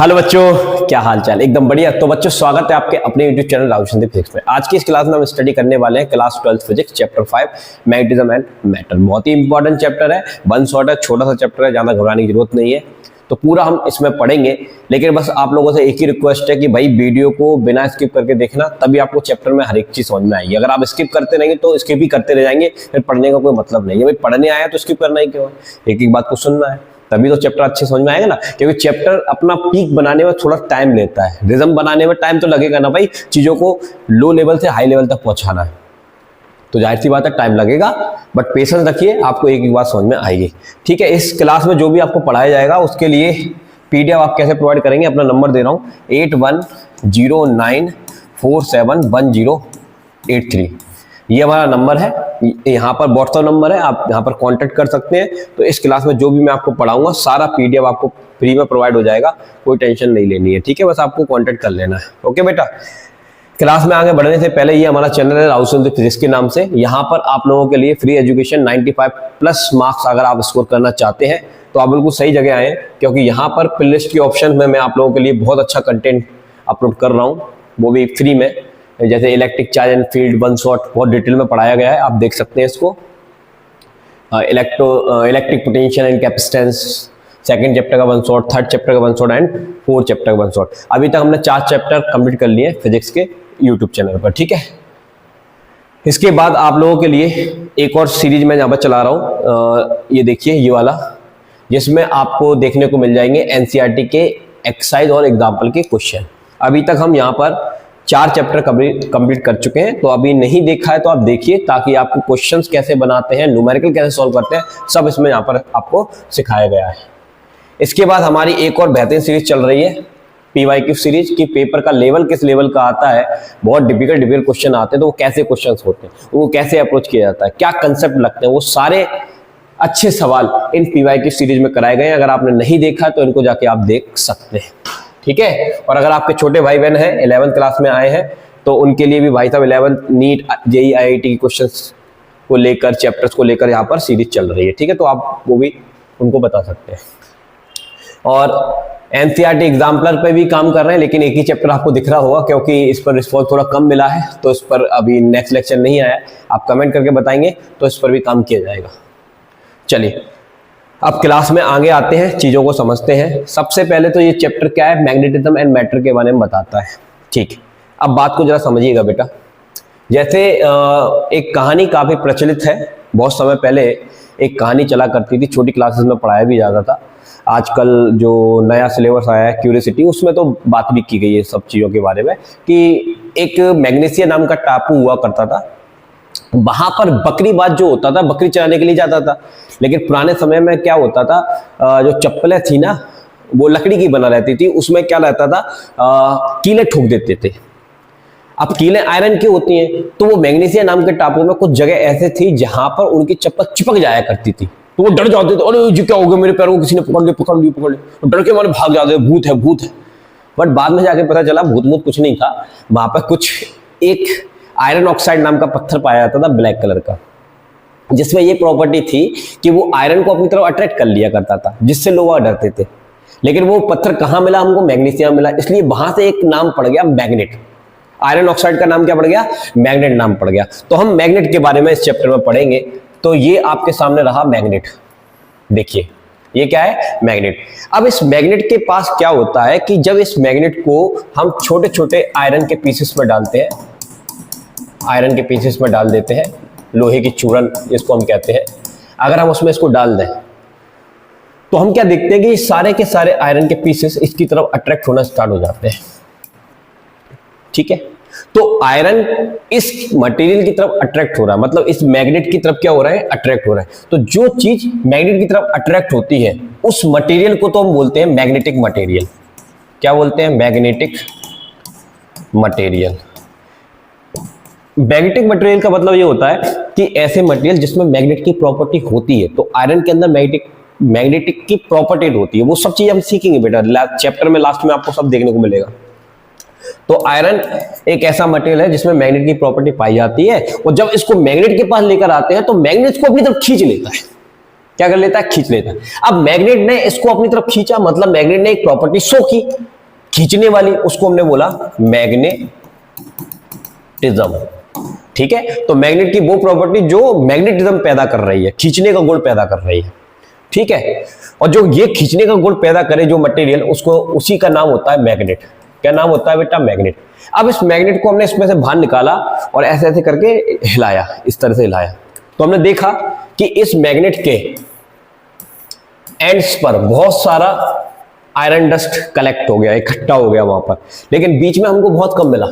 Hello बच्चों, क्या हाल चाल। एकदम बढ़िया। तो बच्चों, स्वागत है आपके अपने YouTube channel Rahul Sandeep physics में। आज की इस क्लास में हम स्टडी करने वाले हैं class 12 physics chapter 5 magnetism and matter. बहुत ही इंपॉर्टेंट चैप्टर है, वन शॉट है, छोटा सा चैप्टर है, ज्यादा घबराने की जरूरत नहीं है। तो पूरा हम इसमें पढ़ेंगे, लेकिन बस आप लोगों से एक ही रिक्वेस्ट है कि भाई वीडियो को बिना स्किप करके देखना, तभी आपको चैप्टर में हर एक चीज समझ में आएगी। अगर आप स्किप करते रहेंगे तो स्किप ही करते रह जाएंगे, फिर पढ़ने का कोई मतलब नहीं है। भाई पढ़ने आया तो स्किप करना ही क्यों है, एक एक बात को सुनना है, तभी तो चैप्टर अच्छे समझ में आएगा ना। क्योंकि चैप्टर अपना पीक बनाने में थोड़ा टाइम लेता है, रिदम बनाने में टाइम तो लगेगा ना भाई, चीजों को लो लेवल से हाई लेवल तक पहुंचाना है, तो जाहिर सी बात है टाइम लगेगा। बट पेशेंस रखिए, आपको एक एक बात समझ में आएगी। ठीक है, इस क्लास में जो भी आपको पढ़ाया जाएगा उसके लिए पीडीएफ आप कैसे प्रोवाइड करेंगे, अपना नंबर दे रहा हूँ 8109471083। ये हमारा नंबर है, यहाँ पर व्हाट्सएप नंबर है, आप यहाँ पर कांटेक्ट कर सकते हैं। तो इस क्लास में जो भी मैं आपको पढ़ाऊंगा सारा पीडीएफ आपको फ्री में प्रोवाइड हो जाएगा, कोई टेंशन नहीं लेनी है। ठीक है, बस आपको कांटेक्ट कर लेना है। ओके बेटा, क्लास में आगे बढ़ने से पहले ये हमारा चैनल है राहुल संदीप फिजिक्स के नाम से। यहाँ पर आप लोगों के लिए फ्री एजुकेशन 95+ मार्क्स अगर आप स्कोर करना चाहते हैं तो आप बिल्कुल सही जगह आए हैं, क्योंकि यहाँ पर प्लेलिस्ट के ऑप्शन में मैं आप लोगों के लिए बहुत अच्छा कंटेंट अपलोड कर रहा हूँ, वो भी फ्री में। जैसे electric charge and field one shot बहुत डिटेल में पढ़ाया गया है, आप देख सकते हैं इसको। Electric potential and capacitance, second chapter का वन शॉट, थर्ड चैप्टर का one shot and fourth chapter का वन शॉट। अभी तक हमने 4 चैप्टर कंप्लीट कर लिए फिजिक्स के यूट्यूब चैनल पर। ठीक है, इसके बाद आप लोगों के लिए एक और सीरीज मैं यहाँ पर चला रहा हूँ, ये देखिए ये वाला, जिसमें आपको देखने को मिल जाएंगे एनसीईआरटी के एक्सरसाइज और एग्जाम्पल के क्वेश्चन। अभी तक हम यहाँ पर 4 चैप्टर कंप्लीट कर चुके हैं, तो अभी नहीं देखा है तो आप देखिए, ताकि आपको क्वेश्चंस कैसे बनाते हैं, न्यूमेरिकल कैसे सॉल्व करते हैं, सब इसमें यहाँ पर आपको सिखाया गया है। इसके बाद हमारी एक और बेहतरीन सीरीज चल रही है पीवाईक्यू सीरीज की। पेपर का लेवल किस लेवल का आता है, बहुत डिफिकल्ट क्वेश्चन आते हैं, तो वो कैसे क्वेश्चन होते हैं, वो कैसे अप्रोच किया जाता है, क्या कंसेप्ट लगते हैं, वो सारे अच्छे सवाल इन पीवाईक्यू सीरीज में कराए गए हैं। अगर आपने नहीं देखा तो इनको जाके आप देख सकते हैं। ठीक है, और अगर आपके छोटे भाई बहन हैं 11th क्लास में आए हैं तो उनके लिए भी भाई साहब 11th नीट जेईई आईआईटी की क्वेश्चंस को लेकर, चैप्टर्स को लेकर यहाँ पर सीरीज चल रही है। ठीक है, तो आप वो भी उनको बता सकते हैं। और एनसीईआरटी एग्जाम्पलर पे भी काम कर रहे हैं, लेकिन एक ही चैप्टर आपको दिख रहा होगा, क्योंकि इस पर रिस्पॉन्स थोड़ा कम मिला है, तो इस पर अभी नेक्स्ट लेक्चर नहीं आया। आप कमेंट करके बताएंगे तो इस पर भी काम किया जाएगा। चलिए अब क्लास में आगे आते हैं, चीजों को समझते हैं। सबसे पहले तो ये चैप्टर क्या है, मैग्नेटिज्म एंड मैटर के बारे में बताता है। ठीक, अब बात को जरा समझिएगा बेटा। जैसे एक कहानी काफी प्रचलित है, बहुत समय पहले एक कहानी चला करती थी, छोटी क्लासेस में पढ़ाया भी जाता था। आजकल जो नया सिलेबस आया है क्यूरियोसिटी, उसमें तो बात भी की गई है सब चीजों के बारे में, कि एक मैग्नेसिया नाम का टापू हुआ करता था। वहां पर बकरीबाज जो होता था, बकरी चराने के लिए जाता था। लेकिन पुराने समय में क्या होता था, जो चप्पलें थी ना वो लकड़ी की बना रहती थी, उसमें क्या रहता था, कीले ठोक देते थे। अब कीले आयरन की होती हैं, तो वो मैग्नीशिया नाम के टापू में कुछ जगह ऐसे थी जहां पर उनकी चप्पल चिपक जाया करती थी, तो वो डर जाते थे, अरे जी क्या हो गया, मेरे पैरों को किसी ने पकड़ लिया, तो डर के मारे भाग जाते, भूत है। बट बाद में जाके पता चला भूत कुछ नहीं था, वहां पर कुछ एक आयरन ऑक्साइड नाम का पत्थर पाया जाता था ब्लैक कलर का, जिसमें ये प्रॉपर्टी थी कि वो आयरन को अपनी तरफ अट्रैक्ट कर लिया करता था, जिससे लोग डरते थे। लेकिन वो पत्थर कहाँ मिला हमको, मैग्नीशियम मिला, इसलिए वहां से एक नाम पड़ गया मैग्नेट। आयरन ऑक्साइड का नाम क्या पड़ गया, मैग्नेट नाम पड़ गया। तो हम मैग्नेट के बारे में इस चैप्टर में पढ़ेंगे। तो ये आपके सामने रहा मैग्नेट, देखिए ये क्या है, मैग्नेट। अब इस मैग्नेट के पास क्या होता है कि जब इस मैग्नेट को हम छोटे छोटे आयरन के पीसेस में डालते हैं, आयरन के पीसेस में डाल देते हैं, लोहे की चूरन इसको हम कहते हैं, अगर हम उसमें इसको डाल दें तो हम क्या देखते हैं कि सारे के सारे आयरन के पीसेस इसकी तरफ अट्रैक्ट होना स्टार्ट हो जाते हैं। ठीक है, तो आयरन इस मटेरियल की तरफ अट्रैक्ट हो रहा है, मतलब इस मैग्नेट की तरफ क्या हो रहा है, अट्रैक्ट हो रहा है। तो जो चीज मैग्नेट की तरफ अट्रैक्ट होती है उस मटेरियल को तो हम बोलते हैं मैग्नेटिक मटेरियल। क्या बोलते हैं, मैग्नेटिक मटेरियल। मैग्नेटिक मटेरियल का मतलब ये होता है कि ऐसे मटेरियल जिसमें मैग्नेट की प्रॉपर्टी होती है। तो आयरन के अंदर मैग्नेटिक की प्रॉपर्टी होती है, वो सब चीज हम सीखेंगे बेटा चैप्टर में, लास्ट में आपको सब देखने को मिलेगा। तो आयरन एक ऐसा मटेरियल है जिसमें मैग्नेट की प्रॉपर्टी पाई जाती है, और जब इसको मैग्नेट के पास लेकर आते हैं तो मैग्नेट को अपनी तरफ खींच लेता है। क्या कर लेता है, खींच लेता है। अब मैग्नेट ने इसको अपनी तरफ खींचा, मतलब मैग्नेट ने एक प्रॉपर्टी शो की खींचने वाली, उसको हमने बोला मैग्नेटिज्म। ठीक है, तो मैग्नेट की वो प्रॉपर्टी जो मैग्नेटिज्म पैदा कर रही है, खींचने का गुण पैदा कर रही है। ठीक है, और जो ये खींचने का गुण पैदा करे जो मटेरियल, उसको उसी का नाम होता है मैग्नेट। क्या नाम होता है बेटा, मैग्नेट। अब इस मैग्नेट को हमने इसमें से बाहर निकाला और ऐसे ऐसे करके हिलाया, इस तरह से हिलाया, तो हमने देखा कि इस मैग्नेट के एंड्स पर बहुत सारा आयरन डस्ट कलेक्ट हो गया, इकट्ठा हो गया वहां पर, लेकिन बीच में हमको बहुत कम मिला,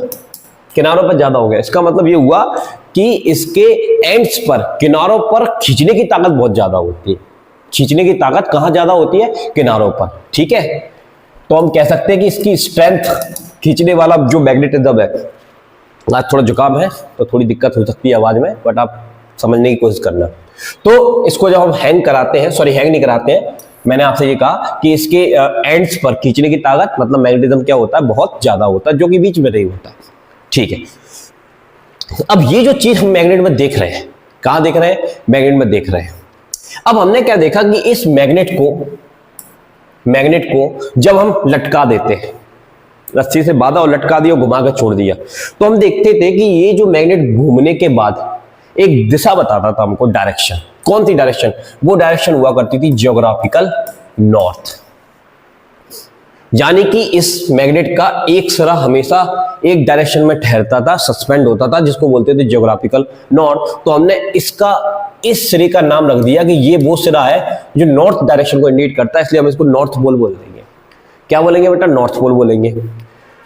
किनारों पर ज्यादा हो गया। इसका मतलब ये हुआ कि इसके एंड्स पर, किनारों पर खींचने की ताकत बहुत ज्यादा होती है। खींचने की ताकत कहां ज्यादा होती है, किनारों पर। ठीक है, तो हम कह सकते हैं कि इसकी स्ट्रेंथ, खींचने वाला जो मैग्नेटिज्म है, आज थोड़ा जुकाम है तो थोड़ी दिक्कत हो सकती है आवाज में, बट आप समझने की कोशिश करना। तो इसको जब हम हैंग कराते हैं, सॉरी हैंग नहीं कराते हैं, मैंने आपसे ये कहा कि इसके एंड्स पर खींचने की ताकत, मतलब मैग्नेटिज्म क्या होता है, बहुत ज्यादा होता है, जो कि बीच में नहीं होता है। ठीक है, अब ये जो चीज हम मैग्नेट में देख रहे हैं, कहां देख रहे हैं, मैग्नेट में देख रहे हैं। अब हमने क्या देखा कि इस मैग्नेट को जब हम लटका देते हैं, रस्सी से बांधा और लटका दिया, घुमा कर छोड़ दिया, तो हम देखते थे कि ये जो मैग्नेट घूमने के बाद एक दिशा बताता था हमको, डायरेक्शन। कौन सी डायरेक्शन, वो डायरेक्शन हुआ करती थी ज्योग्राफिकल नॉर्थ। यानी कि इस मैग्नेट का एक सिरा हमेशा एक डायरेक्शन में ठहरता था, सस्पेंड होता था, जिसको बोलते थे ज्योग्राफिकल नॉर्थ। तो हमने इसका, इस सिरे का नाम रख दिया कि ये वो सिरा है जो नॉर्थ डायरेक्शन को इंडिकेट करता है, इसलिए हम इसको नॉर्थ पोल बोल देंगे। क्या बोलेंगे बेटा, नॉर्थ पोल बोलेंगे।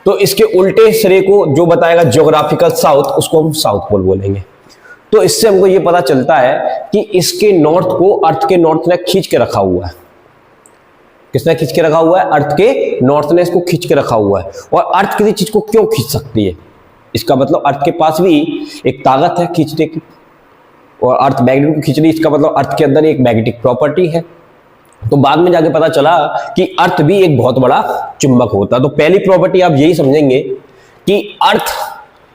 तो इसके उल्टे सिरे को जो बताएगा ज्योग्राफिकल साउथ, उसको हम साउथ पोल बोलेंगे। तो इससे हमको ये पता चलता है कि इसके नॉर्थ को अर्थ के नॉर्थ ने खींच के रखा हुआ है। किसने खींच के रखा हुआ है, अर्थ के नॉर्थ ने इसको खींच के रखा हुआ है। और अर्थ किसी चीज को क्यों खींच सकती है, इसका मतलब अर्थ के पास भी एक ताकत है खींचने की, और अर्थ मैग्नेट को खींच रही, इसका मतलब अर्थ के अंदर एक मैग्नेटिक प्रॉपर्टी है। तो बाद में जाके पता चला कि अर्थ भी एक बहुत बड़ा चुंबक होता है। तो पहली प्रॉपर्टी आप यही समझेंगे कि अर्थ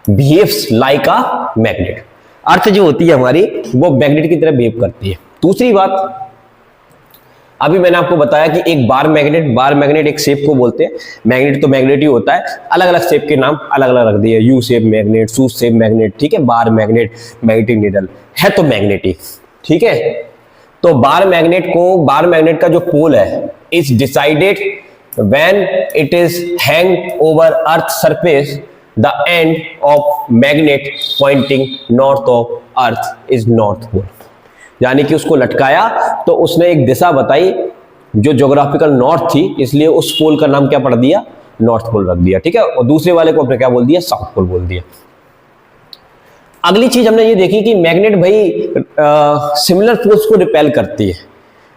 बिहेव्स लाइक अ मैग्नेट। अर्थ जो होती है हमारी, वो मैग्नेट की तरह बिहेव करती है। दूसरी बात, अभी मैंने आपको बताया कि एक बार मैग्नेट एक शेप को बोलते हैं। मैग्नेट तो मैग्नेट ही होता है, अलग अलग शेप के नाम अलग अलग रख दिए, यू शेप मैग्नेट, शू शेप मैग्नेट। ठीक है, बार मैग्नेट, मैग्नेटिक नीडल है तो मैग्नेट ही। ठीक है, तो बार मैग्नेट का जो पोल है, is decided when it is hang over earth surface, the end of magnet pointing north of earth is north pole. यानी कि उसको लटकाया तो उसने एक दिशा बताई जो ज्योग्राफिकल नॉर्थ थी, इसलिए उस पोल का नाम क्या पड़ दिया, नॉर्थ पोल रख दिया। ठीक है, और दूसरे वाले को अपने क्या बोल दिया, साउथ पोल बोल दिया। अगली चीज हमने ये देखी कि मैग्नेट भाई सिमिलर फोर्स को रिपेल करती है।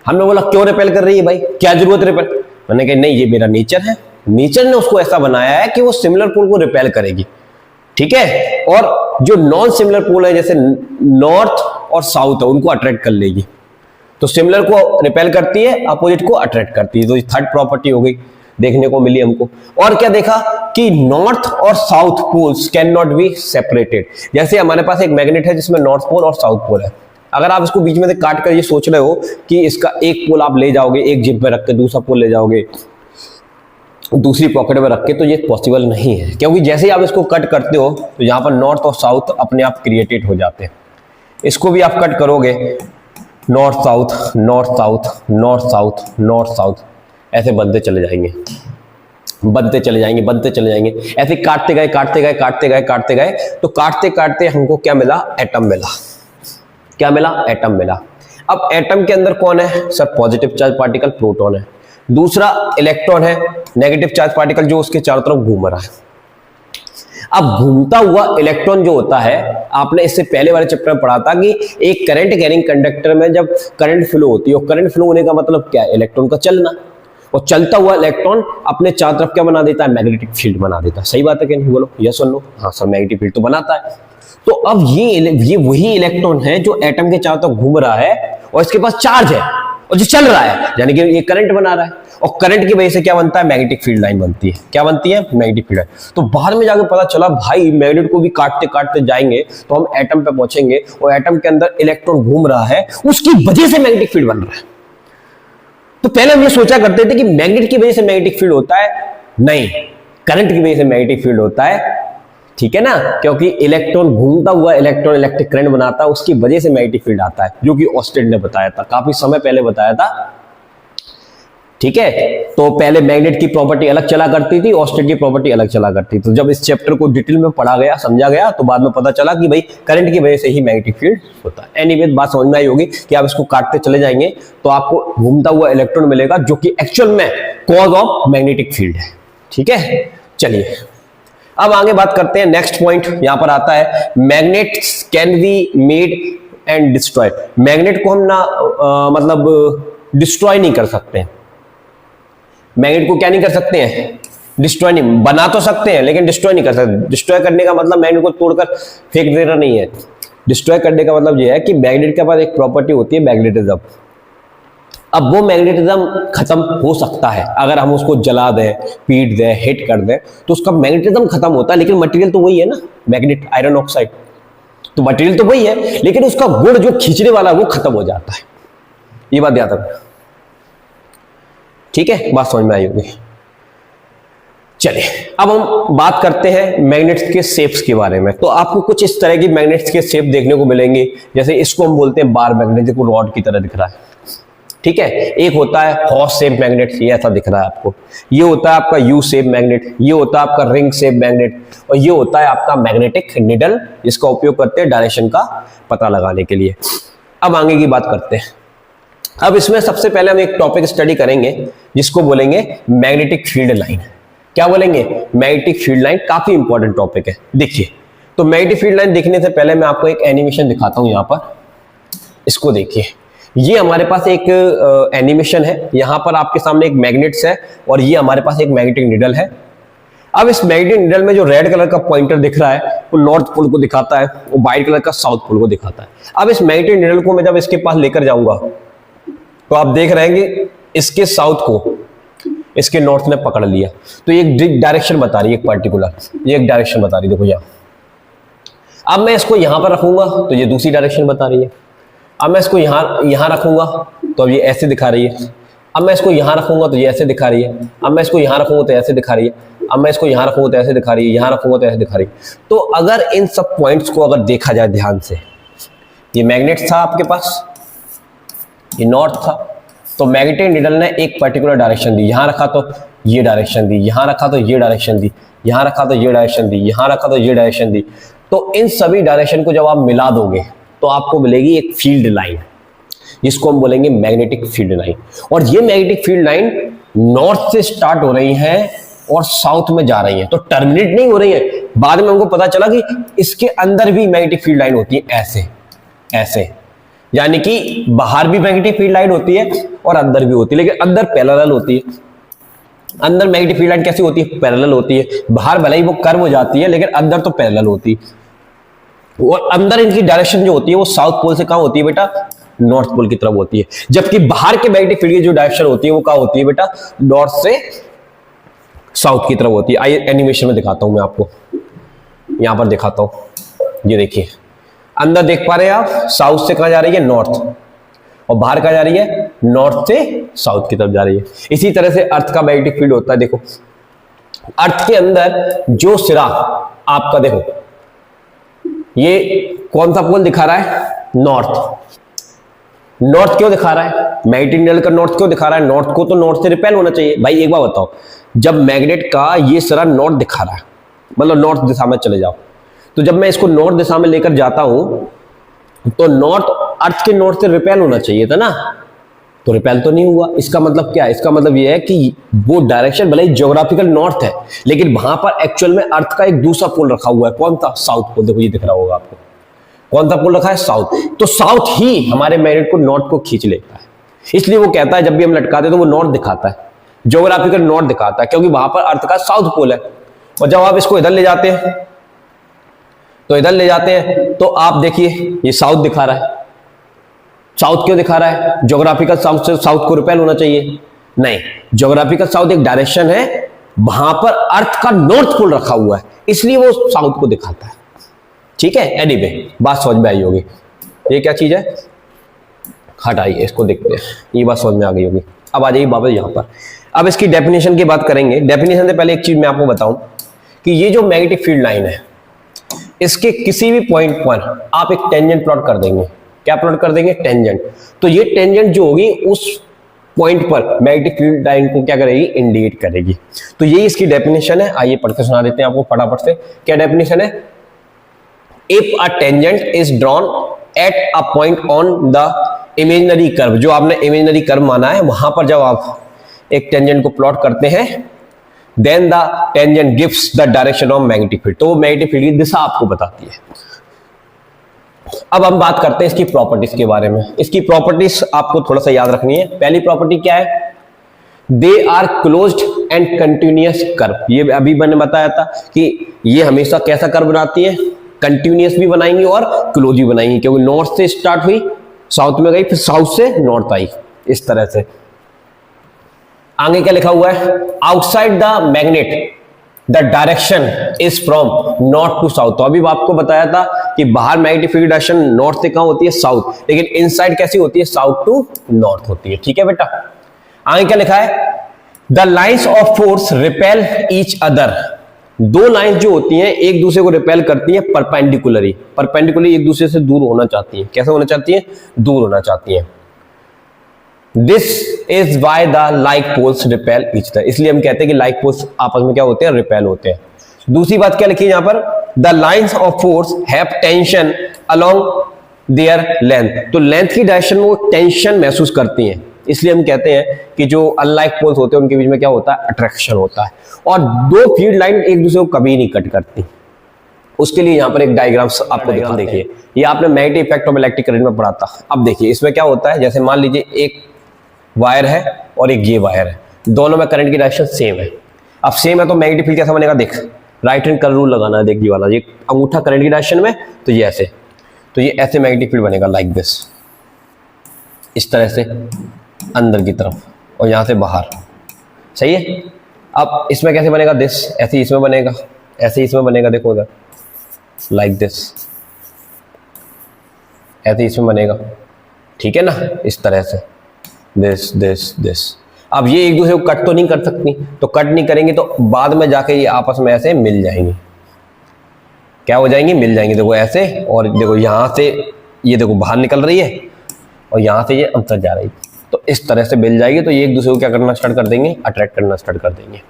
हमने बोला क्यों रिपेल कर रही है भाई, क्या जरूरत रिपेल, मैंने कहा नहीं, ये मेरा नेचर है, नेचर ने उसको ऐसा बनाया है कि वो सिमिलर पोल को रिपेल करेगी। ठीक है, और जो नॉन सिमिलर पोल है जैसे नॉर्थ और साउथ है, उनको अट्रैक्ट कर लेगी। तो सिमिलर को रिपेल करती है, अपोजिट को अट्रैक्ट करती है। तो ये थर्ड प्रॉपर्टी हो गई, देखने को मिली हमको। और क्या देखा कि नॉर्थ और south poles can not be separated. जैसे हमारे पास एक मैग्नेट है जिसमें नॉर्थ पोल और साउथ पोल है, अगर आप इसको बीच में से काट कर ये सोच रहे हो कि इसका एक पोल आप ले जाओगे, एक जेब में रख के दूसरा पोल ले जाओगे दूसरी पॉकेट में रख के, तो ये पॉसिबल नहीं है, क्योंकि जैसे ही आप इसको कट करते हो तो यहाँ पर नॉर्थ और साउथ अपने आप क्रिएटेड हो जाते हैं। इसको भी आप कट करोगे, north south north south north south north south, ऐसे बनते चले जाएंगे, बनते चले जाएंगे, बनते चले जाएंगे, ऐसे काटते गए काटते गए काटते गए काटते गए, तो काटते काटते हमको क्या मिला, एटम मिला। क्या मिला, एटम मिला। अब एटम के अंदर कौन है sir, positive charge particle proton है, दूसरा इलेक्ट्रॉन है नेगेटिव चार्ज पार्टिकल जो उसके चारों तरफ घूम रहा है। अब घूमता हुआ इलेक्ट्रॉन जो होता है, आपने इससे पहले वाले चैप्टर में पढ़ा था कि एक करंट कैरिंग कंडक्टर में जब करंट फ्लो होती है, और करंट फ्लो होने का मतलब क्या है, इलेक्ट्रॉन का चलना, और चलता हुआ इलेक्ट्रॉन अपने चारों तरफ क्या बना देता है, मैग्नेटिक फील्ड बना देता है। सही बात है कि नहीं, बोलो यस और नो। हाँ सर, मैग्नेटिक फील्ड तो बनाता है। तो अब ये वही इलेक्ट्रॉन है जो एटम के चारों तरफ घूम रहा है और इसके पास चार्ज है और जो चल रहा है, यानी कि ये करंट बना रहा है। और करंट की वजह से क्या बनता है, मैग्नेटिक फील्ड लाइन बनती है। क्या बनती है, मैग्नेटिक फील्ड लाइन। तो बाद में जाके पता चला भाई मैग्नेट को भी काटते काटते जाएंगे तो हम एटम पे पहुंचेंगे और एटम के अंदर इलेक्ट्रॉन घूम रहा है, उसकी वजह से मैग्नेटिक फील्ड बन रहा है। तो पहले हम ये सोचा करते थे कि मैग्नेट की वजह से मैग्नेटिक फील्ड होता है, नहीं, करंट की वजह से मैग्नेटिक फील्ड होता है, ठीक है ना, क्योंकि इलेक्ट्रॉन घूमता हुआ इलेक्ट्रॉन इलेक्ट्रिक करंट बनाता है, उसकी वजह से मैग्नेटिक फील्ड आता है, जो कि ऑस्टेड ने बताया था, काफी समय पहले बताया था, ठीक है। तो पहले मैग्नेट की प्रॉपर्टी अलग चला करती थी, ऑस्टेड की प्रॉपर्टी अलग चला करती थी। तो जब इस चैप्टर को डिटेल में पढ़ा गया, समझा गया, तो बाद में पता चला कि भाई करंट की वजह से ही मैग्नेटिक फील्ड होता है। एनीवे बात समझ में आई होगी कि आप इसको काटते चले जाएंगे तो आपको घूमता हुआ इलेक्ट्रॉन मिलेगा, जो कि एक्चुअल में कॉज ऑफ मैग्नेटिक फील्ड है, ठीक है। चलिए अब आगे बात करते हैं। नेक्स्ट पॉइंट यहां पर आता है, magnets can be made and destroy. Magnet को हम ना मतलब डिस्ट्रॉय नहीं कर सकते। मैग्नेट को क्या नहीं कर सकते हैं, डिस्ट्रॉय नहीं, बना तो सकते हैं लेकिन डिस्ट्रॉय नहीं कर सकते। डिस्ट्रॉय करने का मतलब मैग्नेट को तोड़कर फेंक देना नहीं है। डिस्ट्रॉय करने का मतलब यह है कि मैग्नेट के पास एक प्रॉपर्टी होती है मैग्नेटिज्म। अब वो मैग्नेटिज्म खत्म हो सकता है अगर हम उसको जला दें, पीट दें, हिट कर दें, तो उसका मैग्नेटिज्म खत्म होता है, लेकिन मटेरियल तो वही है ना, मैग्नेट, आयरन ऑक्साइड, तो मटेरियल तो वही है, लेकिन उसका गुण जो खींचने वाला वो खत्म हो जाता है। ये बात याद रखना, ठीक है, बात समझ में आई होगी। चलिए अब हम बात करते हैं मैग्नेट्स के शेप्स के बारे में। तो आपको कुछ इस तरह की मैग्नेट्स के शेप देखने को मिलेंगे, जैसे इसको हम बोलते हैं बार मैग्नेट, जो रॉड की तरह दिख रहा है, ठीक है। एक होता है हॉर्स शेप मैग्नेट, ये ऐसा दिख रहा है आपको। ये होता है आपका यू शेप मैग्नेट, ये होता है आपका रिंग शेप मैग्नेट, और ये होता है आपका मैग्नेटिक निडल, जिसका उपयोग करते हैं डायरेक्शन का पता लगाने के लिए। अब आगे की बात करते हैं। अब इसमें सबसे पहले हम एक टॉपिक स्टडी करेंगे जिसको बोलेंगे मैग्नेटिक फील्ड लाइन। क्या बोलेंगे, मैग्नेटिक फील्ड लाइन, काफी इंपॉर्टेंट टॉपिक है। देखिए, तो मैग्नेटिक फील्ड लाइन देखने से पहले मैं आपको एक एनिमेशन दिखाता हूं। यहां पर इसको देखिए, ये हमारे पास एक एनिमेशन है। यहां पर आपके सामने एक मैग्नेट्स है और ये हमारे पास एक मैग्नेटिक निडल है। अब इस मैग्नेटिक निडल में जो रेड कलर का पॉइंटर दिख रहा है वो नॉर्थ पोल को दिखाता है, वो व्हाइट कलर का साउथ पोल को दिखाता है। अब इस मैग्नेटिक निडल को मैं जब इसके पास लेकर जाऊंगा तो आप देख रहे हैं कि इसके साउथ को इसके नॉर्थ ने पकड़ लिया, तो ये एक डायरेक्शन बता रही है, एक पर्टिकुलर, ये एक डायरेक्शन बता रही है। देखो यहाँ, अब मैं इसको यहां पर रखूंगा तो ये दूसरी डायरेक्शन बता रही है। अब मैं इसको यहां रखूंगा तो अब ये ऐसे दिखा रही है। अब मैं इसको यहां रखूंगा तो ये ऐसे दिखा रही है। अब मैं इसको यहां रखूंगा तो ऐसे दिखा रही है। अब मैं इसको यहां रखूंगा तो ऐसे दिखा रही है, यहां रखूंगा तो ऐसे दिखा रही है। तो अगर इन सब पॉइंट्स को अगर देखा जाए ध्यान से, ये मैग्नेट था आपके पास, ये नॉर्थ था, तो मैग्नेटिक निडल ने एक पर्टिकुलर डायरेक्शन दी, यहां रखा तो ये डायरेक्शन दी, यहां रखा तो ये डायरेक्शन दी, यहां रखा तो ये डायरेक्शन दी, यहां रखा तो ये डायरेक्शन दी। तो इन सभी डायरेक्शन को जब आप मिला दोगे तो आपको मिलेगी एक फील्ड लाइन, जिसको हम बोलेंगे मैग्नेटिक फील्ड लाइन। और ये मैग्नेटिक फील्ड लाइन नॉर्थ से स्टार्ट हो रही है और साउथ में जा रही है, तो टर्मिनेट नहीं हो रही है। बाद में हमको पता चला कि इसके अंदर भी मैग्नेटिक फील्ड लाइन होती है, ऐसे ऐसे, यानी कि बाहर भी मैग्नेटिक फील्ड लाइन होती है और अंदर भी होती है, लेकिन अंदर पैरेलल होती है। अंदर मैग्नेटिक फील्ड लाइन कैसी होती है, पैरेलल होती है। बाहर भले ही वो कर्व हो जाती है लेकिन अंदर तो पैरेलल होती है। और अंदर इनकी डायरेक्शन जो होती है वो साउथ पोल से कहां होती है बेटा, नॉर्थ पोल की तरफ होती है। जबकि बाहर के मैग्नेटिक फील्ड की जो डायरेक्शन होती है वो कहां होती है बेटा, नॉर्थ से साउथ की तरफ होती है। आइए एनिमेशन में दिखाता हूं मैं आपको, यहां पर दिखाता हूं। ये देखिए, अंदर देख पा रहे हैं आप, साउथ से कहां जा रही है, नॉर्थ, और बाहर कहां जा रही है, नॉर्थ से साउथ की तरफ जा रही है। इसी तरह से अर्थ का मैग्नेटिक फील्ड होता है। देखो, अर्थ के अंदर जो सिरा आपका, देखो ये कौन सा पोल दिखा रहा है, नॉर्थ। नॉर्थ क्यों दिखा रहा है, मैग्नेटिक निडल का नॉर्थ क्यों दिखा रहा है, नॉर्थ को तो नॉर्थ से रिपेल होना चाहिए। भाई एक बार बताओ, जब मैग्नेट का ये सिरा नॉर्थ दिखा रहा है, मतलब नॉर्थ दिशा में चले जाओ, तो जब मैं इसको नॉर्थ दिशा में लेकर जाता हूं तो नॉर्थ अर्थ के नॉर्थ से रिपेल होना चाहिए था ना, तो रिपेल तो नहीं हुआ। इसका मतलब क्या है, इसका मतलब यह है कि वो डायरेक्शन भले ही ज्योग्राफिकल नॉर्थ है, लेकिन वहां पर एक्चुअल में अर्थ का एक दूसरा पोल रखा हुआ है। कौन सा, साउथ पोल। देखो ये दिख रहा होगा आपको, कौन सा पोल रखा है, साउथ। तो साउथ ही हमारे मैग्नेट को नॉर्थ को खींच लेता है, इसलिए वो कहता है जब भी हम लटकाते तो वो नॉर्थ दिखाता है, ज्योग्राफिकल नॉर्थ दिखाता है, क्योंकि वहां पर अर्थ का साउथ पोल है। और जब आप इसको इधर ले जाते हैं तो इधर ले जाते हैं तो आप देखिए ये साउथ दिखा रहा है। साउथ क्यों दिखा रहा है, ज्योग्राफिकल साउथ से साउथ को रिपेल होना चाहिए। नहीं, ज्योग्राफिकल साउथ एक डायरेक्शन है, वहां पर अर्थ का नॉर्थ पोल रखा हुआ है, इसलिए वो साउथ को दिखाता है। ठीक है, एनीवे बात समझ में आई होगी। ये क्या चीज है, हटाइए इसको, देखते हैं, ये बात समझ में आ गई होगी। अब आ जाइए वापस यहाँ पर। अब इसकी डेफिनेशन की बात करेंगे। डेफिनेशन से पहले एक चीज मैं आपको बताऊं कि ये जो मैग्नेटिक फील्ड लाइन है, इसके किसी भी पॉइंट पर आप एक टेंजेंट प्लॉट कर देंगे। क्या प्लॉट कर देंगे, टेंजेंट। तो ये टेंजेंट जो होगी उस पॉइंट पर मैग्नेटिक फील्ड लाइन को क्या करेगी, इंडिकेट करेगी। तो यही इसकी डेफिनेशन है। आइए पढ़ के सुना देते हैं आपको फटाफट से। क्या डेफिनेशन है, if a tangent is drawn at a point on the imaginary curve, जो आपने इमेजिनरी कर्व माना है, वहां पर जब आप एक टेंजेंट को प्लॉट करते हैं, then the tangent gives the direction of magnetic field, तो वो मैग्नेटिक फील्ड की दिशा आपको बताती है। अब हम बात करते हैं इसकी प्रॉपर्टीज के बारे में। इसकी प्रॉपर्टीज आपको थोड़ा सा याद रखनी है। पहली प्रॉपर्टी क्या है, they are closed and continuous curve. ये अभी मैंने बताया था कि ये हमेशा कैसा कर्व बनाती है, कंटिन्यूअस भी बनाएंगी और क्लोज भी बनाएंगी, क्योंकि नॉर्थ से स्टार्ट हुई, साउथ में गई, फिर साउथ से नॉर्थ आई, इस तरह से। आगे क्या लिखा हुआ है, outside the magnet the direction is from north to south. तो अभी आपको बताया था कि बाहर मैग्नेटिक फील्ड डायरेक्शन नॉर्थ से कहां होती है, साउथ, लेकिन इनसाइड कैसी होती है, साउथ टू नॉर्थ होती है। ठीक है बेटा। आगे क्या लिखा है, the lines of force repel each other. दो लाइंस जो होती हैं एक दूसरे को रिपेल करती हैं परपेंडिकुलरली। परपेंडिकुलरली एक दूसरे से दूर होना चाहती हैं। कैसे होना चाहती हैं, दूर होना चाहती हैं। This is why the like poles repel each other. इसलिए हम कहते हैं कि लाइक पोल्स आपस में क्या होते हैं, रिपेल होते हैं। दूसरी बात क्या लिखी है यहां पर, the lines of force have tension along there length. तो लेंथ की डायरेक्शन में वो टेंशन महसूस करती हैं, इसलिए हम कहते हैं कि जो अनलाइक पोल्स होते हैं उनके बीच में क्या होता है, अट्रैक्शन होता है। और दो फील्ड लाइन एक दूसरे को कभी नहीं कट करती। उसके लिए यहां पर एक डायग्राम आपको दिखा, देखिए ये आपने magnetic effect of electric current में पढ़ा था। अब देखिए इसमें क्या होता है, जैसे मान लीजिए एक वायर है और एक ये वायर है, दोनों में करंट की डायरेक्शन सेम है। अब सेम है तो मैग्नेटिक फील्ड कैसा बनेगा, देख राइट हैंड कर्व रूल लगाना है, देख ये वाला, ये अंगूठा करंट की डायरेक्शन में, तो ये ऐसे, तो ये ऐसे मैग्नेटिक फील्ड बनेगा लाइक दिस, इस तरह से अंदर की तरफ और यहां से बाहर। सही है। अब इसमें कैसे बनेगा, दिस ऐसे इसमें बनेगा, ऐसे इसमें बनेगा, देखो उधर लाइक दिस, ऐसे इसमें बनेगा। ठीक है ना, इस तरह से दिस दिस दिस। अब ये एक दूसरे को कट तो नहीं कर सकती, तो कट नहीं करेंगे तो बाद में जाके ये आपस में ऐसे मिल जाएंगी। क्या हो जाएंगी, मिल जाएंगी। देखो ऐसे, और देखो यहां से ये देखो बाहर निकल रही है और यहां से ये अंदर जा रही है, तो इस तरह से मिल जाएगी। तो ये एक दूसरे को क्या करना स्टार्ट कर देंगे, अट्रैक्ट करना स्टार्ट कर देंगे।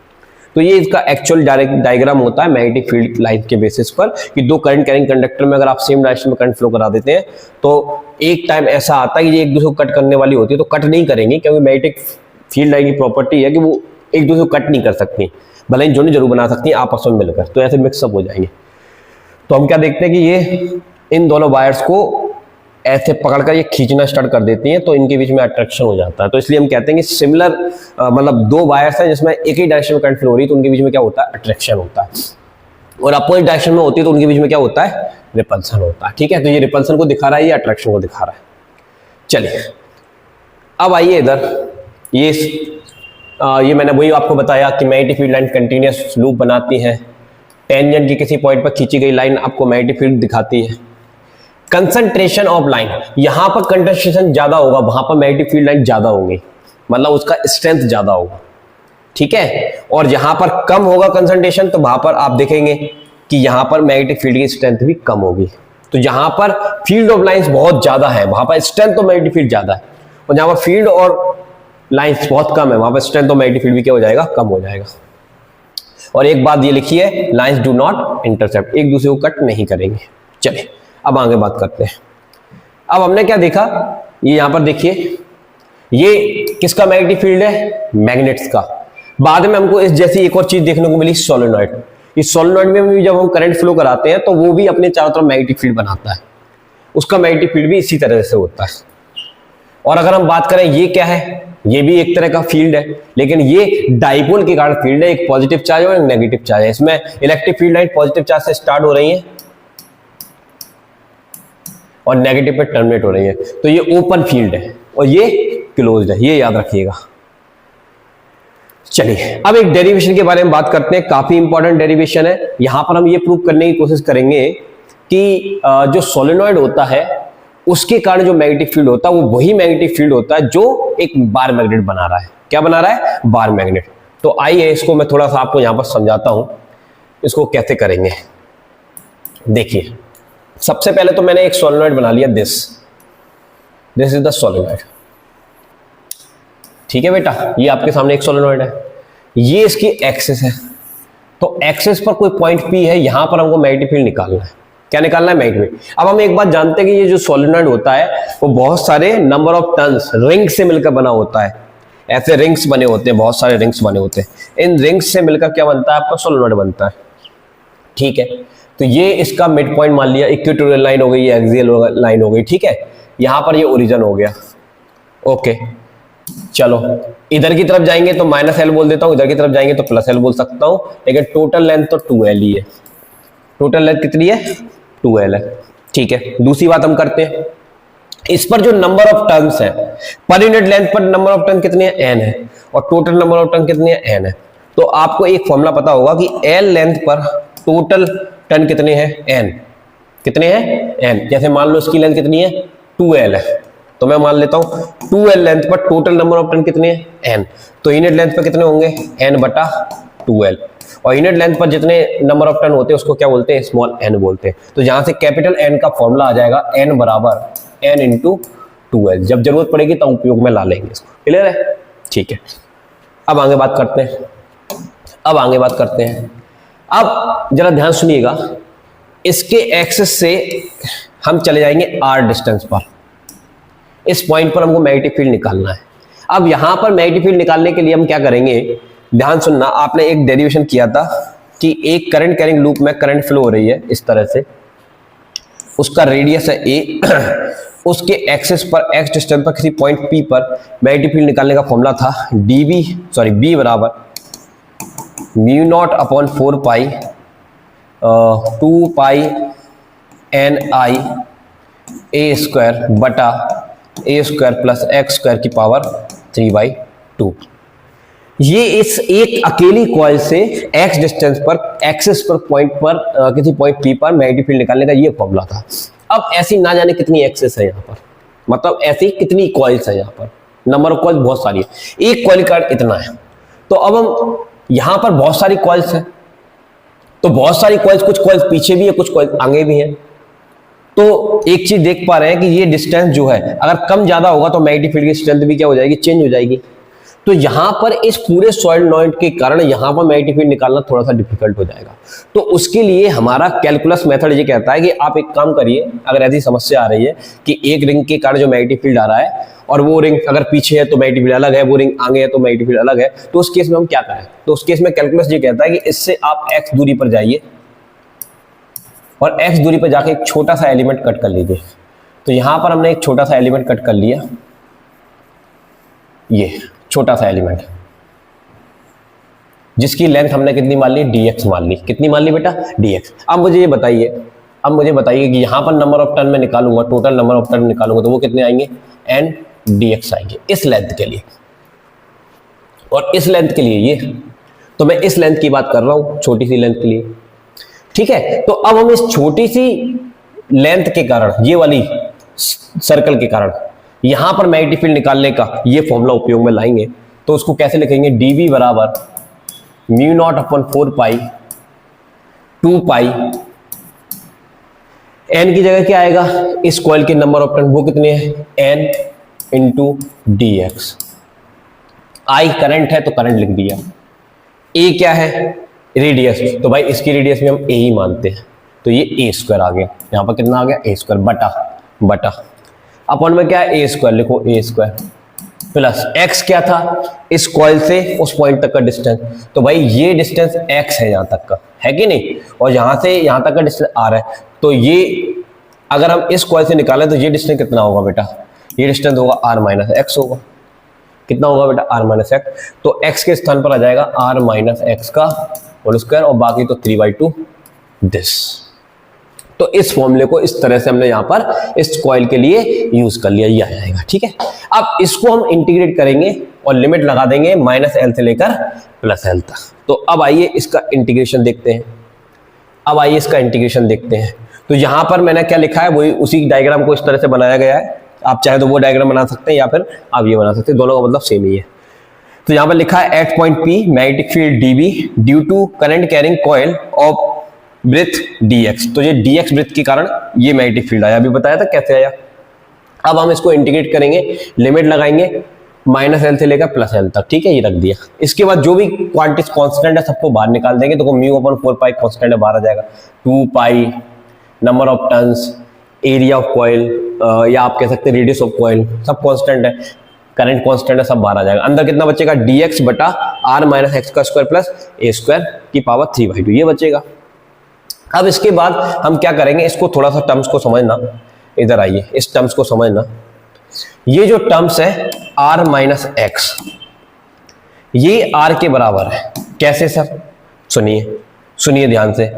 तो ये इसका एक्चुअल डायग्राम होता है मैग्नेटिक फील्ड लाइन के बेसिस पर, कि दो करंट कैरिंग कंडक्टर में अगर आप सेम डायरेक्शन में करंट फ्लो करा देते हैं तो एक टाइम ऐसा आता है कि ये एक दूसरे को कट करने वाली होती है, तो कट नहीं करेंगी, क्योंकि मैग्नेटिक फील्ड लाइन की प्रॉपर्टी है कि वो एक दूसरे को कट नहीं कर सकती, भले ही जोड़ी जरूर बना सकती है आपस में मिलकर, तो ऐसे मिक्सअप हो जाएंगे। तो हम क्या देखते हैं कि ये इन दोनों वायर्स को ऐसे पकड़कर ये खींचना स्टार्ट कर देती हैं, तो इनके बीच में अट्रैक्शन हो जाता है। तो इसलिए हम कहते हैं कि सिमिलर मतलब दो वायर्स हैं जिसमें एक ही डायरेक्शन में करंट फ्लो हो रही है, तो उनके बीच में क्या होता है, अट्रैक्शन होता है। और अपोजिट डायरेक्शन में होती है तो उनके बीच में क्या होता है, रिपल्सन होता है। ठीक है, तो ये रिपल्सन को दिखा रहा है, ये अट्रैक्शन को दिखा रहा है। चलिए अब आइए इधर, ये मैंने वही आपको बताया कि magnetic field line continuous loop बनाती है। टेंजेंट की किसी पॉइंट पर खींची गई लाइन आपको मैग्नेटिक फील्ड दिखाती है। कंसंट्रेशन ऑफ लाइन, यहां पर कंसंट्रेशन ज्यादा होगा, वहां पर मैग्नेटिक फील्ड लाइन ज्यादा होंगी, मतलब उसका स्ट्रेंथ ज्यादा होगा। ठीक है, और जहां पर कम होगा कंसंट्रेशन, तो वहां पर आप देखेंगे कि यहां पर मैग्नेटिक फील्ड की स्ट्रेंथ भी कम होगी। तो जहां पर फील्ड ऑफ लाइंस बहुत ज्यादा है वहां पर स्ट्रेंथ ऑफ मैग्नेटिक फील्ड ज्यादा है, और जहां पर फील्ड और लाइंस बहुत कम है वहां पर स्ट्रेंथ ऑफ मैग्नेटिक फील्ड भी क्या हो जाएगा, कम हो जाएगा। और एक बात ये लिखी है, लाइंस डू नॉट इंटरसेप्ट, एक दूसरे को कट नहीं करेंगे। चलिए अब आगे बात करते हैं। अब हमने क्या देखा, ये यहां पर देखिए, ये किसका मैग्नेटिक फील्ड है, मैग्नेट्स का। बाद में हमको इस जैसी एक और चीज देखने को मिली, सोलेनॉइड। इस सोलेनॉइड में भी जब हम करंट फ्लो कराते हैं तो वो भी अपने चारों तरफ मैग्नेटिक फील्ड बनाता है, उसका मैग्नेटिक फील्ड भी इसी तरह से होता है। और अगर हम बात करें ये क्या है, ये भी एक तरह का फील्ड है, लेकिन ये डाइपोल के कारण फील्ड है, एक पॉजिटिव चार्ज और एक नेगेटिव चार्ज है। इसमें electric field line positive charge से स्टार्ट हो रही है और नेगेटिव पे टर्मिनेट हो रही है, तो ये ओपन फील्ड है और ये क्लोज्ड है, ये याद रखिएगा। चलिए अब एक डेरिवेशन के बारे में बात करते हैं, काफी इंपॉर्टेंट डेरिवेशन है। यहां पर हम ये प्रूव करने की कोशिश करेंगे कि जो सोलेनॉइड होता है उसके कारण जो मैग्नेटिक फील्ड होता है वो वही मैग्नेटिक फील्ड होता है जो एक बार मैग्नेट बना रहा है। क्या बना रहा है? Bar magnet. तो आइए इसको मैं थोड़ा सा आपको यहां पर समझाता हूं, इसको कैसे करेंगे। देखिए सबसे पहले तो मैंने एक सोलेनॉइड बना लिया, दिस इज द सोलेनॉइड। ठीक है बेटा, ये आपके सामने एक सोलेनॉइड है, ये इसकी एक्सिस है। तो एक्सिस पर कोई पॉइंट P है, यहां पर हमको मैग्नेटिक फील्ड निकालना है। क्या निकालना है? Magnetic field. अब हम एक बात जानते हैं कि ये जो सोलेनॉइड होता है वो बहुत सारे नंबर ऑफ टर्न्स रिंग से मिलकर बना होता है। ऐसे रिंग्स बने होते हैं, बहुत सारे रिंग्स बने होते हैं। इन रिंग्स से मिलकर क्या बनता है? आपका सोलेनॉइड बनता है। ठीक है, तो ये इसका मिड पॉइंट मान लिया, इक्वेटोरियल लाइन हो गई, ये एक्सियल लाइन हो गई। ठीक है, यहां पर ये ओरिजिन हो गया। ओके, चलो इधर की तरफ जाएंगे तो -L बोल देता हूं, इधर की तरफ जाएंगे तो +L बोल सकता हूं, लेकिन टोटल लेंथ तो 2L ही है। टोटल लेंथ कितनी है? 2L है। ठीक है, दूसरी बात हम करते हैं, इस पर जो नंबर ऑफ टर्न्स है, पर यूनिट लेंथ पर नंबर ऑफ टर्न कितनी है? N है, और टोटल नंबर ऑफ टर्न कितनी है? N है। तो आपको एक फॉर्मूला पता होगा कि L लेंथ पर टोटल टर्न कितने हैं? N। कितने हैं? N। जैसे मान लो इसकी लेंथ कितनी है? 2L है, तो मैं मान लेता हूं 2L लेंथ पर टोटल नंबर ऑफ टर्न कितने हैं? N। तो यूनिट लेंथ पर कितने होंगे? N/2L। और यूनिट लेंथ पर जितने नंबर ऑफ टर्न होते हैं उसको क्या बोलते हैं? स्मॉल n बोलते हैं। तो जहां से कैपिटल N का फॉर्मूला आ जाएगा N = N × 2L। जब जरूरत पड़ेगी तो उपयोग में ला लेंगे इसको। क्लियर है? ठीक है, अब आगे बात करते हैं। अब जरा ध्यान सुनिएगा, इसके एक्सिस से हम चले जाएंगे r डिस्टेंस पर। इस पॉइंट पर हमको मैग्नेटिक फील्ड निकालना है। अब यहां पर मैग्नेटिक फील्ड निकालने के लिए हम क्या करेंगे? ध्यान सुनना, आपने एक डेरिवेशन किया था कि एक करंट कैरिंग लूप में करंट फ्लो हो रही है इस तरह से, उसका रेडियस है a, उसके एक्सिस पर x डिस्टेंस पर किसी पॉइंट P पर मैग्नेटिक फील्ड निकालने का फॉर्मूला था B = μ0/4π 2π NI a² बटा a² + x² की पावर 3/2। ये इस एक अकेली कॉइल से x डिस्टेंस पर एक्सिस पर पॉइंट पर किसी पॉइंट P पर मैग्नेटिक फील्ड निकालने का ये फॉर्मूला था। अब ऐसी ना जाने कितनी एक्सिस है यहाँ पर, मतलब ऐसी कितनी कॉइल्स है यहाँ पर, नंबर ऑफ कॉइल्स बहुत सारी है, एक कॉइल का इतना है। तो अब हम यहाँ पर बहुत सारी कॉइल्स है, तो बहुत सारी कॉइल्स, कुछ कॉइल्स पीछे भी है, कुछ कॉइल्स आगे भी है। तो एक चीज देख पा रहे हैं कि ये डिस्टेंस जो है अगर कम ज्यादा होगा तो मैग्नेटिक फील्ड की स्ट्रेंथ भी क्या हो जाएगी? चेंज हो जाएगी। तो यहां पर इस पूरे सोलेनॉइड के कारण यहां पर मैग्नेटिक फील्ड निकालना थोड़ा सा डिफिकल्ट हो जाएगा। तो उसके लिए हमारा कैलकुलस मेथड ये कहता है कि आप एक काम करिए, अगर ऐसी समस्या आ रही है कि एक रिंग के कारण जो मैग्नेटिक फील्ड आ रहा है और वो रिंग अगर पीछे है तो मैग्नेटिक फील्ड अलग है, वो रिंग आगे है तो मैग्नेटिक फील्ड अलग है, तो उस केस में हम क्या करें? तो उस केस में कैलकुलस ये कहता है कि इससे आप x दूरी पर जाइए और x दूरी पर जाके एक छोटा सा एलिमेंट कट कर लीजिए। तो यहां पर हमने एक छोटा सा एलिमेंट कट कर लिया, ये छोटा सा एलिमेंट जिसकी लेंथ हमने कितनी मान ली? dx मान ली। कितनी मान ली बेटा? dx। अब मुझे ये बताइए कि यहां पर नंबर ऑफ टर्न में निकालूंगा, टोटल नंबर ऑफ टर्न निकालूंगा तो वो कितने आएंगे? n dx आएंगे इस लेंथ के लिए, और इस लेंथ के लिए ये, तो मैं इस लेंथ की बात कर रहा हूं, छोटी सी लेंथ के लिए। ठीक है, तो अब हम इस छोटी सी लेंथ के कारण, ये वाली सर्कल के कारण यहां पर मैग्नेटिक फील्ड निकालने का ये फॉर्मूला उपयोग में लाएंगे। तो उसको कैसे लिखेंगे? dV = μ0/4π 2π, n की जगह क्या आएगा? इस कॉइल के नंबर ऑफ टर्न वो कितने हैं? n × dx। I करंट है तो करंट लिख दिया, a क्या है? रेडियस, तो भाई इसकी रेडियस में हम a ही मानते हैं, तो ये a² आ गया। यहां पर कितना आ गया? a² बटा अपन में क्या है? a² लिखो, a² प्लस x क्या था? इस कॉइल से उस पॉइंट तक का डिस्टेंस, तो भाई ये डिस्टेंस x है यहां तक का, है कि नहीं? और यहां से यहां तक का डिस्टेंस r है, तो ये अगर हम इस कॉइल से निकालें तो ये डिस्टेंस कितना होगा बेटा? ये डिस्टेंस होगा r - x होगा। कितना होगा बेटा? r - x। तो x के स्थान पर आ जाएगा r - x का होल स्क्वायर, और बाकी तो 3/2 दिस। तो इस फॉर्मूले को इस तरह से हमने यहां पर इस कॉइल के लिए यूज कर लिया, ये आ जाएगा। ठीक है, अब इसको हम इंटीग्रेट करेंगे और लिमिट लगा देंगे -L से लेकर +L तक। तो अब आइए इसका इंटीग्रेशन देखते हैं। तो यहां पर मैंने क्या लिखा है, वही उसी डायग्राम को इस तरह से बनाया गया है। आप चाहे तो वो डायग्राम बना सकते हैं या फिर आप ये बना सकते हैं, दोनों का मतलब सेम ही है। तो यहां पर लिखा है at point P magnetic field dB due to current carrying coil of breadth dx। तो ये dx ब्रेथ के कारण ये मैग्नेटिक फील्ड आया, अभी बताया था कैसे आया। अब हम इसको इंटीग्रेट करेंगे, लिमिट लगाएंगे -L से लेकर +L तक, ठीक है, ये रख दिया। इसके बाद जो भी क्वांटिटी कांस्टेंट है सबको बाहर निकाल देंगे, तो μ/4π कांस्टेंट है, बाहर आ जाएगा। 2π number of turns, area of coil, या आप कह सकते हैं रेडियस ऑफ कॉइल, सब कांस्टेंट है, करंट कांस्टेंट है, सब बाहर आ जाएगा। अंदर कितना बचेगा, dx बटा r - x का स्क्वायर प्लस a² की पावर 3/2, ये बचेगा। अब इसके बाद हम क्या करेंगे, इसको थोड़ा सा टर्म्स को समझना, इधर आइए, इस टर्म्स को समझना। ये जो टर्म्स है r - x, ये r के बराबर है। कैसे सर, सुनिए ध्यान से।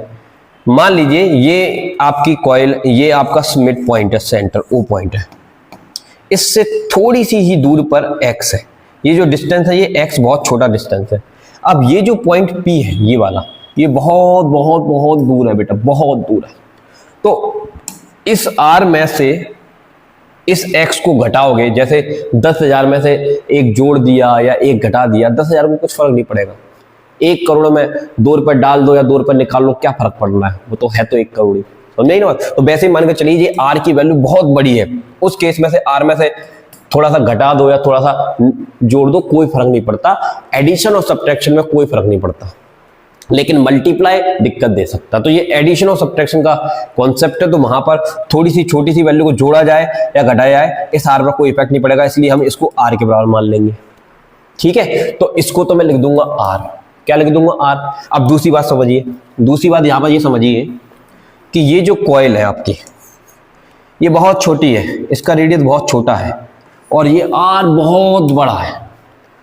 मान लीजिए ये आपकी कॉइल, ये आपका मिड पॉइंट है, सेंटर O पॉइंट है, इससे थोड़ी सी ही दूर पर x है। ये जो डिस्टेंस है, ये x बहुत छोटा डिस्टेंस है। अब ये जो पॉइंट P है, ये वाला, ये बहुत बहुत बहुत दूर है बेटा, बहुत दूर है। तो इस r में से इस x को घटाओगे, जैसे 10,000 में से एक जोड़ दिया या एक घटा दिया, 10,000 को कुछ फर्क नहीं पड़ेगा। 1 करोड़ में 2 रुपए डाल दो या 2 रुपए निकाल लो, क्या फर्क पड़ रहा है, वो तो है तो 1 करोड़ ही, समझे ना। तो वैसे ही मान के चलिए ये r की वैल्यू बहुत बड़ी है, उस केस में से r में से थोड़ा सा घटा दो या थोड़ा सा जोड़ दो, कोई फर्क नहीं पड़ता। एडिशन और सब्ट्रैक्शन में कोई फर्क नहीं पड़ता, लेकिन मल्टीप्लाई दिक्कत दे सकता। तो ये एडिशन और सब्ट्रैक्शन का कॉन्सेप्ट है, तो वहां पर थोड़ी सी छोटी सी वैल्यू को जोड़ा जाए या घटाया जाए, इस r पर कोई इफेक्ट नहीं पड़ेगा, इसलिए हम इसको r के बराबर मान लेंगे, ठीक है। तो इसको तो मैं लिख दूंगा r, क्या लिख दूंगा r। अब दूसरी बात समझिए, दूसरी बात यहां पर ये समझिए कि ये जो कॉइल है आपकी, ये बहुत छोटी है, इसका रेडियस बहुत छोटा है, और ये r बहुत बड़ा है,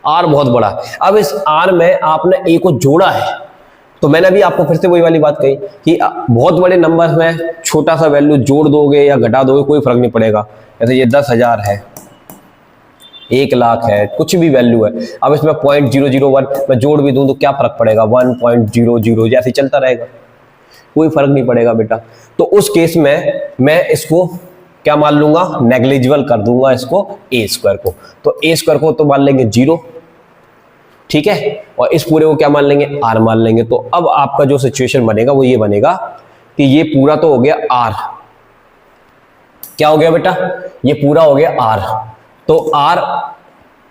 r बहुत बड़ा है। अब इस r में आपने a को जोड़ा है, तो मैंने अभी आपको फिर से वही वाली बात कही कि बहुत बड़े नंबर में छोटा सा वैल्यू जोड़ दोगे या घटा दोगे, कोई फर्क नहीं पड़ेगा। जैसे ये 10,000 है, 1 लाख है, कुछ भी वैल्यू है। अब इसमें 0.001 मैं जोड़ भी दूं तो क्या फर्क पड़ेगा, 1.00 जैसे चलता रहेगा, कोई फर्क नहीं पड़ेगा बेटा। तो उस केस में मैं इसको क्या मान लूंगा, नेग्लिजिबल कर दूंगा इसको a² को। तो a² को तो मान लेंगे 0, ठीक है, और इस पूरे को क्या मान लेंगे, r मान लेंगे। तो अब आपका जो सिचुएशन बनेगा वो ये बनेगा कि ये पूरा तो हो गया r, क्या हो गया बेटा, ये पूरा हो गया r। तो r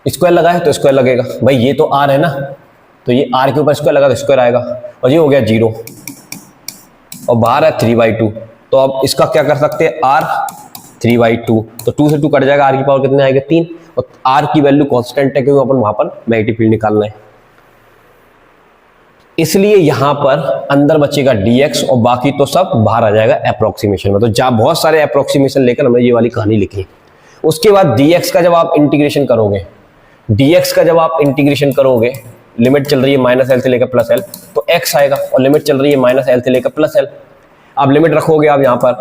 स्क्वायर लगा है तो स्क्वायर लगेगा, भाई ये तो r है ना, तो ये r के ऊपर स्क्वायर लगा तो स्क्वायर आएगा, और ये हो गया 0, और बाहर है 3/2। तो अब इसका क्या कर सकते हैं, r 3/2, तो 2 से 2 कट जाएगा, r की पावर कितने आएगा, 3, और r की वैल्यू कांस्टेंट है क्योंकि अपन वहां पर मैग्नेटिक फील्ड निकालना है, इसलिए यहां पर अंदर बचेगा dx और बाकी तो सब बाहर आ जाएगा अप्रोक्सीमेशन में। तो जहां बहुत सारे अप्रोक्सीमेशन लेकर हमने ये वाली कहानी लिखी। उसके बाद dx का जब आप इंटीग्रेशन करोगे, लिमिट चल रही है -L से लेकर +L, तो x आएगा, और लिमिट चल रही है -L से लेकर +L। अब लिमिट रखोगे आप यहां पर,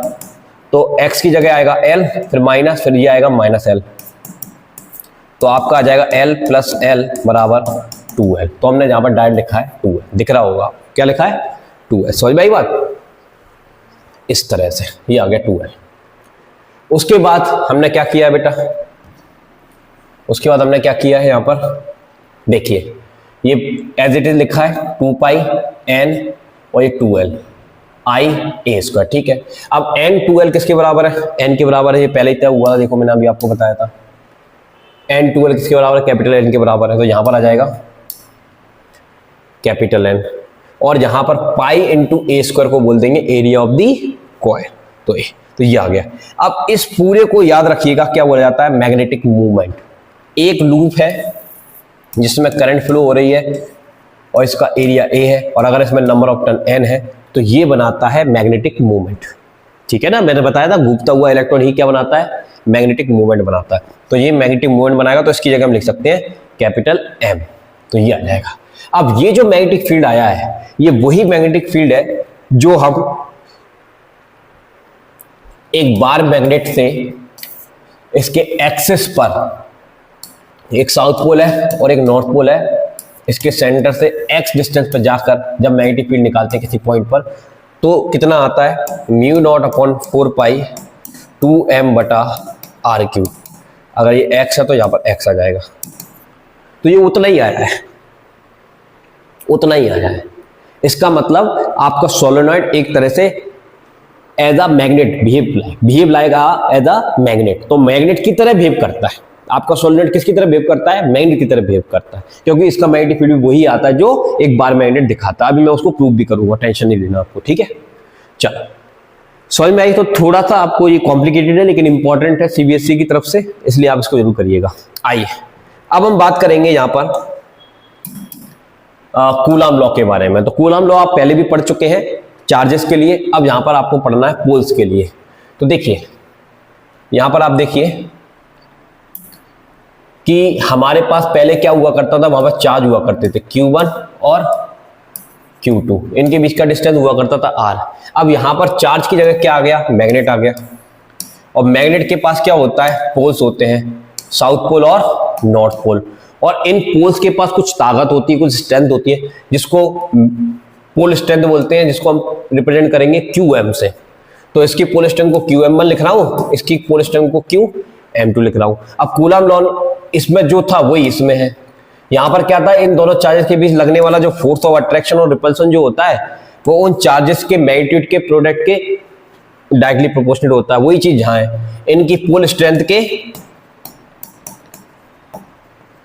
तो x की जगह आएगा L, फिर माइनस, फिर ये आएगा -L, तो आपका आ जाएगा L + L बराबर 2L। तो हमने यहां पर डायरेक्ट लिखा है 2L, दिख रहा होगा क्या लिखा है, 2L। समझ में आई बात, इस तरह से ये आ गया 2L। उसके बाद हमने क्या किया है बेटा, उसके बाद हमने क्या किया है, यहां पर देखिए ये एज इट इज लिखा है 2π n और ये 2L IA², ठीक है। अब n 2L किसके बराबर है, n के बराबर है, ये पहले ही तय हुआ, देखो मैंने अभी आपको बताया था। n 2L किसके बराबर है, कैपिटल N के बराबर है, तो यहां पर आ जाएगा कैपिटल N, और यहां पर पाई इंटू a² को बोल देंगे एरिया ऑफ दी कॉइल, तो ये आ गया। अब इस पूरे को याद रखिएगा, क्या बोला जाता है, मैग्नेटिक मूवमेंट। एक लूप है जिसमें करंट फ्लो हो रही है और इसका एरिया a है, और अगर इसमें नंबर ऑफ टर्न n है तो ये बनाता है मैग्नेटिक मूवमेंट, ठीक है ना। मैंने बताया था घूमता हुआ इलेक्ट्रॉन ही क्या बनाता है, मैग्नेटिक मूवमेंट बनाता है। तो ये मैग्नेटिक मूवमेंट बनाएगा, तो इसकी जगह हम लिख सकते हैं कैपिटल M, तो ये आ जाएगा। अब ये जो मैग्नेटिक फील्ड आया है, ये वही मैग्नेटिक फील्ड है जो हम एक बार मैग्नेट से इसके एक्सिस पर एक साउथ पोल है और एक नॉर्थ पोल है, इसके सेंटर से x डिस्टेंस पर जाकर जब मैग्नेटिक फील्ड निकालते हैं किसी पॉइंट पर, तो कितना आता है, mu not upon 4 pi 2m बटा r क्यूब। अगर ये x है तो यहाँ पर x आ जाएगा, तो ये उतना ही आया है, उतना ही आया है। इसका मतलब आपका सोलेनॉइड एक तरह से एज अ मैग्नेट बिहेव लाएगा एज अ मैग्नेट, तो मैग्नेट की तरह बिहेव करता है। आपका सोलेनॉइड किसकी तरह बिहेव करता है, मैग्नेट की तरह बिहेव करता है, क्योंकि इसका मैग्नेटिक फील्ड भी वही आता है जो एक बार मैग्नेट दिखाता है। अभी मैं उसको प्रूव भी करूंगा, टेंशन नहीं लेना आपको, ठीक है। चलो समझ में आई? तो थोड़ा सा आपको ये कॉम्प्लिकेटेड है लेकिन इंपॉर्टेंट है सीबीएसई की तरफ से, इसलिए आप इसको जरूर करिएगा। आइए अब हम बात करेंगे यहाँ पर कूलाम लॉ के बारे में। तो कूलाम लॉ आप पहले भी पढ़ चुके हैं चार्जेस के लिए, अब यहां पर आपको पढ़ना है पोल्स के लिए। तो देखिए यहां पर आप देखिए कि हमारे पास पहले क्या हुआ करता था, वहां पर चार्ज हुआ करते थे Q1 और Q2, इनके बीच का डिस्टेंस हुआ करता था R। अब यहां पर चार्ज की जगह क्या आ गया, मैग्नेट आ गया, और मैग्नेट के पास क्या होता है, पोल्स होते हैं, साउथ पोल और नॉर्थ पोल, और इन पोल्स के पास कुछ ताकत होती है, कुछ स्ट्रेंथ होती है, जिसको पोल स्ट्रेंथ बोलते हैं, जिसको हम रिप्रेजेंट करेंगे QM से। तो इसकी पोल स्ट्रेंथ को QM1 लिख रहा हूं, इसकी पोल स्ट्रेंथ को QM2 लिख रहा हूं। अब कूलाम लॉ इसमें जो था वही इसमें है। यहां पर क्या था, इन दोनों चार्जेस के बीच लगने वाला जो फोर्स ऑफ अट्रैक्शन और रिपल्सन जो होता है, वो उन चार्जेस के मैग्नीट्यूड के प्रोडक्ट के डायरेक्टली प्रोपोर्शनल होता है। वही चीज यहां है, इनकी पोल स्ट्रेंथ के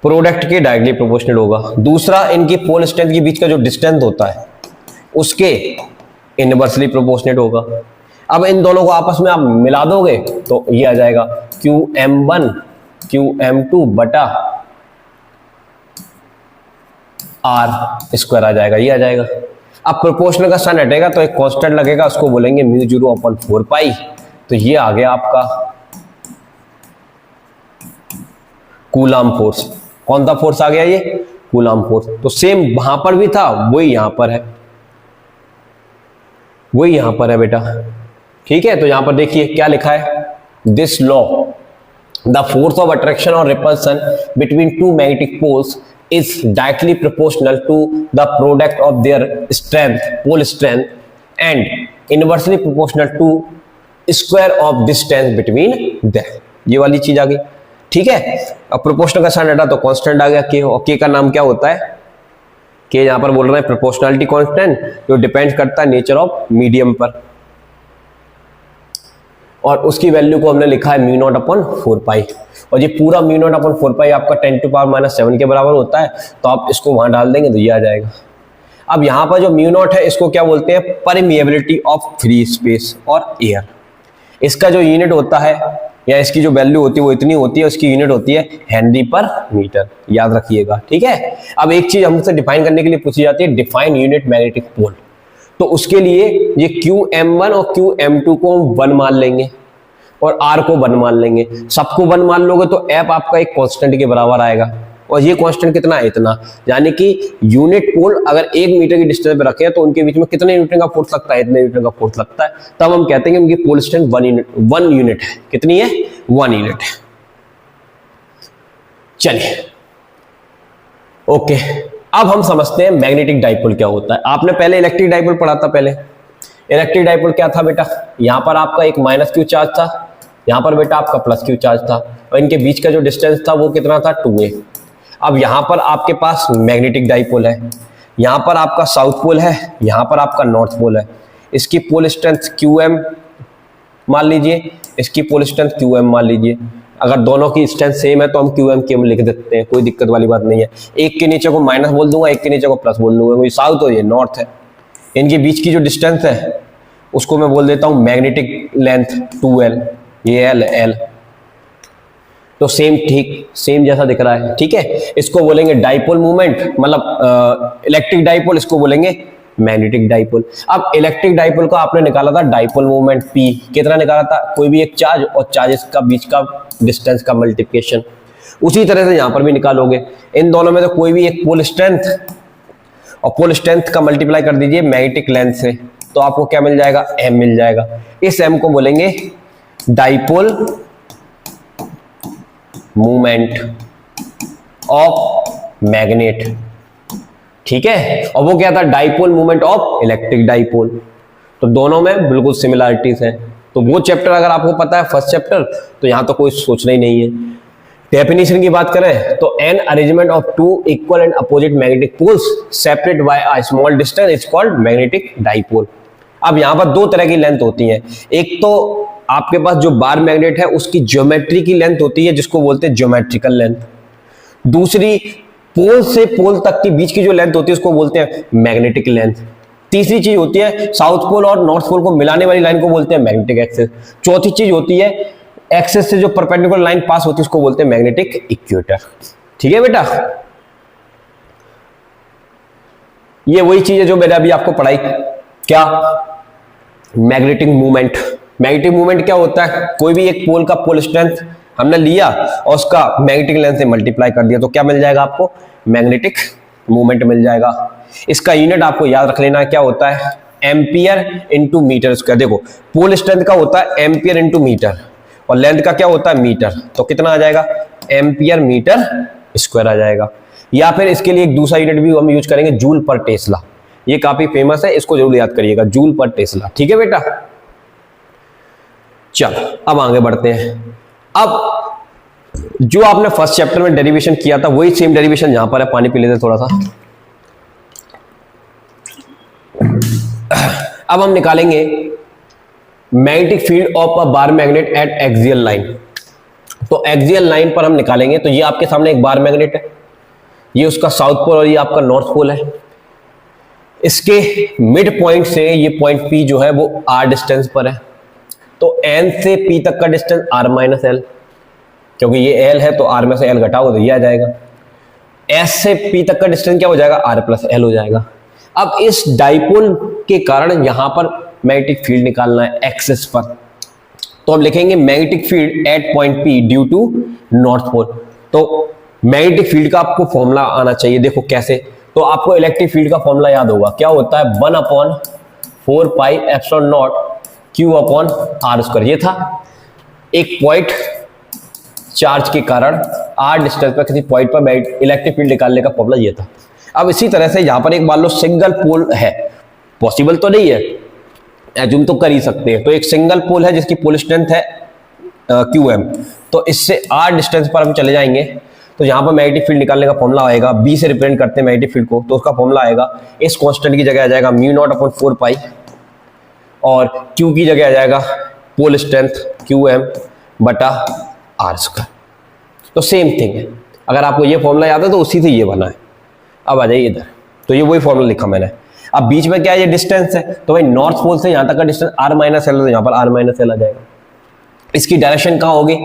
प्रोडक्ट के डायरेक्टली प्रोपोर्शनल होगा। दूसरा, इनकी पोल स्ट्रेंथ के बीच का जो डिस्टेंस होता है उसके इनवर्सली प्रोपोर्शनल होगा। अब इन दोनों को आपस में आप मिला दोगे तो ये आ जाएगा QM1 QM2 बटा R स्क्वायर आ जाएगा, ये आ जाएगा। अब प्रोपोर्शनल का साइन हटेगा तो एक कांस्टेंट लगेगा, उसको बोलेंगे μ0 अपॉन 4 पाई। तो ये आ गया आपका कूलाम फोर्स। कौन सा फोर्स आ गया, ये कूलाम फोर्स। तो सेम वहां पर भी था, वही यहां पर है, वही यहां पर है बेटा, ठीक है। तो यहां पर देखिए क्या लिखा है, this law the force of attraction और repulsion between two magnetic poles is directly proportional to the product of their strength, pole strength, and inversely proportional to square of distance between them। ये वाली चीज आ गई, ठीक है। अब proportional का sign हटा तो कांस्टेंट आ गया K, और K का नाम क्या होता है, K यहां पर बोल रहे हैं प्रोपोर्शनलिटी कांस्टेंट, जो डिपेंड करता है नेचर ऑफ मीडियम पर, और उसकी वैल्यू को हमने लिखा है म्यू नॉट अपॉन 4 पाई। और ये पूरा म्यू नॉट अपॉन 4 पाई आपका 10⁻⁻7 के बराबर होता है, तो आप इसको वहां डाल देंगे तो ये आ जाएगा। अब यहां पर जो म्यू नॉट है इसको क्या बोलते हैं, परमिएबिलिटी ऑफ फ्री स्पेस और एयर। इसका जो यूनिट होता है या इसकी जो वैल्यू होती है वो इतनी होती है, उसकी यूनिट होती है हेनरी पर मीटर, याद रखिएगा, ठीक है। अब एक चीज हमसे डिफाइन करने के लिए पूछी जाती है, डिफाइन यूनिट मैग्नेटिक पोल। तो उसके लिए ये QM1 और QM2 को हम 1 मान लेंगे और R को 1 मान लेंगे। सबको 1 मान लोगे तो F आपका एक कांस्टेंट के बराबर आएगा, और ये कांस्टेंट कितना है, इतना। यानी कि यूनिट पोल अगर 1 मीटर की डिस्टेंस पे रखे तो उनके बीच में कितने न्यूटन का फोर्स लगता है, इतने न्यूटन का फोर्स लगता है। तब हम कहते हैं कि उनकी पोल स्ट्रेंथ 1 यूनिट है। कितनी है, 1 यूनिट है। चलिए ओके, अब हम समझते हैं मैग्नेटिक डाइपोल क्या होता है। आपने पहले इलेक्ट्रिक डाइपोल पढ़ा था। पहले इलेक्ट्रिक डाइपोल क्या था बेटा, यहां पर आपका एक -q चार्ज था, यहां पर बेटा आपका +q चार्ज था, और इनके बीच का जो डिस्टेंस था वो कितना था, 2a। अब यहां पर आपके पास मैग्नेटिक डाइपोल है, यहां पर आपका साउथ पोल है, यहां पर आपका नॉर्थ पोल है। इसकी पोल स्ट्रेंथ QM मान लीजिए, इसकी पोल स्ट्रेंथ QM मान लीजिए। अगर दोनों की स्ट्रेंथ सेम है तो हम QM लिख देते हैं, कोई दिक्कत वाली बात नहीं है। एक के नीचे को माइनस बोल दूंगा, एक के नीचे को प्लस बोल दूंगा, ये साउथ और ये नॉर्थ है। इनके बीच की जो डिस्टेंस है उसको मैं बोल देता हूं मैग्नेटिक लेंथ 2L, ये L। तो सेम, ठीक सेम जैसा दिख रहा है, ठीक है। इसको बोलेंगे डाइपोल मूवमेंट, मतलब इलेक्ट्रिक डाइपोल, इसको बोलेंगे मैग्नेटिक डाइपोल। अब इलेक्ट्रिक डाइपोल का आपने निकाला था डाइपोल मूवमेंट P, कितना निकाला था, कोई भी एक चार्ज और चार्जेस का बीच का डिस्टेंस का मल्टीप्लिकेशन। उसी तरह से यहां पर भी निकालोगे। इन दोनों में तो कोई भी एक पोल स्ट्रेंथ और पोल स्ट्रेंथ का मल्टीप्लाई कर दीजिए मैग्नेटिक लेंथ से, तो आपको क्या मिल जाएगा, M मिल जाएगा। इस M को बोलेंगे डाइपोल मूवमेंट, ऑफ मैग्नेट, ठीक है, और वो क्या था, dipole movement of electric dipole. तो दोनों में बिल्कुल सिमिलरिटीज हैं। तो वो चैप्टर अगर आपको पता है फर्स्ट चैप्टर, तो यहां तो कोई सोचना ही नहीं है। डेफिनेशन की बात करें तो an arrangement of two equal and opposite magnetic poles separate by a small distance is called magnetic dipole. अब यहां पर दो तरह की लेंथ होती है, एक तो आपके पास जो बार मैग्नेट है उसकी ज्योमेट्री की लेंथ होती है जिसको बोलते हैं ज्योमेट्रिकल लेंथ, दूसरी पोल से पोल तक के बीच की जो लेंथ होती है उसको बोलते हैं मैग्नेटिक लेंथ, तीसरी चीज होती है साउथ पोल और नॉर्थ पोल को मिलाने वाली लाइन को बोलते हैं मैग्नेटिक एक्सिस, चौथी चीज होती है एक्सिस से जो परपेंडिकुलर लाइन पास होती है उसको बोलते हैं मैग्नेटिक इक्वेटर। ठीक है बेटा, ये वही चीज है जो मैंने अभी आपको पढ़ाई, क्या, मैग्नेटिक मूवमेंट। मैग्नेटिक मूवमेंट क्या होता है, कोई भी एक पोल का पोल स्ट्रेंथ हमने लिया और उसका मैग्नेटिक लेंथ से मल्टीप्लाई कर दिया तो क्या मिल जाएगा आपको, मैग्नेटिक मूवमेंट मिल जाएगा। इसका यूनिट आपको याद रख लेना है, क्या होता है, एम्पियर इंटू मीटर स्क्वायर। देखो पोल स्ट्रेंथ का होता है एम्पियर इंटू मीटर और लेंथ का क्या होता है मीटर, तो कितना आ जाएगा, एम्पियर मीटर स्क्वायर आ जाएगा। या फिर इसके लिए एक दूसरा यूनिट भी हम यूज करेंगे, जूल पर टेस्ला, ये काफी फेमस है, इसको जरूर याद करिएगा, जूल पर टेस्ला। ठीक है बेटा, चलो अब आगे बढ़ते हैं। अब जो आपने फर्स्ट चैप्टर में डेरिवेशन किया था वही सेम डेरिवेशन यहां पर है, पानी पी लेते थोड़ा सा। अब हम निकालेंगे magnetic field of a bar magnet eight axial line. तो एक्सियल लाइन पर हम निकालेंगे, तो ये आपके सामने एक बार मैग्नेट है, ये उसका साउथ पोल और ये आपका नॉर्थ पोल है। इसके मिड पॉइंट से ये पॉइंट P जो है वो R डिस्टेंस पर है, तो N से P तक का डिस्टेंस R माइनस L, क्योंकि ये L है तो R में से L घटाओ तो ये आ जाएगा। S से P तक का डिस्टेंस क्या हो जाएगा, R प्लस L हो जाएगा। अब इस डाइपोल के कारण यहां पर मैग्नेटिक फील्ड निकालना है एक्सिस पर, तो हम लिखेंगे magnetic field at point P due to north pole. तो मैग्नेटिक फील्ड का आपको फॉर्मूला आना चाहिए, देखो कैसे, तो आपको इलेक्ट्रिक फील्ड का फॉर्मूला याद होगा, क्या होता है, 1/4 pi epsilon not Q upon R square. ये था एक पॉइंट चार्ज के कारण R डिस्टेंस पर किसी पॉइंट पर इलेक्ट्रिक फील्ड निकालने का फॉर्मूला ये था। अब इसी तरह से यहां पर एक मान लो सिंगल पोल है, पॉसिबल तो नहीं है, एज्यूम तो कर ही सकते हैं, तो एक सिंगल पोल है जिसकी पोल स्ट्रेंथ है QM, तो इससे R डिस्टेंस पर हम चले जाएंगे, तो यहां पर मैग्नेटिक फील्ड निकालने का फॉर्मूला आएगा, B से रिप्रेजेंट करते हैं मैग्नेटिक फील्ड को, तो उसका फॉर्मूला आएगा, इस कांस्टेंट की जगह आ जाएगा μ0/4 पाई और Q की जगह आ जाएगा पोल स्ट्रेंथ QM बटा R स्क्वायर। तो सेम थिंग है, अगर आपको ये फॉर्मूला याद है तो उसी से ये बना है। अब आ जाइए इधर, तो ये वही फॉर्मूला लिखा मैंने। अब बीच में क्या है, ये डिस्टेंस है, तो भाई नॉर्थ पोल से यहां तक का डिस्टेंस R माइनस L, तो यहां पर R माइनस L आ जाएगा। इसकी डायरेक्शन कहाँ होगी,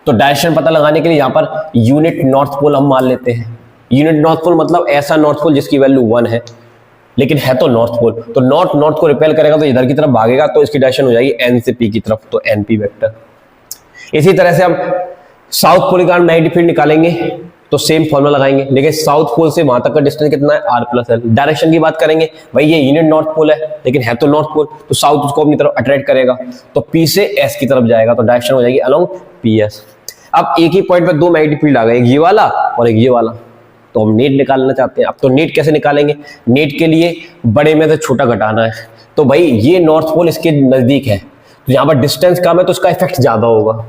तो डायरेक्शन पता लगाने के लिए यहां पर यूनिट नॉर्थ पोल हम मान लेते हैं। यूनिट नॉर्थ पोल मतलब ऐसा नॉर्थ पोल जिसकी वैल्यू 1 है, लेकिन है तो नॉर्थ पोल, तो नॉर्थ को रिपेल करेगा तो इधर की तरफ भागेगा, तो इसकी डायरेक्शन हो जाएगी N से P की तरफ, तो NP वेक्टर। इसी तरह से हम साउथ पोल के कारण मैग्नेटिक फील्ड निकालेंगे, तो सेम फॉर्मूला लगाएंगे, लेकिन साउथ पोल से वहां तक का डिस्टेंस कितना है, R प्लस L। डायरेक्शन की बात करेंगे, भाई ये यूनिट नॉर्थ पोल है लेकिन है तो नॉर्थ पोल, तो साउथ उसको अपनी तरफ अट्रैक्ट करेगा, तो P से S की तरफ जाएगा, तो डायरेक्शन हो जाएगी अलोंग PS। अब एक ही पॉइंट पर दो मैग्नेटिक फील्ड आ गए, एक ये वाला और एक ये वाला, तो हम नेट निकालना चाहते हैं। अब तो नेट कैसे निकालेंगे, नेट के लिए बड़े में से छोटा घटाना है, तो भाई ये नॉर्थ पोल इसके नजदीक है, तो यहाँ पर डिस्टेंस कम है तो इसका इफेक्ट ज्यादा होगा,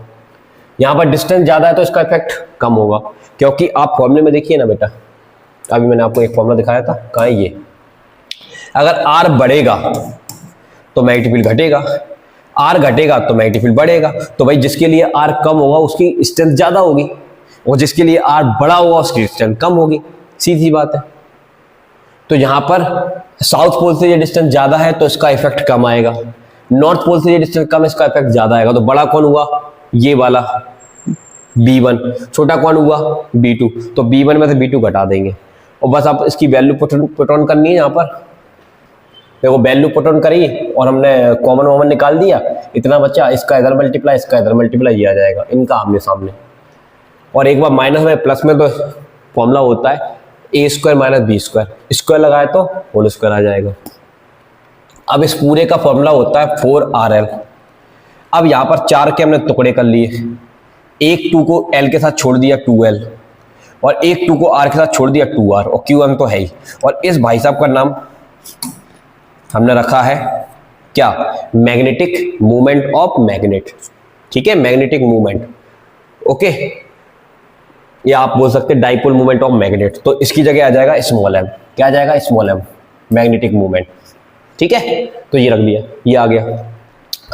यहाँ पर डिस्टेंस ज्यादा है तो इसका इफेक्ट कम होगा, क्योंकि आप फॉर्मूले में देखिए ना बेटा, अभी मैंने आपको एक फॉर्मूला दिखाया था, कहाँ है ये, अगर R बढ़ेगा तो मैग्नेटिक फील्ड घटेगा, R घटेगा तो मैग्नेटिक फील्ड बढ़ेगा, तो भाई जिसके लिए R कम होगा उसकी स्ट्रेंथ ज्यादा होगी और जिसके लिए R बड़ा होगा उसकी स्ट्रेंथ कम होगी, सीधी बात है। तो यहां पर साउथ पोल से ये डिस्टेंस ज्यादा है तो इसका इफेक्ट कम आएगा, नॉर्थ पोल से ये डिस्टेंस कम है, इसका इफेक्ट ज्यादा आएगा। तो बड़ा कौन हुआ, ये वाला B1, छोटा कौन हुआ B2, तो B1 में से B2 घटा देंगे और बस आप इसकी वैल्यू पुट ऑन करनी है। यहाँ पर देखो वैल्यू पुट ऑन करी और हमने कॉमन निकाल दिया, इतना बच्चा, इसका इधर मल्टीप्लाई, इसका इधर मल्टीप्लाई, ये आ जाएगा इनका आमने सामने। और एक बार माइनस में प्लस में तो फॉर्मूला होता है A square minus B square, square लगाए तो होल स्क्वायर आ जाएगा। अब इस पूरे का फॉर्मूला होता है 4RL। अब यहाँ पर 4 के हमने टुकड़े कर लिए, एक 2 को L के साथ छोड़ दिया 2L, और एक 2 को आर के साथ छोड़ दिया 2r, और QM तो है ही। और इस भाई साहब का नाम हमने रखा है क्या, मैग्नेटिक मूवमेंट ऑफ मैग्नेट। ठीक है, मैग्नेटिक मूवमेंट, ओके, या आप बोल सकते हैं डाइपोल मूवमेंट ऑफ मैग्नेट। तो इसकी जगह आ जाएगा स्मॉल m। क्या आ जाएगा, स्मॉल m, मैग्नेटिक मूवमेंट। ठीक है, तो ये रख दिया, ये आ गया।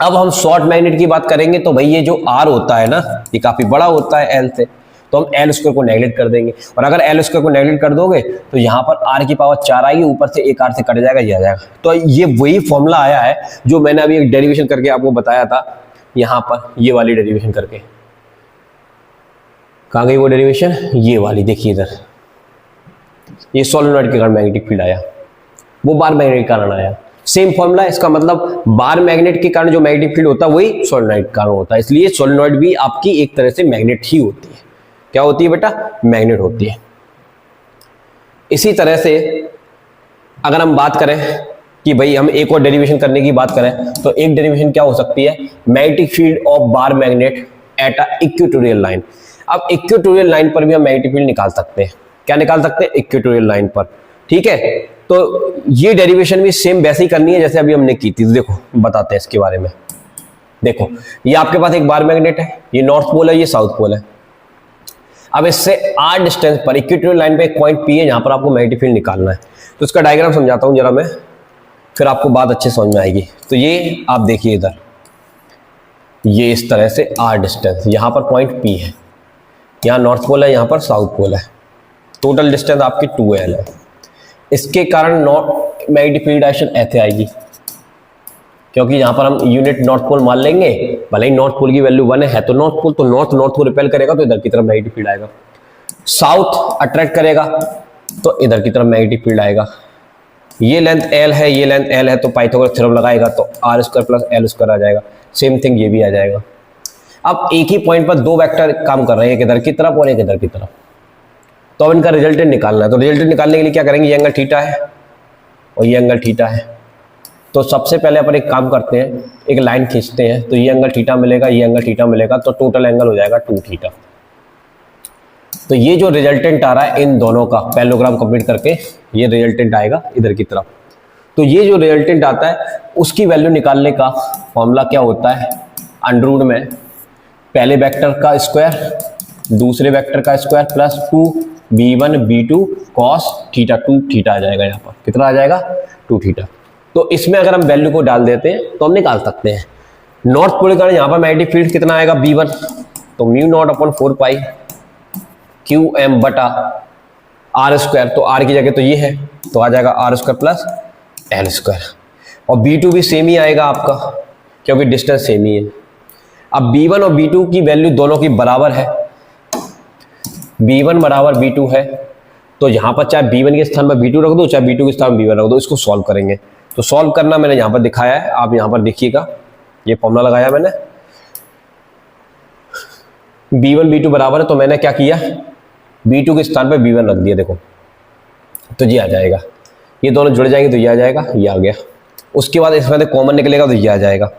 अब हम शॉर्ट मैग्नेट की बात करेंगे तो भाई ये जो r होता है ना, ये काफी बड़ा होता है l से, तो हम l स्क्वायर को नेगलेक्ट कर देंगे। और अगर l स्क्वायर को नेगलेक्ट कर दोगे तो यहाँ पर r की पावर 4 आएगी, ऊपर से एक r से कट जाएगा, ये आ जाएगा। तो ये वही फॉर्मूला आया है जो मैंने अभी एक डेरिवेशन करके आपको बताया था, यहाँ पर ये वाली डेरिवेशन करके। कहाँ गई वो डेरिवेशन, ये वाली, देखिए इधर, ये सोलेनॉइड के कारण मैग्नेटिक फील्ड आया, वो बार मैग्नेट के कारण आया। सेम फॉर्मूला है, इसका मतलब बार मैग्नेट के कारण जो मैग्नेटिक फील्ड होता है वही सोलेनॉइड के कारण होता है। इसलिए सोलेनॉइड भी आपकी एक तरह से मैग्नेट ही होती है। क्या होती है बेटा, मैग्नेट होती है। इसी तरह से अगर हम बात करें कि भाई हम एक और डेरिवेशन करने की बात करें तो एक डेरिवेशन क्या हो सकती है, magnetic field of bar magnet at a equatorial line. अब इक्वेटोरियल लाइन पर भी हम मैग्नेटिक फील्ड निकाल सकते हैं। क्या निकाल सकते हैं, इक्वेटोरियल लाइन पर। ठीक है, तो ये डेरिवेशन भी सेम वैसे ही करनी है जैसे अभी हमने की थी। देखो बताते हैं इसके बारे में। देखो ये आपके पास एक बार मैग्नेट है, ये नॉर्थ पोल है, ये साउथ पोल है। अब इससे r डिस्टेंस पर इक्वेटोरियल लाइन पे एक पॉइंट P है, जहां पर आपको मैग्नेटिक फील्ड निकालना है। तो इसका डायग्राम समझाता हूं जरा मैं, फिर आपको बात अच्छे समझ में आएगी। तो ये आप देखिए इधर, ये इस तरह से r डिस्टेंस, यहां पर पॉइंट P है, यहाँ नॉर्थ पोल है, यहाँ पर साउथ पोल है। टोटल डिस्टेंस आपकी 2l है। इसके कारण मैग्नेटिक फील्ड डायरेक्शन ऐसे आएगी, क्योंकि यहाँ पर हम यूनिट नॉर्थ पोल मान लेंगे, भले ही नॉर्थ पोल की वैल्यू 1 है तो नॉर्थ पोल, तो नॉर्थ को रिपेल करेगा तो इधर की तरफ मैग्नेटिक फील्ड आएगा। साउथ अट्रैक्ट करेगा तो इधर की तरफ मैग्नेटिक फील्ड आएगा। ये लेंथ l है, ये लेंथ l है, तो पाइथागोरस थ्योरम लगाएगा तो r square plus l square आ जाएगा। सेम थिंग ये भी आ जाएगा। अब एक ही पॉइंट पर दो वेक्टर काम कर रहे हैं, एक इधर की तरफ और एक इधर की तरफ, तो अब इनका रिजल्टेंट निकालना है। तो रिजल्टेंट निकालने के लिए क्या करेंगे, ये एंगल थीटा है और ये एंगल थीटा है। तो सबसे पहले अपन एक काम करते हैं, एक लाइन खींचते हैं, तो ये एंगल थीटा मिलेगा, ये एंगल थीटा मिलेगा, तो टोटल एंगल हो जाएगा 2 थीटा। तो ये जो रिजल्टेंट आ रहा है इन दोनों का पैरेललोग्राम कंप्लीट करके, ये रिजल्टेंट आएगा इधर की तरफ। तो ये जो रिजल्टेंट आता है उसकी वैल्यू निकालने का फॉर्मूला क्या होता है, अंडर में पहले वेक्टर का स्क्वायर दूसरे वेक्टर का square plus 2b1 b2 cos theta, 2 theta आ जाएगा। यहाँ पर कितना आ जाएगा, 2 थीटा। तो इसमें अगर हम वैल्यू को डाल देते हैं तो हम निकाल सकते हैं। नॉर्थ पोल के कारण यहाँ पर मैग्नेटिक फील्ड कितना आएगा, b1, तो म्यू नॉट अपॉन 4 पाई QM बटा r स्क्वायर, तो r की जगह तो ये है, तो आ जाएगा r square plus l square. और b2 भी सेम ही आएगा आपका, क्योंकि डिस्टेंस सेम ही है। अब b1 और b2 की वैल्यू दोनों की बराबर है, b1 बराबर b2 है, तो यहाँ पर चाहे b1 के स्थान पर b2 रख दो, चाहे b2 के स्थान पर b1 रख दो। इसको सॉल्व करेंगे, तो सॉल्व करना मैंने यहाँ पर दिखाया है, आप यहाँ पर देखिएगा, ये फॉर्मूला लगाया मैंने, b1 b2 बराबर है, तो मैंने क्या किया, b2 के स्थान पर b1 रख दिया। देखो तो ये आ जाएगा, ये दोनों जुड़ जाएंगे तो ये आ जाएगा, ये आ गया। उसके बाद इसमें कॉमन निकलेगा तो ये आ जाएगा।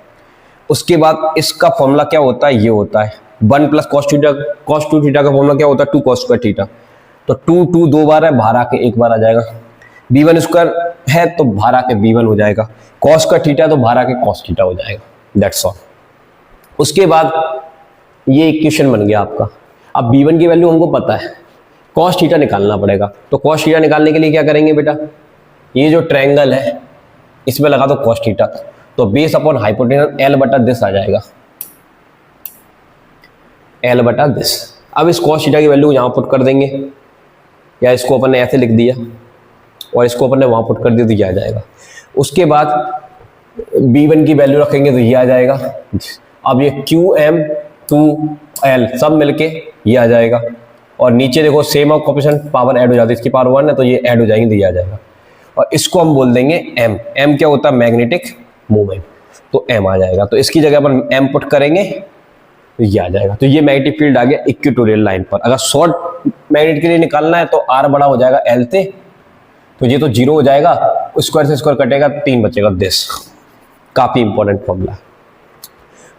उसके बाद इसका फॉर्मूला क्या होता है, ये होता है 1 plus cos theta, cos 2 theta का फॉर्मूला क्या होता है, 2 cos स्क्वायर थीटा। तो 2 2 बार है, बाहर आके एक बार आ जाएगा। b1 स्क्वायर है तो बाहर आके b1 हो जाएगा, cos स्क्वायर थीटा तो बाहर आके cos थीटा हो जाएगा। That's all. उसके बाद ये इक्वेशन बन गया आपका। अब b1 की वैल्यू हमको पता है, cos थीटा निकालना पड़ेगा। तो cos थीटा निकालने के लिए क्या करेंगे बेटा, ये जो ट्रायंगल है इसमें लगा दो cos थीटा, तो बेस अपॉन हाइपोटेनस l बटा दिस आ जाएगा, l बटा दिस। अब इस cos थीटा की वैल्यू यहाँ पुट कर देंगे, या इसको अपन ने ऐसे लिख दिया और इसको अपन ने वहाँ पुट कर दिया तो ये आ जाएगा। उसके बाद b1 की वैल्यू रखेंगे तो ये आ जाएगा। अब ये QM 2l सब मिलके ये आ जाएगा, और नीचे देखो same of coefficient power add हो जाती है, इसकी पावर 1 है तो ये ऐड हो जाएंगे तो ये आ जाएगा। और इसको हम बोल देंगे m। m क्या होता है, मैग्नेटिक मूवमेंट, तो m आ जाएगा। तो इसकी जगह अपन m पुट करेंगे तो ये आ जाएगा। तो ये मैग्नेटिक फील्ड आ गया इक्वेटोरियल लाइन पर। अगर शॉर्ट मैग्नेट के लिए निकालना है तो r बड़ा हो जाएगा l से, तो ये तो 0 हो जाएगा, स्क्वायर से स्क्वायर कटेगा, 3 बचेगा दिस। काफी इंपॉर्टेंट फॉर्मूला।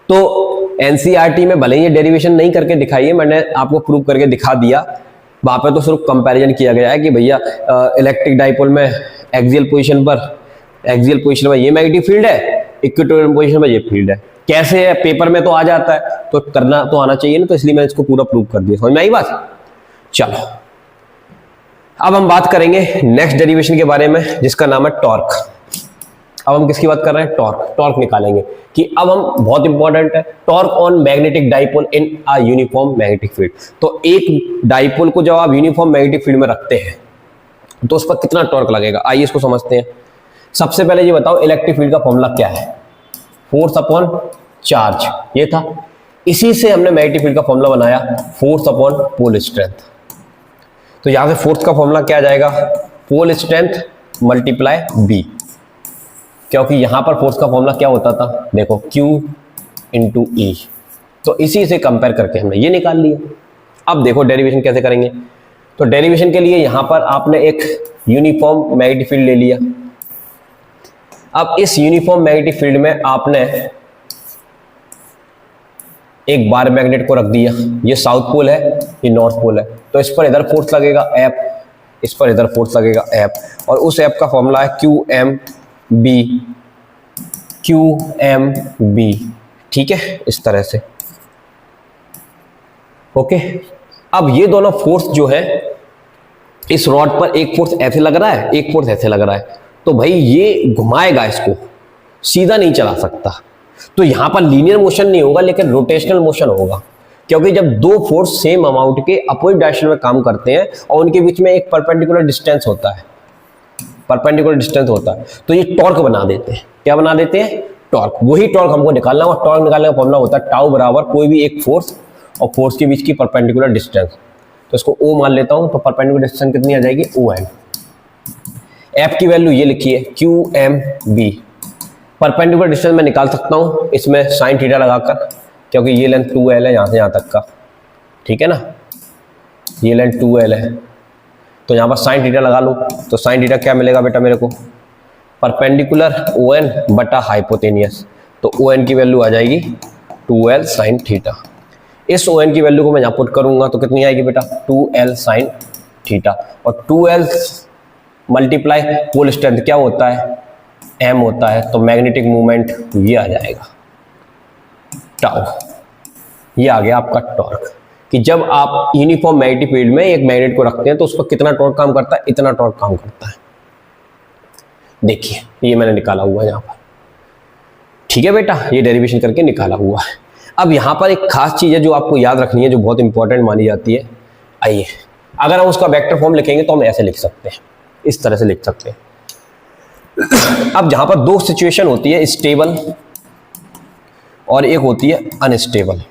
तो एनसीईआरटी में भले ही ये डेरिवेशन नहीं करके दिखाई है, मैंने आपको प्रूव करके दिखा दिया वहां पे तो सिर्फ कंपैरिजन किया गया है कि भैया इलेक्ट्रिक डाइपोल में एक्सियल पोजीशन पर ये मैग्नेटिक फील्ड है, इक्वेटोरियल पोजीशन पर ये फील्ड है। कैसे है, पेपर में तो आ जाता है, तो करना तो आना चाहिए ना, तो इसलिए मैंने इसको पूरा प्रूव कर दिया। समझ में आई बात? चलो अब हम बात करेंगे नेक्स्ट डेरिवेशन के बारे में, जिसका नाम है टॉर्क। अब हम किसकी बात कर रहे हैं? टॉर्क निकालेंगे कि अब हम, बहुत इंपॉर्टेंट है, torque on magnetic dipole in a uniform magnetic field. तो एक डाइपोल को जब आप यूनिफॉर्म मैग्नेटिक फील्ड में रखते हैं तो उस पर कितना टॉर्क लगेगा, आइए इसको समझते हैं। सबसे पहले ये बताओ इलेक्ट्रिक फील्ड का फॉर्मूला क्या है? फोर्स अपॉन चार्ज, ये था। इसी से हमने मैग्नेटिक फील्ड का फॉर्मूला बनाया, फोर्स अपॉन पोल स्ट्रेंथ। तो यहां से फोर्स का फॉर्मूला क्या आ जाएगा? पोल स्ट्रेंथ मल्टीप्लाई बी, क्योंकि यहां पर फोर्स का फॉर्मूला क्या होता था, देखो Q इंटू ई। तो इसी से कंपेयर करके हमने ये निकाल लिया। अब देखो डेरिवेशन कैसे करेंगे। तो डेरिवेशन के लिए यहां पर आपने एक यूनिफॉर्म मैग्नेटिक फील्ड ले लिया। अब इस यूनिफॉर्म मैग्नेटिक फील्ड में आपने एक बार मैग्नेट को रख दिया, ये साउथ पोल है, ये नॉर्थ पोल है। तो इस पर इधर फोर्स लगेगा F, इस पर इधर फोर्स लगेगा F, और उस F का फॉर्मूला है QMB, ठीक है, इस तरह से। ओके, अब ये दोनों फोर्स जो है, इस रॉड पर एक फोर्स ऐसे लग रहा है, एक फोर्स ऐसे लग रहा है, तो भाई ये घुमाएगा इसको, सीधा नहीं चला सकता। तो यहां पर लीनियर मोशन नहीं होगा, लेकिन रोटेशनल मोशन होगा, क्योंकि जब दो फोर्स सेम अमाउंट के अपोजिट डायरेक्शन में काम करते हैं और उनके बीच में एक परपेंडिकुलर डिस्टेंस होता है, तो ये टॉर्क बना देते हैं। क्या बना देते हैं? टॉर्क। वही टॉर्क हमको निकालना, और टॉर्क निकालने का फॉर्मूला होता है टाउ बराबर कोई भी एक फोर्स और फोर्स के बीच की परपेंडिकुलर डिस्टेंस। तो इसको O मान लेता हूं, तो परपेंडिकुलर डिस्टेंस कितनी आ जाएगी? ON। F की वैल्यू ये लिखिए QMB। परपेंडिकुलर डिस्टेंस मैं निकाल सकता हूं इसमें साइन थीटा लगाकर, क्योंकि ये लेंथ 2L है यहां से यहां तक का, ठीक है ना, ये लेंथ 2L है, तो यहां पर साइन थीटा लगा लो। तो साइन थीटा क्या मिलेगा बेटा मेरे को? परपेंडिकुलर ON बटा हाइपोटेनियस। तो ON की वैल्यू आ जाएगी 2L साइन थीटा। इस ON की वैल्यू को मैं यहां पुट करूंगा तो कितनी आएगी बेटा? 2L sine theta. और 2L मल्टीप्लाई पोल स्ट्रेंथ क्या होता है? M होता है। तो मैग्नेटिक मूवमेंट ये आ जाएगा टाउ। ये आ गया आपका टॉर्क, कि जब आप यूनिफॉर्म मैग्नेटिक फील्ड में एक मैग्नेट को रखते हैं तो उस पर कितना टॉर्क काम करता है? इतना टॉर्क काम करता है। देखिए ये मैंने निकाला हुआ है यहां पर, ठीक है बेटा, ये डेरिवेशन करके निकाला हुआ है। अब यहां पर एक खास चीज है जो आपको याद रखनी है, जो बहुत इंपॉर्टेंट मानी जाती है। आइए, अगर हम उसका वेक्टर फॉर्म लिखेंगे तो हम ऐसे लिख सकते हैं, इस तरह से लिख सकते हैं। अब जहां पर दो सिचुएशन होती है, स्टेबल और एक होती है अनस्टेबल।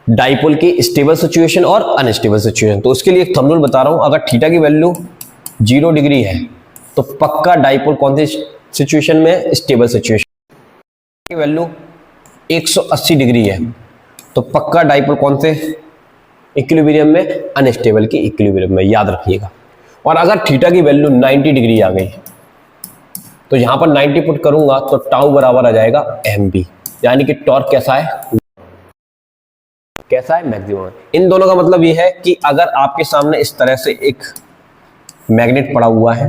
डाइपोल की स्टेबल सिचुएशन और अनस्टेबल सिचुएशन। तो उसके लिए एक थंबनेल बता रहा हूं, अगर थीटा की वैल्यू 0 डिग्री है तो पक्का डाइपोल कौन सी सिचुएशन में? Stable situation. की वैल्यू 180 डिग्री है तो पक्का डाइपोल कौन से इक्विलिब्रियम में? अनस्टेबल की इक्विलिब्रियम में, याद रखिएगा। और अगर थीटा की वैल्यू 90 डिग्री आ गई तो यहां पर 90 पुट करूंगा तो टाउ बराबर आ जाएगा MB, यानी कि टॉर्क कैसा है? मैक्सिमम। इन दोनों का मतलब ये है कि अगर आपके सामने इस तरह से एक मैग्नेट पड़ा हुआ है,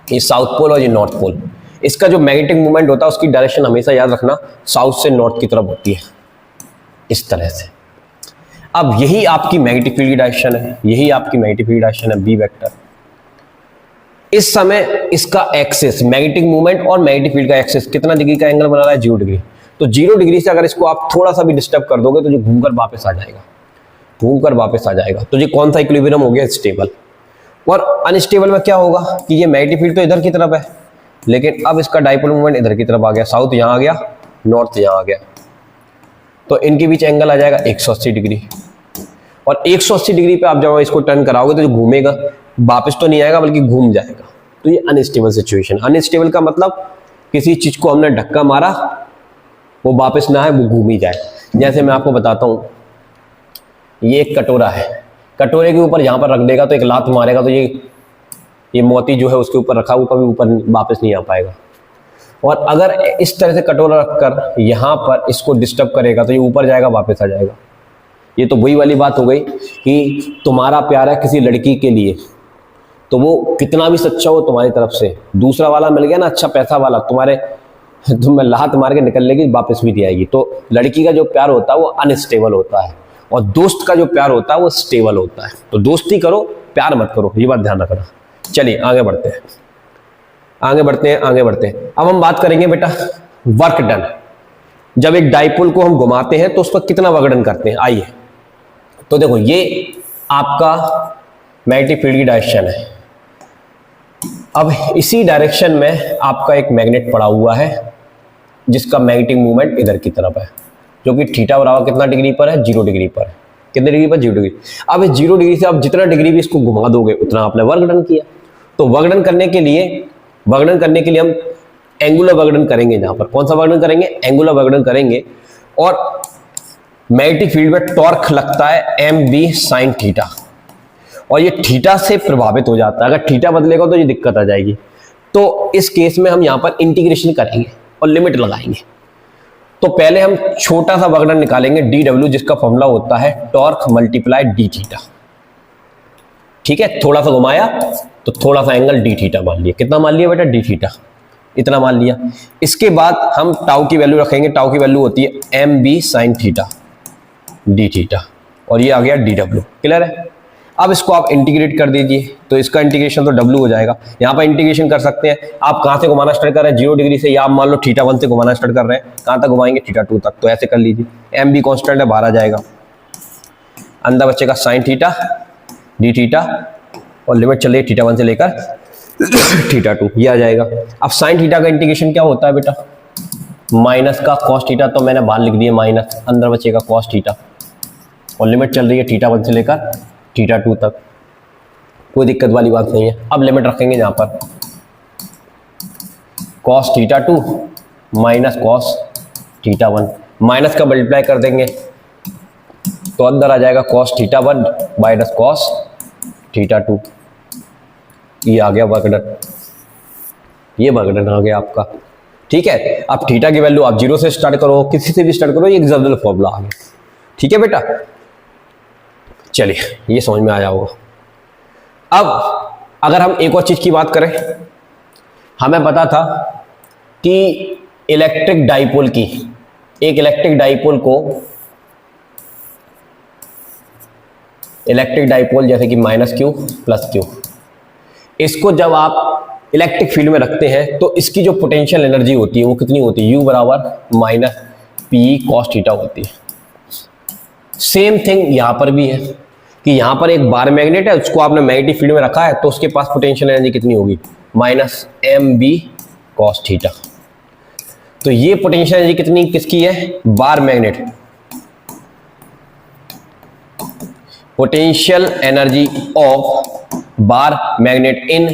ये साउथ पोल और ये नॉर्थ पोल, इसका जो मैग्नेटिक मूवमेंट होता है उसकी डायरेक्शन हमेशा याद रखना साउथ से नॉर्थ की तरफ होती है, इस तरह से। अब यही आपकी मैग्नेटिक फील्ड की डायरेक्शन है, यही आपकी मैग्नेटिक फील्ड डायरेक्शन है B वेक्टर। इस समय इसका एक्सिस, मैग्नेटिक मूवमेंट और मैग्नेटिक फील्ड का एक्सिस कितना डिग्री का एंगल बना रहा है? 0 डिग्री। तो 0 डिग्री से अगर इसको आप थोड़ा सा भी डिस्टर्ब कर दोगे तो जो घूमकर वापस आ जाएगा, तो ये कौन सा इक्विलिब्रियम हो गया? स्टेबल। और अनस्टेबल में क्या होगा कि ये मैग्नेटिक फील्ड तो इधर की तरफ है, लेकिन अब इसका डाइपोल मूवमेंट इधर की तरफ आ गया, साउथ यहां आ गया, नॉर्थ यहां आ गया, तो इनके बीच एंगल आ जाएगा 180 डिग्री। और 180 डिग्री पे आप जब इसको टर्न कराओगे तो जो घूमेगा वापस तो नहीं आएगा बल्कि घूम जाएगा। तो ये अनस्टेबल सिचुएशन। अनस्टेबल का मतलब किसी चीज को हमने धक्का मारा, वो वापस ना आए, वो घूम ही जाए। जैसे मैं आपको बताता हूं, ये एक कटोरा है, कटोरे के ऊपर यहां पर रख देगा तो एक लात मारेगा तो ये मोती जो है उसके ऊपर रखा, वो कभी ऊपर वापस नहीं आ पाएगा। और अगर इस तरह से कटोरा रखकर यहां पर इसको डिस्टर्ब करेगा तो ये ऊपर जाएगा, वापस आ जाएगा। ये तो वही वाली बात हो गई कि तुम्हारा प्यार है किसी लड़की के लिए, तो वो कितना भी सच्चा हो तुम्हारी तरफ से, दूसरा वाला मिल गया ना अच्छा पैसा वाला, तुम्हें लात मार के निकल लेगी, वापस भी नहीं आएगी। तो लड़की का जो प्यार होता है वो अनस्टेबल होता है, और दोस्त का जो प्यार होता है वो स्टेबल होता है। तो दोस्ती करो, प्यार मत करो, ये बात ध्यान रखना। चलिए आगे बढ़ते हैं, आगे बढ़ते हैं, आगे बढ़ते हैं। अब हम बात करेंगे बेटा वर्क डन। जब एक डाइपोल को हम घुमाते हैं तो उस पर कितना वर्क डन करते हैं, आइए। तो देखो ये आपका मैग्नेटिक फील्ड की डायरेक्शन है। अब इसी डायरेक्शन में आपका एक मैग्नेट पड़ा हुआ है जिसका मैग्नेटिक मूवमेंट इधर की तरफ है, जो कि थीटा बराबर कितना डिग्री पर है, 0 डिग्री पर है। कितने डिग्री पर, 0 डिग्री। अब इस 0 डिग्री से आप जितना डिग्री भी इसको घुमा दोगे उतना आपने वर्क डन किया। तो वर्क डन करने के लिए हम एंगुलर वर्क डन करेंगे। यहाँ पर कौन सा वर्क डन करेंगे, एंगुलर वर्क डन करेंगे। और मैग्नेटिक फील्ड में टॉर्क लगता है mb sin थीटा, और ये थीटा से प्रभावित हो जाता है। अगर थीटा बदलेगा तो ये दिक्कत आ जाएगी। तो इस केस में हम यहाँ पर इंटीग्रेशन करेंगे और लिमिट लगाएंगे। तो पहले हम छोटा सा वर्क डन निकालेंगे dw, जिसका फॉर्मूला होता है टॉर्क मल्टीप्लाई डी थीटा। ठीक है, थोड़ा सा घुमाया तो थोड़ा सा एंगल डी थीटा मान लिया। कितना मान लिया बेटा, डी थीटा, इतना मान लिया। इसके बाद हम टाउ की वैल्यू रखेंगे। टाउ की वैल्यू होती है mb sin theta D theta, और ये आ गया dw। क्लियर है। अब इसको आप इंटीग्रेट कर दीजिए, तो इसका इंटीग्रेशन तो w हो जाएगा। यहाँ पर इंटीग्रेशन कर सकते हैं। आप कहाँ से घुमाना स्टार्ट कर रहे हैं, 0 डिग्री से, या आप मान लो θ1 से घुमाना स्टार्ट कर रहे हैं। कहाँ तक घुमाएंगे, θ2 तक। तो ऐसे कर लीजिए। mb कांस्टेंट है, बाहर आ जाएगा, अंदर बचेगा sin थीटा डी थीटा, और लिमिट चल रही है θ1 से लेकर θ2, ये आ जाएगा। अब sin थीटा का इंटीग्रेशन क्या होता है बेटा, माइनस का cos थीटा, तो मैंने बाहर लिख दिया माइनस, अंदर बचेगा cos थीटा, और लिमिट चल रही है θ1 से लेकर θ2 तक। कोई दिक्कत वाली बात नहीं है। अब लिमिट रखेंगे यहाँ पर cos θ2 माइनस cos θ1, माइनस का मल्टीप्लाई कर देंगे तो अंदर आ जाएगा cos θ1 माइनस cos θ2। ये आ गया वर्क डन, ये वर्क डन आ गया आपका। ठीक है, अब थीटा की वैल्यू आप 0 से स्टार्ट करो, किसी से भी स्टार्ट करो, ये जनरल फॉर्मूला आ गया। ठीक है बेटा, चलिए ये समझ में आया होगा। अब अगर हम एक और चीज की बात करें, हमें पता था कि इलेक्ट्रिक डाइपोल की, एक इलेक्ट्रिक डाइपोल जैसे कि -q प्लस q, इसको जब आप इलेक्ट्रिक फील्ड में रखते हैं तो इसकी जो पोटेंशियल एनर्जी होती है वो कितनी होती है, u बराबर माइनस पी कॉस थीटा होती है। सेम थिंग यहाँ पर भी है कि यहाँ पर एक बार मैग्नेट है, उसको आपने मैग्नेटिक फील्ड में रखा है, तो उसके पास पोटेंशियल एनर्जी कितनी होगी, माइनस mb कॉस थीटा। तो ये पोटेंशियल एनर्जी कितनी किसकी है, bar magnet. Potential energy of bar magnet in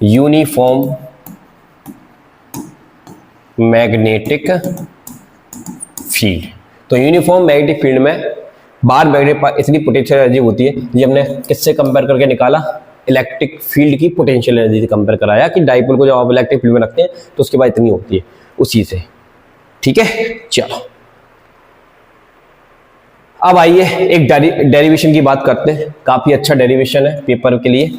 uniform magnetic field. तो यूनिफॉर्म मैग्नेटिक फील्ड में बार मैग्नेट पर इतनी पोटेंशियल एनर्जी होती है। ये हमने किससे कंपेयर करके निकाला, इलेक्ट्रिक फील्ड की पोटेंशियल एनर्जी से कंपेयर कराया कि डाइपोल को जब आप इलेक्ट्रिक फील्ड में रखते हैं तो उसके बाद इतनी होती है, उसी से। ठीक है, चलो अब आइए एक डेरिवेशन की बात करते हैं। काफी अच्छा डेरिवेशन है पेपर के लिए।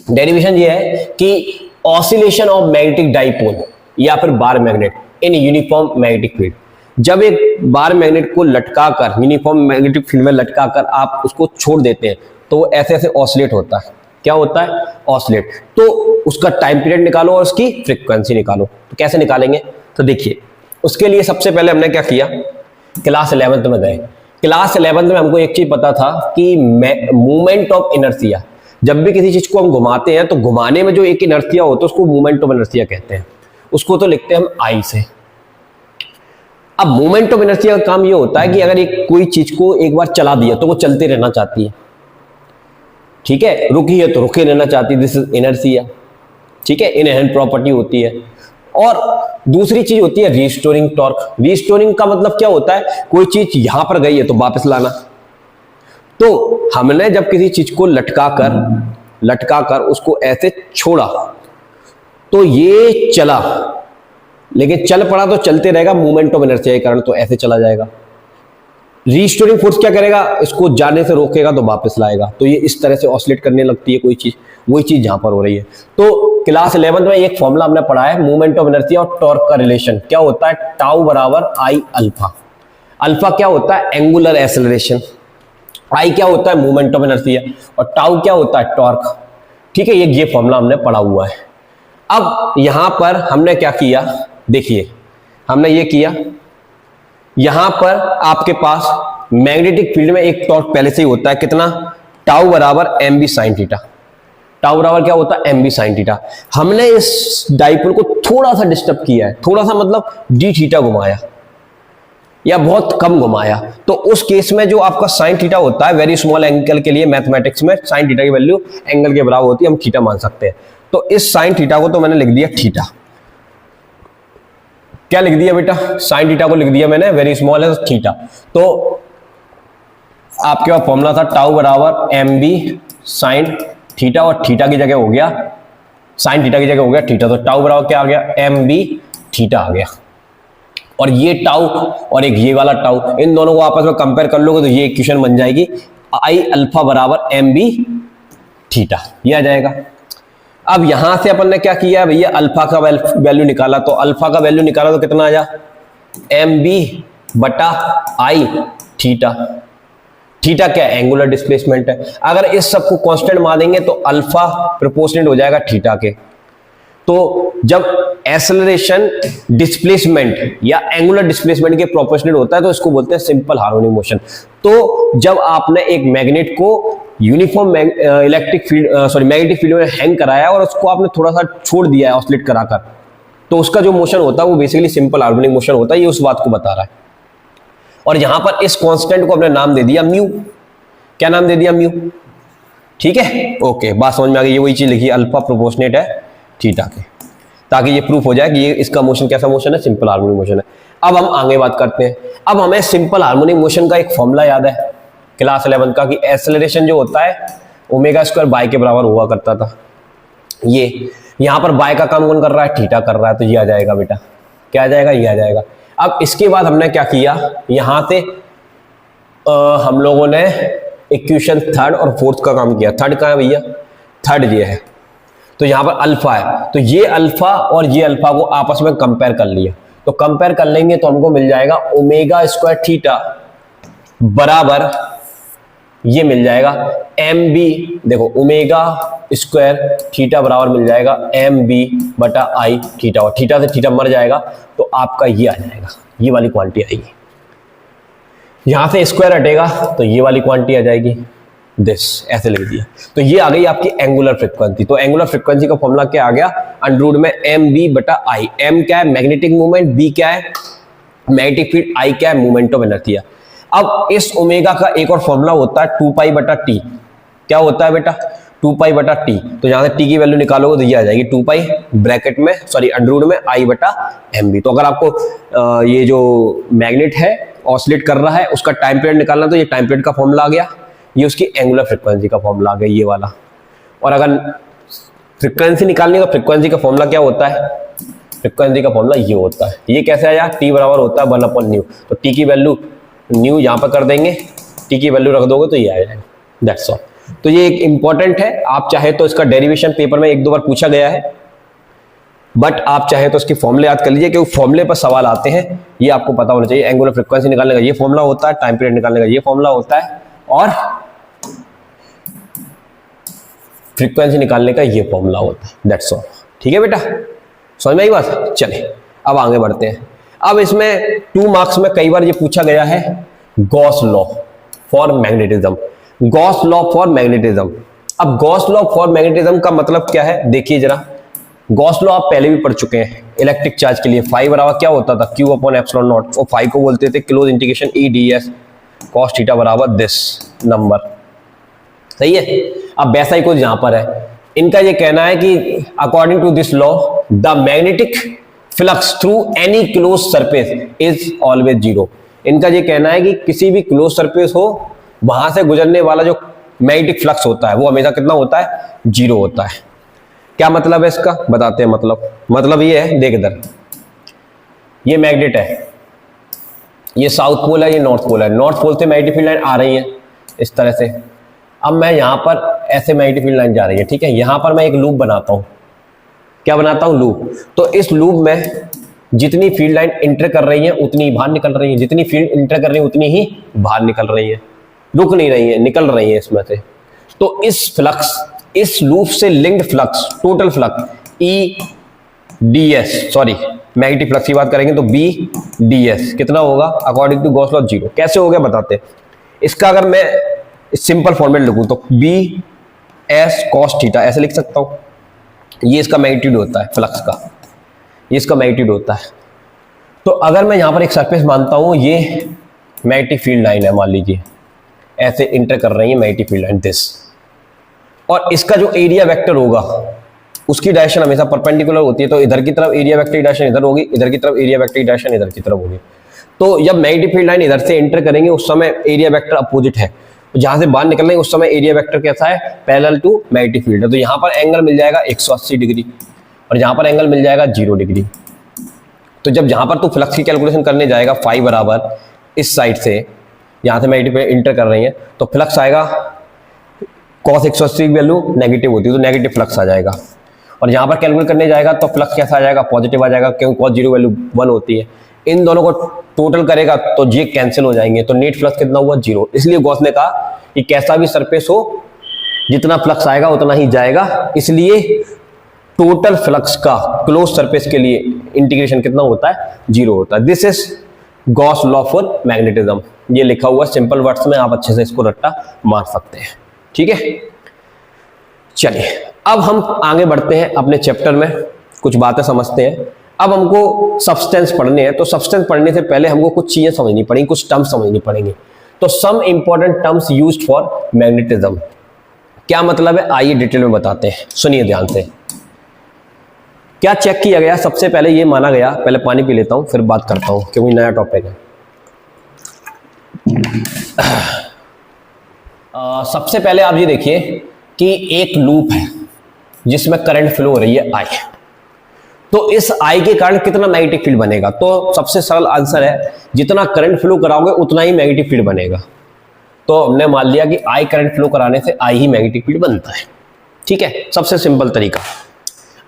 डेरिवेशन ये है कि ऑसिलेशन ऑफ मैग्नेटिक डाइपोल या फिर bar magnet in uniform magnetic field. जब एक बार मैग्नेट को लटकाकर यूनिफॉर्म मैग्नेटिक फील्ड में लटकाकर आप उसको छोड़ देते हैं तो वो ऐसे ऐसे ऑसिलेट होता है। क्या होता है, ऑसिलेट। तो उसका टाइम पीरियड निकालो और उसकी फ्रीक्वेंसी निकालो। तो कैसे निकालेंगे, तो देखिए उसके लिए सबसे पहले हमने क्या किया, क्लास 11th में गए। क्लास 11th में हमको एक चीज पता था कि मूवमेंट ऑफ इनर्शिया, जब भी किसी चीज को हम घुमाते हैं तो घुमाने में जो एक इनर्शिया होता है उसको मूवमेंट ऑफ इनर्शिया कहते हैं। उसको तो लिखते हैं हम आई से। अब मूवमेंट ऑफ इनर्शिया का काम ये होता है कि अगर एक कोई चीज को एक बार चला दिया तो वो चलते रहना चाहती है। ठीक है, रुकी है तो रुके रहना चाहती है, दिस इज इनर्शिया। ठीक है, इनहेरेंट प्रॉपर्टी होती है। और दूसरी चीज होती है रिस्टोरिंग टॉर्क। रिस्टोरिंग का मतलब क्या होता है, कोई चीज यहां पर गई है तो वापस लाना। तो हमने जब किसी चीज को लटकाकर उसको ऐसे छोड़ा तो ये चला, लेकिन चल पड़ा तो चलते रहेगा मूवमेंट ऑफ इनर्शिया के कारण, तो ऐसे चला जाएगा। रीस्टोरिंग फोर्स क्या करेगा, इसको जाने से रोकेगा तो वापस लाएगा। तो ये इस तरह से ऑसिलेट करने लगती है कोई चीज, वही चीज यहां पर हो रही है। तो क्लास 11 में एक फॉर्मूला हमने पढ़ा है मूवमेंट ऑफ इनर्शिया और टॉर्क का रिलेशन क्या होता है, टाउ बराबर आई अल्फा। अल्फा क्या होता है, एंगुलर एक्सेलरेशन, आई क्या होता है, मूवमेंट ऑफ इनर्शिया, और टाउ क्या होता है, टॉर्क। ठीक है, ये फॉर्मूला हमने पढ़ा हुआ है। अब यहां पर हमने क्या किया, देखिए हमने ये किया, यहां पर आपके पास मैग्नेटिक फील्ड में एक टॉर्क पहले से ही होता है, कितना, टाउ बराबर M B sine theta. Tau बराबर क्या होता है, एम बी साइन थीटा। हमने इस डाइपोल को थोड़ा सा डिस्टर्ब किया है, थोड़ा सा मतलब डी थीटा घुमाया या बहुत कम घुमाया, तो उस केस में जो आपका साइन थीटा होता है, वेरी स्मॉल एंगल के लिए मैथमेटिक्स में साइन थीटा की वैल्यू एंगल के बराबर होती है, हम थीटा मान सकते हैं। तो इस साइन थीटा को तो मैंने लिख दिया थीटा, क्या लिख दिया बेटा, साइन थीटा को लिख दिया मैंने, वेरी स्मॉल है थीटा। तो आपके पास फॉर्मूला था टाउ बराबर एम बी साइन थीटा, और थीटा की जगह हो गया, साइन थीटा की जगह हो गया थीटा, तो टाउ बराबर क्या आ गया, एम बी थीटा आ गया। और ये टाउ और एक ये वाला टाउ, इन दोनों को आपस में कंपेयर कर लोगे तो ये इक्वेशन बन जाएगी आई अल्फा बराबर एम बी थीटा, ये आ जाएगा। अब यहां से अपन ने क्या किया भैया, अल्फा का वैल्यू निकाला, तो अल्फा का वैल्यू निकाला तो कितना आ जा, एम बी बटा आई थीटा। थीटा क्या है, एंगुलर डिस्प्लेसमेंट है। अगर इस सब को कांस्टेंट मान देंगे तो अल्फा प्रोपोर्शनल हो जाएगा थीटा के। तो जब एक्सेलरेशन डिस्प्लेसमेंट या एंगुलर डिस्प्लेसमेंट के प्रोपोर्शनल होता है तो इसको बोलते हैं सिंपल हार्मोनिक मोशन। तो जब आपने एक मैग्नेट को uniform electric field magnetic field में हैंग कराया और उसको आपने थोड़ा सा छोड़ दिया है ऑसिलेट कराकर, तो उसका जो मोशन होता है वो बेसिकली सिंपल हार्मोनिक मोशन होता है, ये उस बात को बता रहा है। और यहां पर इस कांस्टेंट को हमने नाम दे दिया म्यू, क्या नाम दे दिया, म्यू। ठीक है, ओके, बात समझ में आ गई। ये वही चीज लिखी, अल्फा प्रोपोर्शनेट है थीटा के, ताकि ये प्रूफ हो जाए कि ये इसका मोशन कैसा मोशन है, सिंपल हार्मोनिक मोशन है। अब हम आगे बात करते हैं। अब हमें सिंपल हार्मोनिक मोशन का एक फॉर्मूला याद है क्लास 11 का, कि एक्सेलरेशन जो होता है ओमेगा स्क्वायर बाय के बराबर हुआ करता था। ये यहां पर बाय का काम कौन कर रहा है, थीटा कर रहा है, तो ये आ जाएगा बेटा, क्या आ जाएगा, ये आ जाएगा। अब इसके बाद हमने क्या किया, यहां से हम लोगों ने इक्वेशन थर्ड और फोर्थ का काम किया। थर्ड कहां है भैया, थर्ड ये है, तो यहां पर अल्फा है, तो ये अल्फा और ये अल्फा को आपस में कंपेयर कर लिया, तो कंपेयर कर लेंगे तो हमको मिल जाएगा ओमेगा स्क्वायर थीटा बराबर, ये मिल जाएगा एम बी, देखो ओमेगा स्क्वायर थीटा बराबर मिल जाएगा एम बी बटा आई थीटा, और थीटा से थीटा मर जाएगा तो आपका ये आ जाएगा, ये वाली क्वांटिटी आएगी। यहां से स्क्वायर हटेगा तो ये वाली क्वांटिटी आ जाएगी, दिस, ऐसे लिख दिया। तो ये आ गई आपकी एंगुलर फ्रीक्वेंसी। तो एंगुलर फ्रीक्वेंसी का फॉर्मूला क्या आ गया, अंडर में एम बी बटा आई। एम क्या है, मैग्नेटिक मूवमेंट, बी क्या है, मैग्नेटिक फील्ड, आई क्या है, मूवमेंट ऑफ इनर्शिया। अब इस ओमेगा का एक और फॉर्मूला होता है 2 पाई बटा टी। क्या होता है बेटा, 2 पाई बटा टी। तो यहां से टी की वैल्यू निकालोगे तो ये आ जाएगी 2 पाई ब्रैकेट में, सॉरी अंडर में आई बटा एम बी। तो अगर आपको ये जो मैग्नेट है ऑसिलेट कर रहा है उसका टाइम पीरियड निकालना, तो ये टाइम पीरियड का फॉर्मूला आ गया, ये उसकी एंगुलर फ्रीक्वेंसी का फॉर्मूला आ गया, ये वाला। और अगर फ्रीक्वेंसी निकालने का, फ्रीक्वेंसी का फॉर्मूला क्या होता है, फ्रीक्वेंसी का फॉर्मूला ये होता है। ये कैसे आया, टी बराबर होता है 1/न्यू। तो टी की वैल्यू न्यू यहां पर कर देंगे, टी की वैल्यू रख दोगे तो ये आ जाएगा, दैट्स ऑल। तो ये एक इंपॉर्टेंट है, आप चाहे तो इसका डेरिवेशन पेपर में 1-2 बार पूछा गया है, बट आप चाहे तो इसके फॉर्मूले याद कर लीजिए, क्योंकि फॉर्मूले पर सवाल आते हैं, ये आपको पता होना चाहिए। एंगुलर फ्रीक्वेंसी निकालने का ये फॉर्मूला होता है, टाइम पीरियड निकालने का ये फॉर्मूला होता है, और फ्रीक्वेंसी निकालने का ये फॉर्मूला होता है, दैट्स ऑल। ठीक है बेटा, समझ में आई बात। चले अब आगे बढ़ते हैं। अब इसमें 2 मार्क्स में कई बार ये पूछा गया है, Gauss law for magnetism. Gauss law for magnetism. अब गॉस लॉ फॉर मैग्नेटिज्म का मतलब क्या है, देखिए जरा। गॉस लॉ आप पहले भी पढ़ चुके हैं इलेक्ट्रिक चार्ज के लिए। फाई बराबर क्या होता था, Q अपॉन एप्सिलॉन नॉट, और फाई को बोलते थे close integration E ds cos theta बराबर दिस नंबर, सही है। अब वैसा ही कुछ यहां पर है। इनका ये कहना है कि according to this law the magnetic flux through any close surface is always zero. इनका ये कहना है कि किसी भी क्लोज सरफेस हो, वहां से गुजरने वाला जो मैग्नेटिक फ्लक्स होता है वो हमेशा कितना होता है, जीरो होता है। क्या मतलब है इसका, बताते हैं। मतलब ये है, देख इधर, ये मैग्नेट है, ये साउथ पोल है, ये नॉर्थ पोल है। नॉर्थ पोल से मैग्नेटिक फील्ड लाइन आ रही है इस तरह से। अब मैं यहाँ पर ऐसे मैग्नेटिक फील्ड लाइन जा रही है, ठीक है। यहाँ पर मैं एक लूप बनाता हूँ। क्या बनाता हूँ? लूप। तो इस लूप में जितनी फील्ड लाइन इंटर कर रही है उतनी ही बाहर निकल रही है, जितनी फील्ड इंटर कर रही है उतनी ही बाहर निकल रही है, रुक नहीं रही है, निकल रही है इसमें से। तो इस फ्लक्स, इस लूप से linked flux, total flux E D S, sorry magnetic flux की बात करेंगे तो बी डी एस कितना होगा अकॉर्डिंग टू गॉस लॉ? 0। कैसे हो गया बताते हैं। इसका अगर मैं सिंपल फॉर्मेट लिखूं तो बी एस कॉस थीटा ऐसे लिख सकता हूं। ये इसका मैग्नीट्यूड होता है फ्लक्स का, ये इसका मैग्नीट्यूड होता है। तो अगर मैं यहां पर एक सरफेस मानता हूं, ये मैग्नेटिक फील्ड लाइन है, मान लीजिए ऐसे इंटर कर रही है मैग्नेटिक फील्ड लाइन दिस, और इसका जो एरिया वेक्टर होगा उसकी डायरेक्शन हमेशा परपेंडिकुलर होती है। तो इधर की तरफ एरिया वेक्टर की डायरेक्शन इधर होगी, इधर की तरफ एरिया वेक्टर की डायरेक्शन इधर की तरफ होगी। तो जब मैग्नेटिक फील्ड लाइन इधर से एंटर करेंगे उस समय एरिया वेक्टर अपोजिट है, जहां से बाहर निकल रहे हैं उस समय एरिया वेक्टर कैसा है? पैरेलल टू मैग्नेटिक फील्ड है। तो यहाँ पर एंगल मिल जाएगा 180 डिग्री और यहाँ पर एंगल मिल जाएगा 0 डिग्री। तो जब जहां पर तू फ्लक्स की कैलकुलेशन करने जाएगा फाई बराबर इस साइड से, यहाँ से मैग्नेटिक फील्ड इंटर कर रही है, तो फ्लक्स आएगा cos 180 की वैल्यू नेगेटिव होती है तो नेगेटिव फ्लक्स आ जाएगा। और यहाँ पर कैलकुलेट करने जाएगा तो फ्लक्स कैसा आ जाएगा? पॉजिटिव आ जाएगा, क्योंकि cos 0 वैल्यू 1 होती है। इन दोनों को टोटल करेगा तो ये कैंसिल हो जाएंगे, तो नेट फ्लक्स कितना हुआ? 0। इसलिए गॉस ने कहा कि कैसा भी सरफेस हो जितना फ्लक्स आएगा उतना ही जाएगा, इसलिए टोटल फ्लक्स का क्लोज सरफेस के लिए इंटीग्रेशन कितना होता है? 0 होता है। This is Gauss law for magnetism. ये लिखा हुआ सिंपल वर्ड्स में, आप अच्छे से इसको रट्टा मार सकते हैं, ठीक है। चलिए अब हम आगे बढ़ते हैं अपने चैप्टर में, कुछ बातें समझते हैं। अब हमको सब्सटेंस पढ़ने हैं, तो सब्सटेंस पढ़ने से पहले हमको कुछ चीजें समझनी पड़ेंगी, कुछ टर्म्स समझनी पड़ेंगी। तो some important terms used for magnetism, क्या मतलब है आइए डिटेल में बताते हैं, सुनिए ध्यान से। क्या चेक किया गया? सबसे पहले ये माना गया, पहले पानी पी लेता हूं फिर बात करता हूं क्योंकि नया टॉपिक है। सबसे पहले आप ये देखिए कि एक लूप है जिसमें करंट फ्लो हो रही है आई, तो इस आई के कारण कितना मैग्नेटिक फील्ड बनेगा? तो सबसे सरल आंसर है जितना करंट फ्लो कराओगे उतना ही मैग्नेटिक फील्ड बनेगा। तो हमने मान लिया कि आई करंट फ्लो कराने से आई ही मैग्नेटिक फील्ड बनता है, ठीक है, सबसे सिंपल तरीका।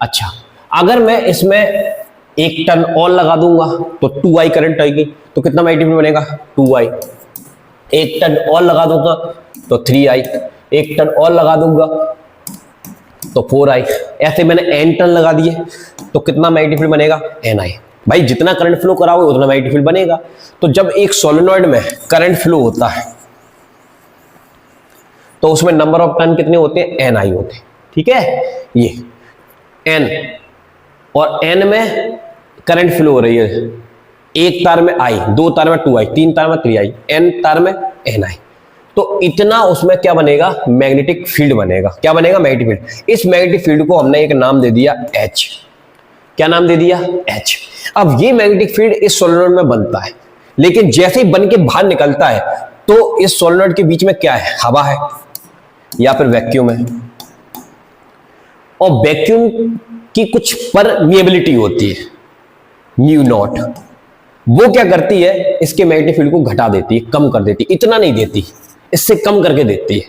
अच्छा, अगर मैं इसमें एक टर्न और लगा दूंगा तो 2i करंट आएगी, तो कितना मैग्नेटिक फील्ड बनेगा? 2i। एक टर्न और लगा दूंगा तो 3i, एक टर्न और लगा दूंगा तो 4i। ऐसे मैंने n टर्न लगा दिए तो कितना मैग्नेटिक फील्ड बनेगा? ni। भाई जितना करंट फ्लो कराओगे उतना मैग्नेटिक फील्ड बनेगा। तो जब एक सोलेनॉइड में करंट फ्लो होता है तो उसमें नंबर ऑफ टर्न कितने होते हैं? ni होते हैं, ठीक है। ये n और n में करंट फ्लो हो रही है, एक तार में i, दो तार में 2i, तीन तार में 3i, n तार में ni। तो इतना उसमें क्या बनेगा? मैग्नेटिक फील्ड बनेगा। क्या बनेगा? Magnetic field. इस मैग्नेटिक फील्ड को हमने एक नाम दे दिया H। क्या नाम दे दिया? H। अब ये मैग्नेटिक फील्ड इस सोलेनॉइड में बनता है, लेकिन जैसे ही बन के बाहर निकलता है तो इस सोलेनॉइड के बीच में क्या है? हवा है या फिर वैक्यूम है। और वैक्यूम की कुछ परमिएबिलिटी होती है, म्यू नॉट। वो क्या करती है? इसके मैग्नेटिक फील्ड को घटा देती है, कम कर देती है। इतना नहीं देती, इससे कम करके देती है,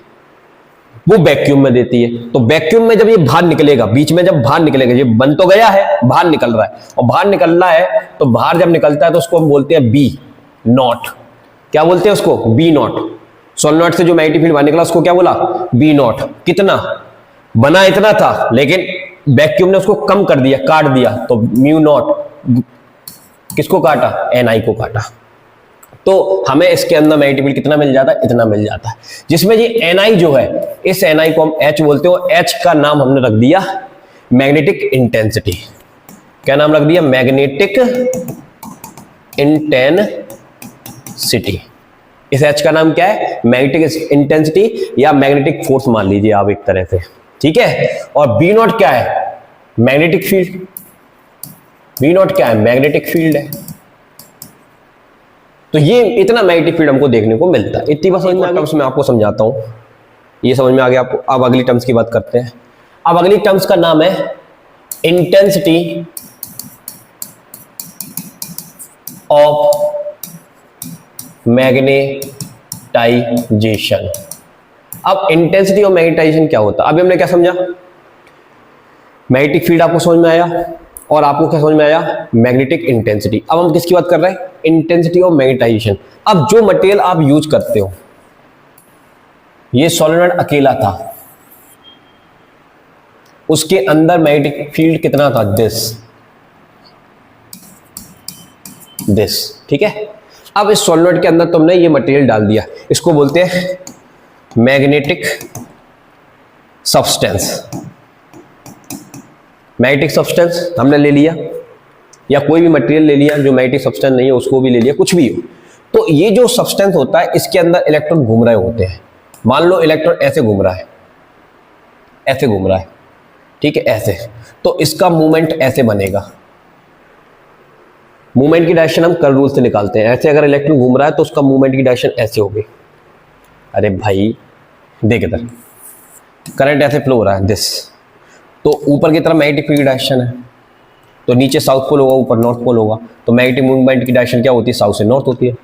वो वैक्यूम में देती है। तो वैक्यूम में जब ये बाहर निकलेगा, बीच में जब बाहर निकलेगा, ये बन तो गया है, बाहर निकल रहा है, और बाहर निकल रहा है तो बाहर जब निकलता है तो उसको हम बोलते हैं बी नॉट। क्या बोलते हैं उसको? B not. सोलेनॉइड से जो मैग्नेटिक फील्ड बाहर निकला उसको क्या बोला? B naught. कितना बना? इतना था, लेकिन वैक्यूम ने उसको कम कर दिया, काट दिया, तो म्यू नॉट किसको काटा? ni को काटा। तो हमें इसके अंदर मैग्नेटिक फील्ड कितना मिल जाता है? इतना मिल जाता है, जिसमें ये ni जो है, इस ni को हम h बोलते हो। h का नाम हमने रख दिया मैग्नेटिक इंटेंसिटी। क्या नाम रख दिया? Magnetic intensity. इस h का नाम क्या है? मैग्नेटिक इंटेंसिटी या मैग्नेटिक फोर्स मान लीजिए आप एक तरह से, ठीक है। और बी नॉट क्या है? Magnetic field. बी नॉट क्या है? मैग्नेटिक फील्ड है। तो ये इतना मैग्नेटिक फील्ड हमको देखने को मिलता है। इतनी बस टर्म्स में आपको समझाता हूं, ये समझ में आ गया आपको। अब अगली टर्म्स की बात करते हैं। अब अगली टर्म्स का नाम है इंटेंसिटी ऑफ मैग्नेटाइजेशन। अब इंटेंसिटी ऑफ मैग्नेटाइजेशन क्या होता है, अभी हमने क्या समझा, मैग्नेटिक फील्ड आपको समझ में आया और आपको क्या समझ में आया, मैग्नेटिक इंटेंसिटी। अब हम किसकी बात कर रहे हैं, इंटेंसिटी ऑफ मैग्नेटाइजेशन। अब जो मटेरियल आप यूज करते हो, ये सोलेनॉइड अकेला था, उसके अंदर मैग्नेटिक फील्ड कितना था, दिस, ठीक है। अब इस सोलेनॉइड के अंदर तुमने ये मटेरियल डाल दिया, इसको बोलते हैं मैग्नेटिक सब्सटेंस। मैग्नेटिक सब्सटेंस हमने ले लिया, या कोई भी मटेरियल ले लिया जो मैग्नेटिक सब्सटेंस नहीं है उसको भी ले लिया, कुछ भी हो। तो ये जो सब्सटेंस होता है इसके अंदर इलेक्ट्रॉन घूम रहे होते हैं। मान लो इलेक्ट्रॉन ऐसे घूम रहा है, ऐसे घूम रहा है, ठीक है, ऐसे, तो इसका मूवमेंट ऐसे बनेगा। मूवमेंट की डायरेक्शन हम कर्व रूल से निकालते हैं। ऐसे अगर इलेक्ट्रॉन घूम रहा है तो उसका मूवमेंट की डायरेक्शन ऐसे होगी। अरे भाई देख इधर, करंट ऐसे फ्लो हो रहा है दिस, तो ऊपर की तरफ मैग्नेटिक फील्ड की डायरेक्शन है, तो नीचे साउथ पोल होगा, ऊपर नॉर्थ पोल होगा, तो मैग्नेटिक मूवमेंट की डायरेक्शन क्या होती है, साउथ से नॉर्थ होती है,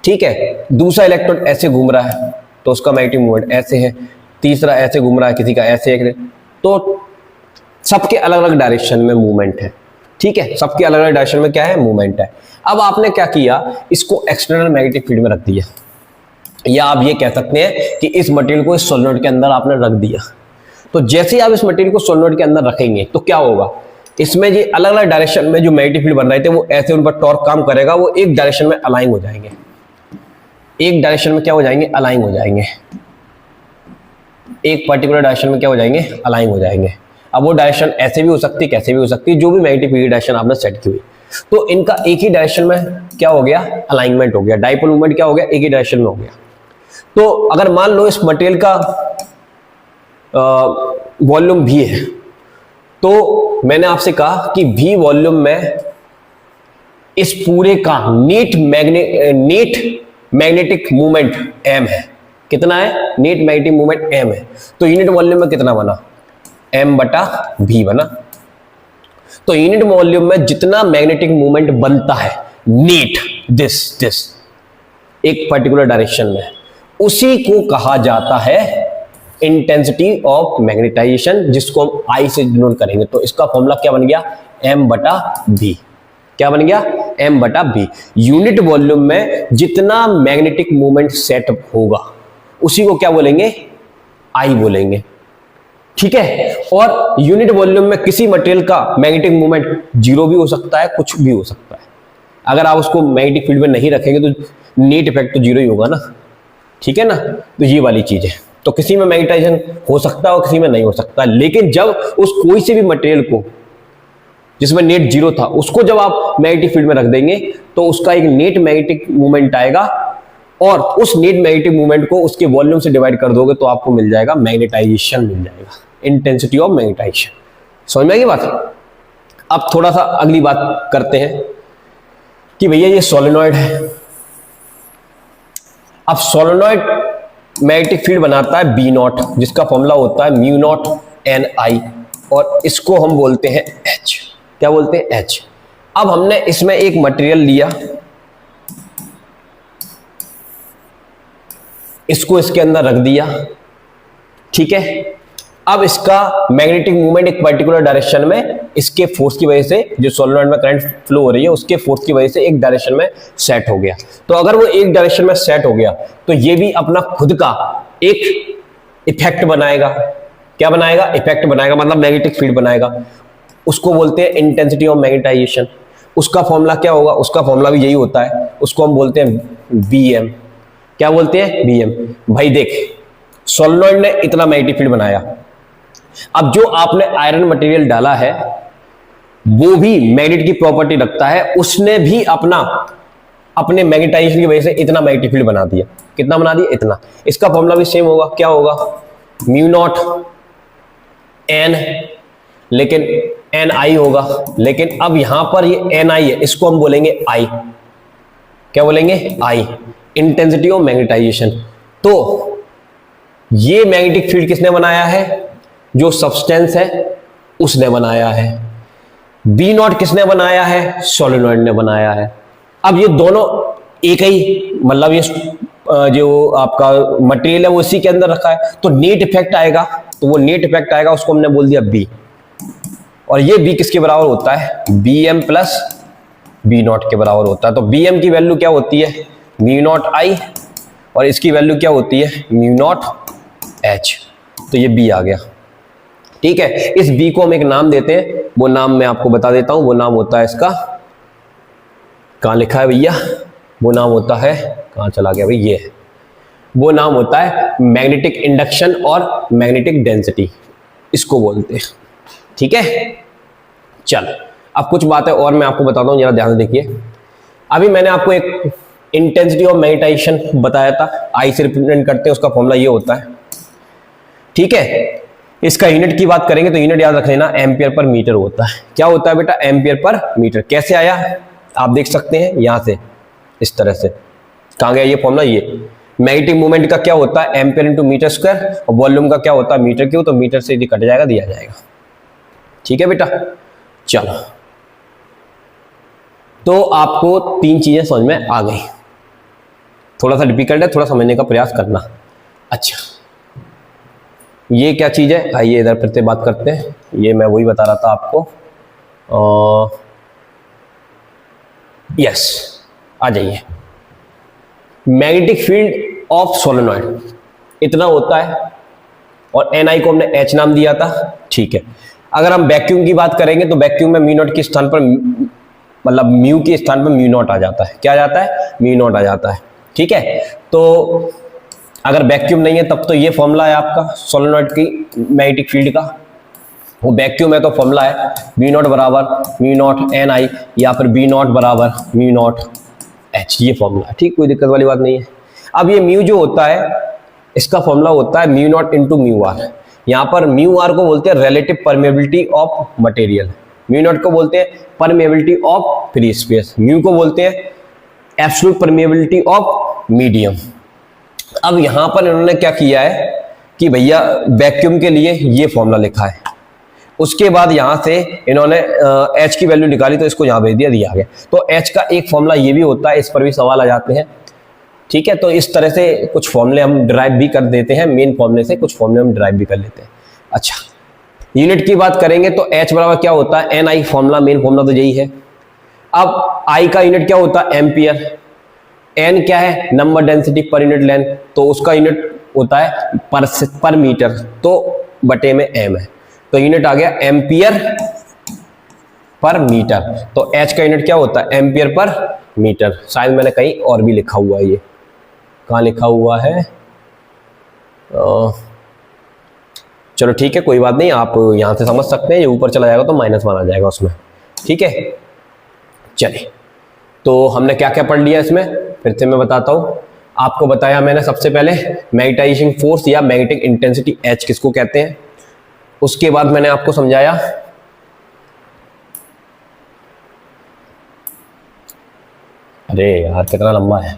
ठीक है। दूसरा इलेक्ट्रॉन ऐसे घूम रहा है तो उसका मैग्नेटिक मूवमेंट ऐसे है, तीसरा ऐसे घूम रहा है, किसी का ऐसे है, तो सबके अलग अलग डायरेक्शन में मूवमेंट है, ठीक है, सबके अलग अलग डायरेक्शन में क्या है, मूवमेंट है। अब आपने क्या किया, इसको एक्सटर्नल मैग्नेटिक फील्ड में रख दिया, या आप ये कह सकते हैं कि इस मटेरियल को इस सोलेनॉइड के अंदर आपने रख दिया। तो जैसे ही आप इस मटेरियल को सोलेनॉइड के अंदर रखेंगे तो क्या होगा, इसमें ये अलग अलग डायरेक्शन में जो मैग्नेटिक फील्ड बन रहे थे वो ऐसे उन पर टॉर्क काम करेगा, वो एक डायरेक्शन में अलाइन हो जाएंगे, एक डायरेक्शन में क्या हो जाएंगे, अलाइन हो जाएंगे, एक पर्टिकुलर डायरेक्शन में क्या हो जाएंगे, अलाइन हो जाएंगे। अब वो डायरेक्शन ऐसे भी हो सकती है, कैसे भी हो सकती है, जो भी मैग्नेटिक फील्ड डायरेक्शन आपने सेट की हुई, तो इनका एक ही डायरेक्शन में क्या हो गया, अलाइनमेंट हो गया, डाइपोल मूवमेंट क्या हो गया, एक ही डायरेक्शन में हो गया। तो अगर मान लो इस मटेरियल का वॉल्यूम V है, तो मैंने आपसे कहा कि V वॉल्यूम में इस पूरे का नेट मैग्नेटिक मूवमेंट m है, कितना है, नेट मैग्नेटिक मूवमेंट m है, तो यूनिट वॉल्यूम में कितना बना, m/v बना। तो यूनिट वॉल्यूम में जितना मैग्नेटिक मूवमेंट बनता है नेट, दिस एक पर्टिकुलर डायरेक्शन में, उसी को कहा जाता है इंटेंसिटी ऑफ मैग्नेटाइजेशन, जिसको हम I से डिनोट करेंगे। तो इसका फॉर्मूला क्या बन गया, m/v, क्या बन गया, m/v। यूनिट वॉल्यूम में जितना मैग्नेटिक मूवमेंट सेट होगा उसी को क्या बोलेंगे, I बोलेंगे, ठीक है। और यूनिट वॉल्यूम में किसी मटेरियल का मैग्नेटिक मूवमेंट जीरो भी हो सकता है, कुछ भी हो सकता है। अगर आप उसको मैग्नेटिक फील्ड में नहीं रखेंगे तो नेट इफेक्ट तो जीरो ही होगा ना, ठीक है ना। तो ये वाली चीज है, तो किसी में मैग्नेटाइजेशन हो सकता है और किसी में नहीं हो सकता, लेकिन जब उस कोई से भी मटेरियल को जिसमें नेट जीरो था उसको जब आप मैग्नेटिक फील्ड में रख देंगे तो उसका एक नेट मैग्नेटिक मूवमेंट आएगा, और उस नेट मैग्नेटिक मूवमेंट को उसके वॉल्यूम से डिवाइड कर दोगे तो आपको मिल जाएगा मैग्नेटाइजेशन, मिल जाएगा इंटेंसिटी ऑफ मैग्नेटाइजेशन। समझ में आई बात। अब थोड़ा सा अगली बात करते हैं कि भैया ये सोलेनॉइड है। अब सोलेनॉइड मैग्नेटिक फील्ड बनाता है B0, जिसका फॉर्मूला होता है μ0 Ni, और इसको हम बोलते हैं H। क्या बोलते हैं, H। अब हमने इसमें एक मटेरियल लिया, इसको इसके अंदर रख दिया, ठीक है। अब इसका मैग्नेटिक मूवमेंट एक पर्टिकुलर डायरेक्शन में इसके फोर्स की वजह से, जो सोलेनॉइड में करंट फ्लो हो रही है उसके फोर्स की वजह से एक डायरेक्शन में सेट हो गया। तो अगर वो एक डायरेक्शन में सेट हो गया तो ये भी अपना खुद का एक इफेक्ट बनाएगा। क्या बनाएगा, इफेक्ट बनाएगा, मतलब मैग्नेटिक फील्ड बनाएगा। उसको बोलते हैं इंटेंसिटी ऑफ मैग्नेटाइजेशन। उसका फॉर्मूला क्या होगा, उसका फॉर्मूला भी यही होता है, उसको हम बोलते हैं Bm। क्या बोलते हैं, Bm। भाई देख, सोलेनॉइड ने इतना मैग्नेटिक फील्ड बनाया, अब जो आपने आयरन मटेरियल डाला है वो भी मैग्नेट की प्रॉपर्टी रखता है, उसने भी अपने मैग्नेटाइजेशन की वजह से इतना मैग्नेटिक फील्ड बना दिया। कितना बना दिया, इतना। इसका फॉर्मूला भी सेम होगा, क्या होगा, μ0 n, लेकिन Ni होगा, लेकिन अब यहां पर ये Ni है, इसको हम बोलेंगे I। क्या बोलेंगे, I, इंटेंसिटी ऑफ मैग्नेटाइजेशन। तो ये मैग्नेटिक फील्ड किसने बनाया है, जो सब्सटेंस है उसने बनाया है। B0 किसने बनाया है, सोलेनॉइड ने बनाया है। अब ये दोनों एक ही मतलब ये जो आपका मटेरियल है वो इसी के अंदर रखा है, तो नेट इफेक्ट आएगा, तो वो नेट इफेक्ट आएगा उसको हमने बोल दिया बी, और ये बी किसके बराबर होता है, B M plus B naught के बराबर होता है। तो बी एम की वैल्यू क्या होती है, म्यू नॉट आई, और इसकी वैल्यू क्या होती है, म्यू नॉट एच। तो ये बी आ गया, ठीक है। इस बी को हम एक नाम देते हैं, वो नाम मैं आपको बता देता हूं, वो नाम होता है इसका, कहां लिखा है भैया, वो नाम होता है, कहां चला गया भाई, ये है, वो नाम होता है मैग्नेटिक इंडक्शन और मैग्नेटिक डेंसिटी, इसको बोलते हैं, ठीक है। चल अब कुछ बातें और मैं आपको बताता हूं, जरा ध्यान से देखिए। अभी मैंने आपको एक इंटेंसिटी ऑफ मैग्नेटाइजेशन बताया था, आई से रिप्रेजेंट करते हैं, उसका फॉर्मूला ये होता है, ठीक है। इसका यूनिट की बात करेंगे तो यूनिट याद रख लेना, एम्पियर पर मीटर होता है। क्या होता है बेटा, एम्पियर पर मीटर। कैसे आया आप देख सकते हैं यहां से, इस तरह से, कहां गया ये फॉर्मूला, ये मैग्नेटिक मूवमेंट का क्या होता है, एम्पियर इंटू मीटर स्क्वायर, और वॉल्यूम का क्या होता है, मीटर क्यूब, तो मीटर से यदि कट जाएगा दिया जाएगा, ठीक है बेटा। चलो, तो आपको तीन चीजें समझ में आ गई, थोड़ा सा डिफिकल्ट है, थोड़ा समझने का प्रयास करना। अच्छा, ये क्या चीज है, आइए इधर फिर से बात करते हैं। ये मैं वही बता रहा था आपको, यस, आ जाइए। मैग्नेटिक फील्ड ऑफ सोलेनॉइड इतना होता है, और एन आई को हमने एच नाम दिया था, ठीक है। अगर हम वैक्यूम की बात करेंगे तो वैक्यूम में म्यू नॉट के स्थान पर, मतलब म्यू के स्थान पर म्यू नॉट आ जाता है, क्या आ जाता है, म्यू नॉट आ जाता है, ठीक है। तो अगर वैक्यूम नहीं है तब तो ये फॉर्मूला है आपका सोलेनॉइड की मैग्नेटिक फील्ड का, वो वैक्यूम है तो फॉर्मूला है बी नॉट बराबर म्यू नॉट एन आई, या फिर बी नॉट बराबर म्यू नॉट एच, ये फॉर्मूला, ठीक, कोई दिक्कत वाली बात नहीं है। अब ये म्यू जो होता है, इसका फॉर्मूला होता है mu naught into mu R. यहाँ पर म्यू आर को बोलते हैं relative permeability of material, mu naught को बोलते हैं permeability of free space, mu को बोलते हैं एब्सोल्यूट परमेबिलिटी ऑफ मीडियम। अब यहां पर इन्होंने क्या किया है कि भैया वैक्यूम के लिए ये फॉर्मूला लिखा है, उसके बाद यहां से इन्होंने एच की वैल्यू निकाली तो इसको यहां भेज दिया, दिया गया। तो एच का एक फॉर्मूला ये भी होता है, इस पर भी सवाल आ जाते हैं, ठीक है। तो इस तरह से कुछ फॉर्मूले हम डिराइव भी कर देते हैं, मेन फॉर्मूले से कुछ फॉर्मूले हम डिराइव भी कर लेते हैं। अच्छा, यूनिट की बात करेंगे तो एच बराबर क्या होता है, एन आई, फॉर्मूला, मेन फॉर्मूला तो यही है। अब आई का यूनिट क्या होता है, एम्पियर, एन क्या है, number density per unit length, तो उसका यूनिट होता है पर मीटर, तो बटे में एम है, तो यूनिट आ गया एम्पियर पर मीटर। तो एच का यूनिट क्या होता है, एम्पियर पर मीटर। शायद मैंने कहीं और भी लिखा हुआ है, ये कहाँ लिखा हुआ है, चलो ठीक है, कोई बात नहीं, आप यहां से समझ सकते हैं, ये ऊपर चला जाएगा तो -1 आ जाएगा उसमें, ठीक है। चलिए, तो हमने क्या क्या पढ़ लिया इसमें, फिर से मैं बताता हूं आपको। बताया मैंने सबसे पहले मैग्नेटाइजिंग फोर्स या मैग्नेटिक इंटेंसिटी एच किसको कहते हैं, उसके बाद मैंने आपको समझाया अरे यार कितना लंबा है,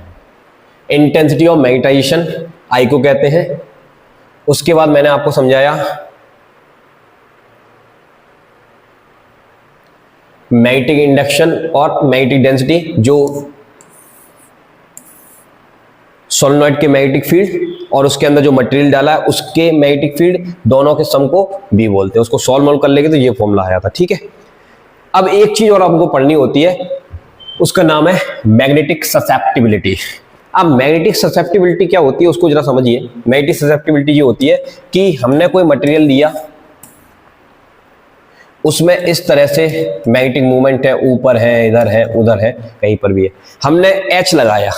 इंटेंसिटी ऑफ मैग्नेटाइजेशन आई को कहते हैं। उसके बाद मैंने आपको समझाया मैग्नेटिक इंडक्शन और मैग्नेटिक डेंसिटी, जो सोलेनॉइड के मैग्नेटिक फील्ड और उसके अंदर जो मटेरियल डाला है उसके मैग्नेटिक फील्ड, दोनों के सम को बी बोलते हैं। उसको सॉल्व कर लेंगे तो ये फॉर्मूला आया था, ठीक है। अब एक चीज और हमको पढ़नी होती है, उसका नाम है मैग्नेटिक ससेप्टिबिलिटी। अब मैग्नेटिक ससेप्टिबिलिटी क्या होती है उसको जरा समझिए। मैग्नेटिक ससेप्टिबिलिटी ये होती है कि हमने कोई मटेरियल दिया, उसमें इस तरह से मैग्नेटिक मूवमेंट है, ऊपर है, इधर है, उधर है, कहीं पर भी है, हमने एच लगाया,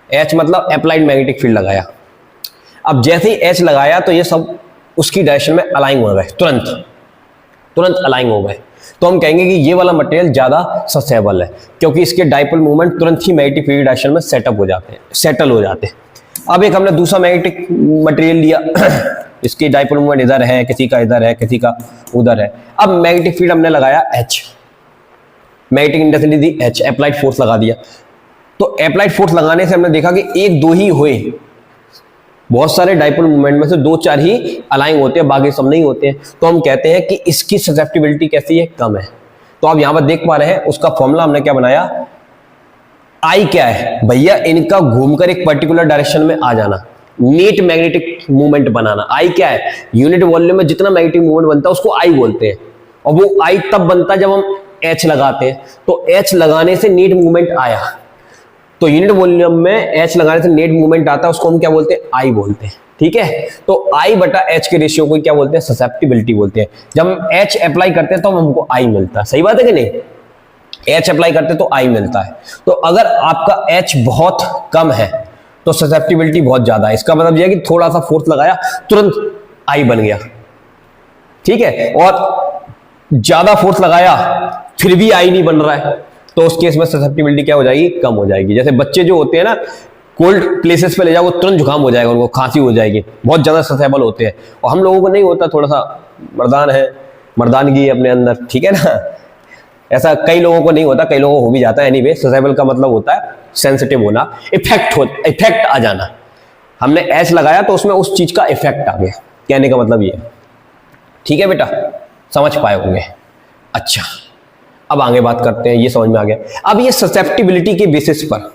एच मतलब अप्लाइड मैग्नेटिक फील्ड लगाया। अब जैसे ही एच लगाया तो ये सब उसकी डायरेक्शन में अलाइन हो गए, तुरंत अलाइन हो गए, तो हम कहेंगे कि ये वाला मटेरियल ज्यादा ससेबल है, क्योंकि इसके डाइपोल मूवमेंट तुरंत ही मैग्नेटिक फील्ड डायरेक्शन में सेटल हो जाते हैं। अब एक हमने दूसरा मैग्नेटिक मटेरियल लिया, इसकी डाइपोल मूवमेंट इधर है, किसी का इधर है, किसी का उधर है। अब मैग्नेटिक फील्ड हमने लगाया H, magnetic intensity the H, applied force लगा दिया। तो अप्लाइड फोर्स लगाने से हमने देखा कि एक दो ही हुए, बहुत सारे डाइपोल मूवमेंट में से 2-4 ही अलाइन होते हैं, बाकी सब नहीं होते हैं, तो हम कहते हैं कि इसकी ससेप्टिबिलिटी कैसी है, कम है। तो आप यहां पर देख पा रहे हैं उसका फॉर्मूला हमने क्या बनाया, आई क्या है भैया, इनका घूमकर एक पर्टिकुलर डायरेक्शन में आ जाना, नेट मैग्नेटिक मूवमेंट बनाना। आई क्या है, यूनिट वॉल्यूम में जितना मैग्नेटिक मूवमेंट बनता है उसको आई बोलते हैं, और वो आई तब बनता है जब हम एच लगाते हैं। तो एच लगाने से नेट मूवमेंट आया, तो यूनिट वॉल्यूम में एच लगाने से नेट मूवमेंट आता है, उसको हम क्या बोलते हैं, आई बोलते हैं। ठीक है, तो आई बटा एच के रेशियो को क्या बोलते हैं, ससेप्टिबिलिटी बोलते हैं। जब हम एच अप्लाई करते हैं तो हमको आई मिलता है, सही बात है कि नहीं, एच अप्लाई करते तो आई मिलता है। तो अगर आपका एच बहुत कम है तो ससेप्टिबिलिटी बहुत ज्यादा है, इसका मतलब यह है कि थोड़ा सा फोर्स लगाया तुरंत आई बन गया। ठीक है, और ज्यादा फोर्स लगाया फिर भी आई नहीं बन रहा है, तो उस केस में ससेप्टिबिलिटी क्या हो जाएगी, कम हो जाएगी। जैसे बच्चे जो होते हैं ना, कोल्ड प्लेसेस पे ले जाओ, वो तुरंत जुकाम हो जाएगा, उनको खांसी हो जाएगी, बहुत ज्यादा ससेबल होते हैं। और हम लोगों को नहीं होता, थोड़ा सा मर्दान है, मर्दानगी है अपने अंदर, ठीक है ना। ऐसा कई लोगों को नहीं होता, कई लोगों को हो भी जाता है। एनीवे, ससेबल का मतलब होता है सेंसिटिव होना, इफेक्ट आ जाना। हमने एच लगाया तो उसमें उस चीज का इफेक्ट आ गया, कहने का मतलब ये। ठीक है बेटा, समझ पाए होंगे। अच्छा, अब आगे बात करते हैं, ये समझ में आ गया। अब ये ससेप्टिबिलिटी के बेसिस पर,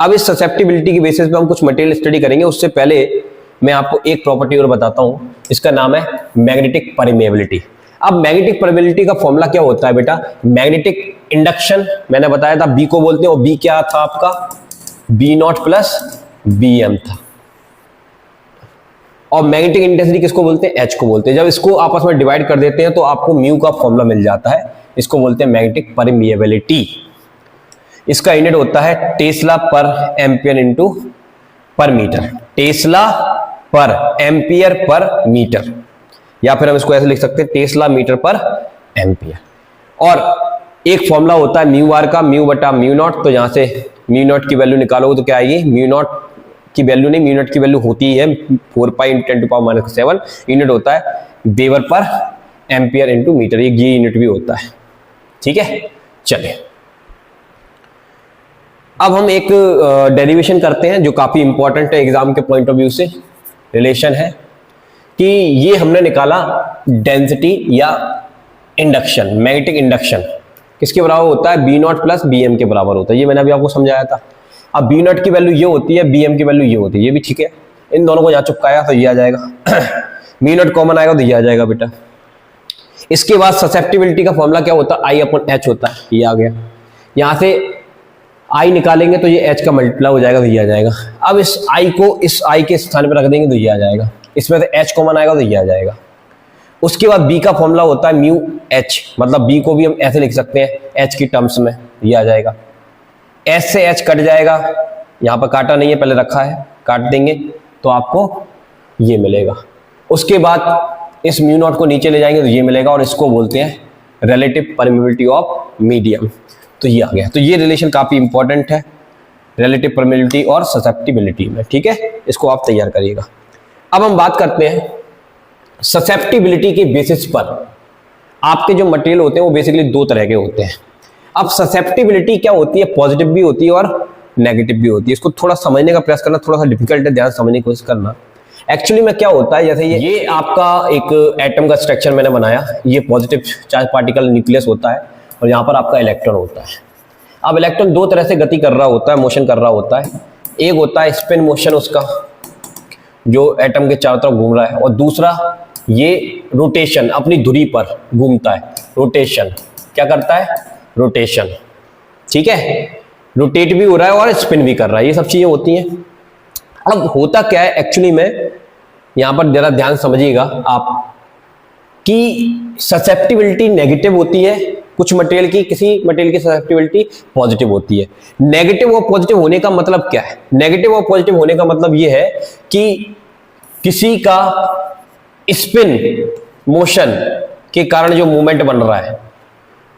अब इस ससेप्टिबिलिटी के बेसिस पर हम कुछ मटेरियल स्टडी करेंगे। उससे पहले मैं आपको एक प्रॉपर्टी और बताता हूं, इसका नाम है मैग्नेटिक परमेबिलिटी। अब मैग्नेटिक परमेबिलिटी का फॉर्मूला क्या होता है बेटा, मैग्नेटिक इंडक्शन मैंने बताया था, बी को बोलते हैं, और बी क्या था आपका, B naught plus B M था। और मैग्नेटिक इंटेंसिटी किसको बोलते हैं, एच को बोलते हैं। जब इसको आपस में डिवाइड कर देते हैं तो आपको म्यू का फॉर्मूला मिल जाता है, इसको बोलते हैं मैग्नेटिक परमेबिलिटी। इसका यूनिट होता है टेस्ला पर एम्पियर इंटू पर मीटर, टेस्ला पर एम्पियर पर मीटर, या फिर हम इसको ऐसे लिख सकते हैं, टेस्ला मीटर पर एम्पियर। और एक फॉर्मूला होता है म्यू आर का, म्यू बटा म्यू नॉट। तो यहां से म्यू नॉट की वैल्यू निकालोगे तो क्या आएगी, म्यू नॉट की वैल्यू नहीं, म्यू नॉट की वैल्यू होती है 4 पाई × 10⁻⁷। यूनिट होता है वेबर पर एम्पियर इंटू मीटर, ये यूनिट भी होता है। ठीक है, चलिए अब हम एक डेरिवेशन करते हैं जो काफी इंपॉर्टेंट है एग्जाम के पॉइंट ऑफ व्यू से। रिलेशन है कि ये हमने निकाला डेंसिटी या इंडक्शन, मैग्नेटिक इंडक्शन किसके बराबर होता है, B naught plus B M के बराबर होता है। ये मैंने अभी आपको समझाया था। अब बी नॉट की वैल्यू ये होती है, बी एम की वैल्यू ये होती है, ये भी ठीक है। इन दोनों को यहाँ चुपकाया तो ये आ जाएगा बी नॉट कॉमन आएगा तो ये आ जाएगा बेटा। इसके बाद ससेप्टिबिलिटी का फॉर्मूला क्या होता है, आई अपॉन एच होता है, ये आ गया। यहां से आई निकालेंगे तो ये एच का मल्टीप्लाई हो जाएगा तो ये आ जाएगा। अब इस आई को इस आई के स्थान पर रख देंगे तो ये आ जाएगा, इसमें से एच कॉमन आएगा तो ये आ जाएगा। उसके बाद बी का फॉर्मूला होता है म्यू एच, मतलब बी को भी हम ऐसे लिख सकते हैं एच की टर्म्स में, ये आ जाएगा। एच से एच कट जाएगा, यहाँ पर काटा नहीं है, पहले रखा है, काट देंगे तो आपको ये मिलेगा। उसके बाद इस म्यू नॉट को नीचे ले जाएंगे तो ये मिलेगा, और इसको बोलते हैं रिलेटिव परमेबिलिटी ऑफ मीडियम, तो ये आ गया। तो ये रिलेशन काफी इंपॉर्टेंट है रिलेटिव परमेबिलिटी और ससेप्टिबिलिटी में। ठीक है, इसको आप तैयार करिएगा। अब हम बात करते हैं ससेप्टिबिलिटी के बेसिस पर। आपके जो मटेरियल होते हैं वो बेसिकली दो तरह के होते हैं। अब ससेप्टिबिलिटी क्या होती है, पॉजिटिव भी होती है और नेगेटिव भी होती है। इसको थोड़ा समझने का प्रयास करना थोड़ा सा डिफिकल्ट है, ध्यान समझने की कोशिश करना। एक्चुअली में क्या होता है, जैसे ये आपका एक एटम का स्ट्रक्चर मैंने बनाया, ये पॉजिटिव चार्ज पार्टिकल न्यूक्लियस होता है और यहाँ पर आपका इलेक्ट्रॉन होता है। अब इलेक्ट्रॉन दो तरह से गति कर रहा होता है, मोशन कर रहा होता है। एक होता है स्पिन मोशन उसका, जो एटम के चारों तरफ घूम रहा है, और दूसरा ये रोटेशन, अपनी धुरी पर घूमता है। रोटेशन क्या करता है, रोटेशन। ठीक है, रोटेट भी हो रहा है और स्पिन भी कर रहा है, ये सब चीजें होती हैं। अब होता क्या है एक्चुअली में, यहां पर जरा ध्यान समझिएगा आप, कि ससेप्टिबिलिटी नेगेटिव होती है कुछ मटेरियल की, किसी मटेरियल की ससेप्टिबिलिटी पॉजिटिव होती है। नेगेटिव और पॉजिटिव होने का मतलब क्या है, नेगेटिव और पॉजिटिव होने का मतलब ये है कि किसी का स्पिन मोशन के कारण जो मूवमेंट बन रहा है,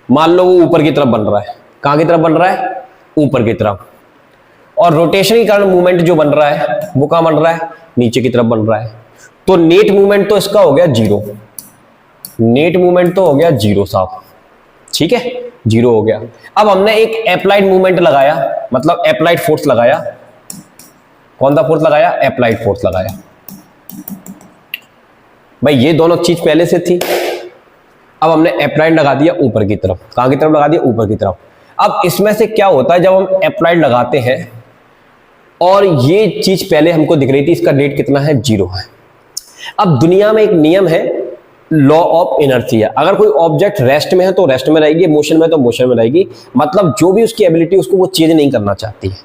मान लो वो ऊपर की तरफ बन रहा है, कहां की तरफ बन रहा है, ऊपर की तरफ, और रोटेशन के कारण मूवमेंट जो बन रहा है वो कहां बन रहा है, नीचे की तरफ बन रहा है। तो नेट मूवमेंट तो इसका हो गया जीरो, नेट मूवमेंट तो हो गया जीरो साहब। ठीक है, जीरो हो गया। अब हमने एक अप्लाइड मूवमेंट लगाया, मतलब अप्लाइड फोर्स लगाया। कौन सा फोर्स लगाया, अप्लाइड फोर्स लगाया। भाई ये दोनों चीज पहले से थी, अब हमने अप्लाइड लगा दिया ऊपर की तरफ। कहां की तरफ लगा दिया, ऊपर की तरफ। अब इसमें से क्या होता है, जब हम अप्लाइड लगाते हैं और ये चीज पहले हमको दिख रही थी, इसका रेट कितना है, 0 है। अब दुनिया में एक नियम है, लॉ ऑफ इनर्शिया। अगर कोई ऑब्जेक्ट रेस्ट में है तो रेस्ट में रहेगी, मोशन में तो मोशन में रहेगी। मतलब जो भी उसकी एबिलिटी उसको वो चेंज नहीं करना चाहती है,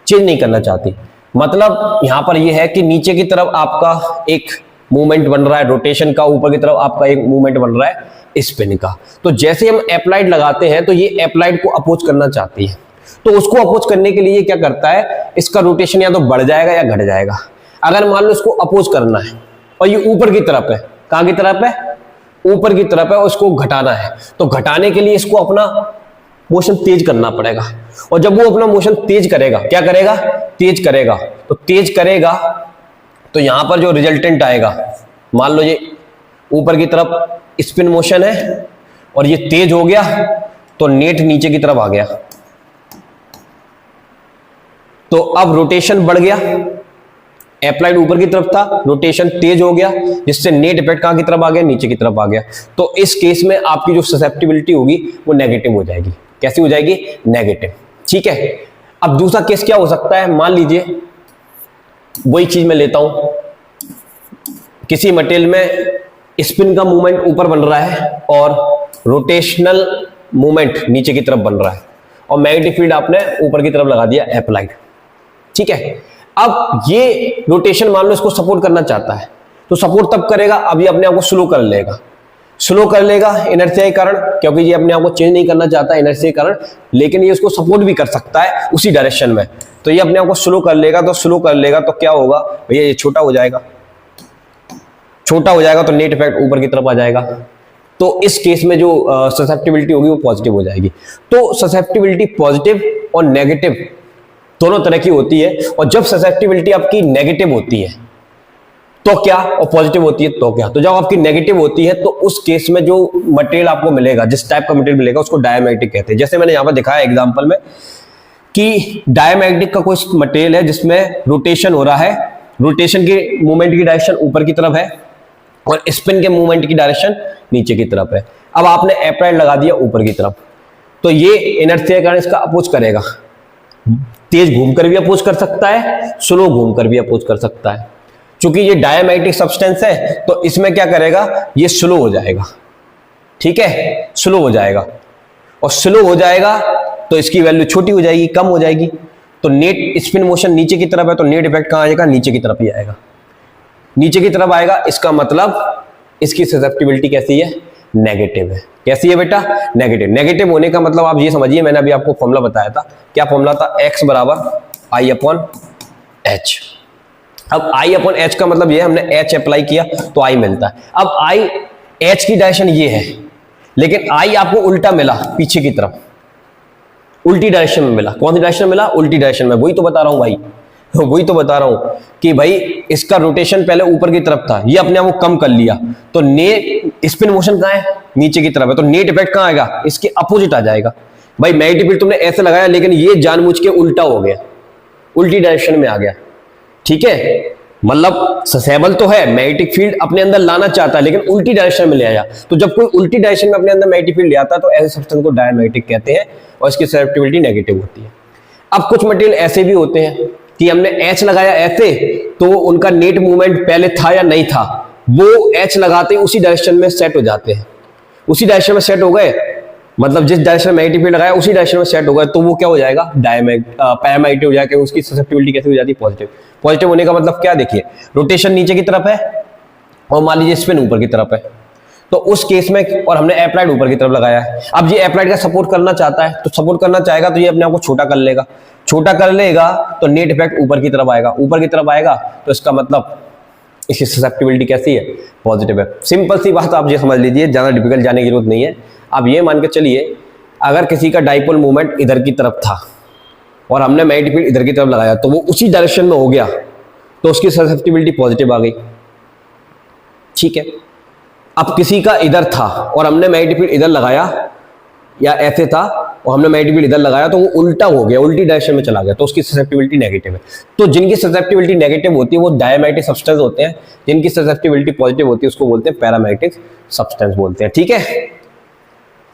चेंज नहीं करना चाहती। मतलब यहां पर ये है कि नीचे की तरफ आपका एक मूवमेंट बन रहा है रोटेशन का, ऊपर की तरफ आपका एक मूवमेंट बन रहा है स्पिन का। तो जैसे हम अप्लाइड लगाते हैं तो ये अप्लाइड को अपोज करना चाहती है, तो उसको अपोज करने के लिए क्या करता है, इसका रोटेशन या तो बढ़ जाएगा या घट जाएगा। अगर मान लो इसको अपोज करना है और ये ऊपर की तरफ है, कहां की तरफ है, ऊपर की तरफ है, और उसको घटाना है, तो घटाने के लिए इसको अपना मोशन तेज करना पड़ेगा। और जब वो अपना मोशन तेज करेगा, क्या करेगा, तेज करेगा, तो तेज करेगा तो यहां पर जो रिजल्टेंट आएगा, मान लो ये ऊपर की तरफ स्पिन मोशन है और ये तेज हो गया तो नेट नीचे की तरफ आ गया, तो अब रोटेशन बढ़ गया। अप्लाइड ऊपर की तरफ था, रोटेशन तेज हो गया, जिससे नेट इफेक्ट कहां की तरफ आ गया, नीचे की तरफ आ गया। तो इस केस में आपकी जो ससेप्टिबिलिटी होगी वो नेगेटिव हो जाएगी। कैसी हो जाएगी, नेगेटिव। ठीक है। अब दूसरा केस क्या हो सकता है, मान लीजिए वही चीज मैं लेता हूं, किसी मटेरियल में स्पिन का मूवमेंट ऊपर बन रहा है और रोटेशनल मूवमेंट नीचे की तरफ बन रहा है, और मैग्नेटिक फील्ड आपने ऊपर की तरफ लगा दिया अप्लाइड। ठीक है। अब ये रोटेशन मान लो इसको सपोर्ट करना चाहता है, तो सपोर्ट तब करेगा, अब ये अपने आप को स्लो कर लेगा, स्लो कर लेगा इनर्शिया के कारण, क्योंकि ये अपने आप को चेंज नहीं करना चाहता इनर्शिया के कारण, लेकिन ये उसको सपोर्ट भी कर सकता है उसी डायरेक्शन में, तो ये अपने आप को स्लो कर लेगा। तो स्लो कर लेगा तो क्या होगा भैया, ये छोटा हो जाएगा, छोटा हो जाएगा तो नेट इफेक्ट ऊपर की तरफ आ जाएगा। तो इस केस में जो ससेप्टिबिलिटी होगी वो पॉजिटिव हो जाएगी। तो ससेप्टिबिलिटी पॉजिटिव और नेगेटिव दोनों तरह की होती है, और जब ससेप्टिबिलिटी आपकी नेगेटिव होती है तो क्या, और पॉजिटिव होती है तो क्या। तो जब आपकी नेगेटिव होती है तो उस केस में जो मटेरियल आपको मिलेगा, जिस टाइप का मटेरियल मिलेगा, उसको डायमैग्नेटिक कहते हैं। जैसे मैंने यहां पर दिखाया एग्जांपल में कि डायमैग्नेटिक का कोई मटेरियल है जिसमें रोटेशन हो रहा है, रोटेशन की मूवमेंट की डायरेक्शन ऊपर की तरफ है और स्पिन के मूवमेंट की डायरेक्शन नीचे की तरफ है। अब आपने अप्लाइड लगा दिया ऊपर की तरफ, तो ये इनर्शिया के कारण इसका अपोज करेगा, तेज घूमकर भी अपोज कर सकता है, स्लो घूमकर भी अपोज कर सकता है। क्योंकि ये डायमैग्नेटिक सब्सटेंस है तो इसमें क्या करेगा, ये स्लो हो जाएगा। ठीक है, स्लो हो जाएगा, और स्लो हो जाएगा तो इसकी वैल्यू छोटी हो जाएगी, कम हो जाएगी। तो नेट स्पिन मोशन नीचे की तरफ है तो नेट इफेक्ट कहां आएगा, नीचे की तरफ ही आएगा, नीचे की तरफ आएगा। इसका मतलब इसकी ससेप्टिबिलिटी कैसी है, नेगेटिव है। कैसी है बेटा, नेगेटिव। नेगेटिव होने का मतलब आप ये समझिए, मैंने अभी आपको फॉर्मूला बताया था, क्या फॉर्मूला था, x बराबर I अपॉन एच। अब I अपॉन एच का मतलब ये, हमने H अप्लाई किया तो I मिलता है। अब I, H की डायरेक्शन ये है, लेकिन I आपको उल्टा मिला, पीछे की तरफ उल्टी डायरेक्शन में मिला। कौन सी डायरेक्शन में मिला, उल्टी डायरेक्शन में। वही तो बता रहा हूं भाई, वही तो बता रहा हूं कि भाई इसका रोटेशन पहले ऊपर की तरफ था, ये अपने आप को कम कर लिया, तो नेट स्पिन मोशन कहां है, नीचे की तरफ है, तो नेट इफेक्ट कहां आएगा, इसके अपोजिट आ जाएगा। भाई मैग्नेटिक फील्ड तुमने ऐसे लगाया, लेकिन ये जानबूझ के उल्टा हो गया, उल्टी डायरेक्शन में आ गया। ठीक है, मतलब ससेबल तो है, मैग्नेटिक फील्ड अपने अंदर लाना चाहता है, लेकिन उल्टी डायरेक्शन में ले आया। तो जब कोई उल्टी डायरेक्शन में अपने अंदर मैग्नेटिक फील्ड ले आता है तो ऐसे सब्सटेंस को डायमैग्नेटिक कहते हैं, और इसकी ससेप्टिबिलिटी नेगेटिव होती है। अब कुछ मटेरियल ऐसे भी होते हैं कि हमने H लगाया ऐसे, तो उनका नेट मूवमेंट पहले था या नहीं था, वो H लगाते ही उसी डायरेक्शन में सेट हो जाते हैं, उसी डायरेक्शन में सेट हो गए, मतलब जिस डायरेक्शन में मैग्नेटिक फील्ड लगाया उसी डायरेक्शन में सेट हो गए, तो वो क्या हो जाएगा, पैरामैग्नेटिक हो जाएगा। उसकी ससेप्टिबिलिटी कैसे हो जाती है, पॉजिटिव। पॉजिटिव होने का मतलब क्या, देखिए रोटेशन नीचे की तरफ है और मान लीजिए स्पिन ऊपर की तरफ है, तो उस केस में, और हमने अप्लाइड ऊपर की तरफ लगाया है। अब ये अप्लाइड का सपोर्ट करना चाहता है, तो सपोर्ट करना चाहेगा तो ये अपने आप को छोटा कर लेगा, छोटा कर लेगा तो नेट इफेक्ट ऊपर की तरफ आएगा, ऊपर की तरफ आएगा तो इसका मतलब इसकी ससेप्टिबिलिटी कैसी है, पॉजिटिव है। सिंपल सी बात आप ये समझ लीजिए, ज्यादा डिफिकल्ट जाने की जरूरत नहीं है। आप ये मान के चलिए, अगर किसी का डाइपोल मूवमेंट इधर की तरफ था और हमने मैग्नेटिक फील्ड इधर की तरफ लगाया, तो वो उसी डायरेक्शन में हो गया, तो उसकी ससेप्टिबिलिटी पॉजिटिव आ गई। ठीक है। अब किसी का इधर था और हमने मैग्नेटिक फील्ड इधर लगाया, या ऐसे था और हमने मैग्नेटिक फील्ड इधर लगाया, तो वो उल्टा हो गया, उल्टी डायरेक्शन में चला गया, तो उसकी ससेप्टिबिलिटी नेगेटिव है। तो जिनकी ससेप्टिबिलिटी नेगेटिव होती है वो डायमैग्नेटिक सब्सटेंस होते हैं, जिनकी ससेप्टिबिलिटी पॉजिटिव होती है उसको बोलते हैं पैरामैग्नेटिक सब्सटेंस बोलते हैं। ठीक है,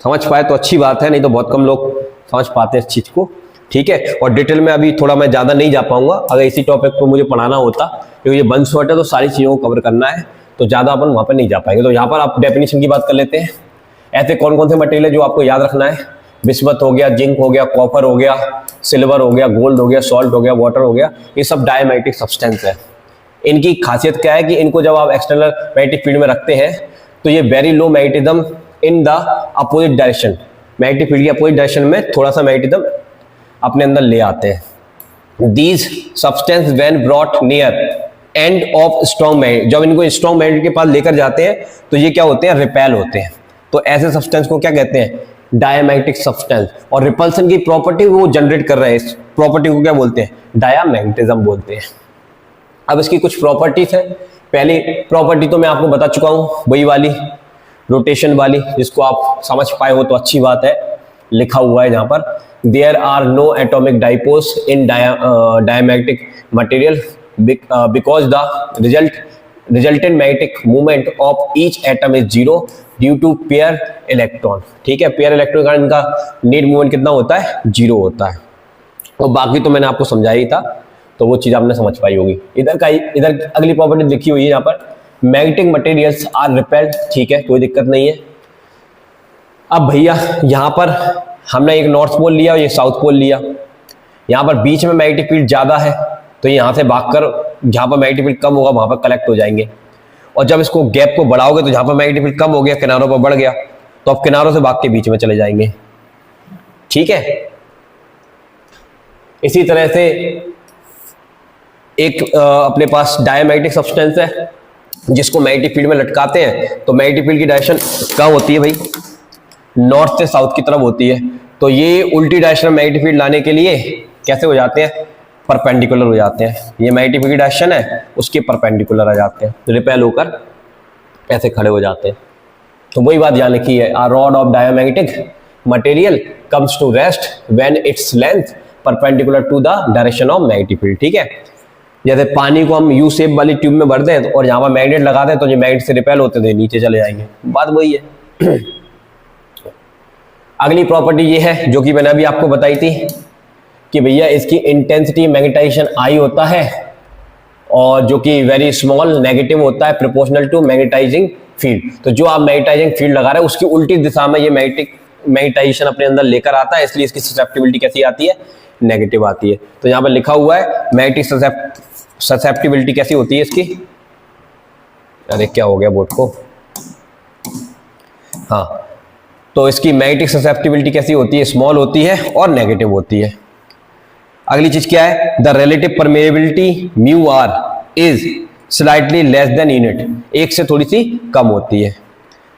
समझ पाए तो अच्छी बात है, नहीं तो बहुत कम लोग समझ पाते हैं इस चीज को, ठीक है। और डिटेल में अभी थोड़ा मैं ज़्यादा नहीं जा पाऊंगा, अगर इसी टॉपिक पर मुझे पढ़ाना होता, क्योंकि ये वन शॉट है तो सारी चीज़ों को कवर करना है, तो ज़्यादा अपन वहाँ पर नहीं जा पाएंगे। तो यहाँ पर आप डेफिनेशन की बात कर लेते हैं। ऐसे कौन कौन से मटेरियल है जो आपको याद रखना है? बिस्मथ हो गया, जिंक हो गया, कॉपर हो गया, सिल्वर हो गया, गोल्ड हो गया, सॉल्ट हो गया, वाटर हो गया, ये सब डायमैग्नेटिक सब्सटेंस है। इनकी खासियत क्या है कि इनको जब आप एक्सटर्नल मैग्नेटिक फील्ड में रखते हैं तो ये very low magnetism in the opposite direction, magnetic field की अपोजिट डायरेक्शन में थोड़ा सा मैग्नेटिज्म अपने अंदर ले आते हैं। These substance when brought near end of strong magnet, जब इनको स्ट्रॉन्ग मैग्नेट के पास लेकर जाते हैं तो ये क्या होते हैं? रिपेल होते हैं। तो ऐसे सब्सटेंस को क्या कहते हैं? Diamagnetic substance. और रिपल्सन की प्रॉपर्टी वो जनरेट कर रहे हैं, इस प्रॉपर्टी को क्या बोलते हैं? डायमैग्नेटिज्म बोलते हैं। अब इसकी कुछ प्रॉपर्टीज है। पहली प्रॉपर्टी तो मैं आपको बता चुका हूं, वही वाली रोटेशन वाली, जिसको आप समझ पाए हो तो अच्छी बात है। लिखा हुआ है जहां पर, there are no atomic dipoles in diamagnetic material because the resultant magnetic movement of each atom is zero due to pair electron. ठीक है, पेयर इलेक्ट्रॉन का इनका नेट मूवमेंट कितना होता है? जीरो होता है। और बाकी तो मैंने आपको समझाया ही था, तो वो चीज आपने समझ पाई होगी। इधर अगली प्रॉपर्टी लिखी हुई है यहाँ पर, मैग्नेटिक मटेरियल्स आर रिपेल्ड। ठीक है, कोई दिक्कत नहीं है। अब भैया यहाँ पर हमने एक नॉर्थ पोल लिया और ये साउथ पोल लिया। यहाँ पर बीच में मैग्नेटिक फील्ड ज्यादा है, तो यहाँ से भागकर जहाँ पर मैग्नेटिक फील्ड कम होगा वहां पर कलेक्ट हो जाएंगे। और जब इसको गैप को बढ़ाओगे तो जहां पर मैग्नेटिक फील्ड कम हो गया, किनारों पर बढ़ गया, तो अब किनारों से भाग के बीच में चले जाएंगे। ठीक है, इसी तरह से एक अपने पास डायमैग्नेटिक सब्सटेंस है जिसको मैग्नेटिक फील्ड में लटकाते हैं, तो मैग्नेटिक फील्ड की डायरेक्शन कहाँ होती है भाई? नॉर्थ से साउथ की तरफ होती है। तो ये उल्टी डायरेक्शन में मैग्नेटिक फील्ड लाने के लिए कैसे हो जाते हैं? परपेंडिकुलर हो जाते हैं। ये मैग्नेटिक फील्ड की डायरेक्शन है, उसके परपेंडिकुलर आ जाते हैं, रिपेल होकर ऐसे खड़े हो जाते हैं। तो वही बात यानी की है, a rod of diamagnetic material comes to rest when its length perpendicular to the direction of magnetic field. ठीक है, जैसे पानी को हम यू शेप वाली ट्यूब में भर दें और यहाँ पर मैग्नेट लगा दें तो ये मैग्नेट से रिपेल होते थे नीचे चले जाएंगे, बात वही है। अगली प्रॉपर्टी ये है जो कि मैंने अभी आपको बताई थी कि भैया इसकी इंटेंसिटी मैग्नेटाइजेशन आई होता है, और जो कि वेरी स्मॉल नेगेटिव होता है प्रोपोर्शनल टू मैग्नेटाइजिंग फील्ड। तो जो आप मैग्नेटाइजिंग फील्ड लगा रहे हैं उसकी उल्टी दिशा में ये मैग्नेटाइजेशन अपने अंदर लेकर आता है, इसलिए इसकी ससेप्टिबिलिटी कैसी आती है? नेगेटिव आती है। तो यहाँ पर लिखा हुआ है मैग्नेटिक ससेप्टिबिलिटी कैसी होती है इसकी? अरे क्या हो गया बोर्ड को? हाँ, तो इसकी मैग्नेटिक ससेप्टिबिलिटी कैसी होती है? स्मॉल होती है और नेगेटिव होती है। अगली चीज क्या है? The relative permeability mu R is slightly less than unit, एक से थोड़ी सी कम होती है।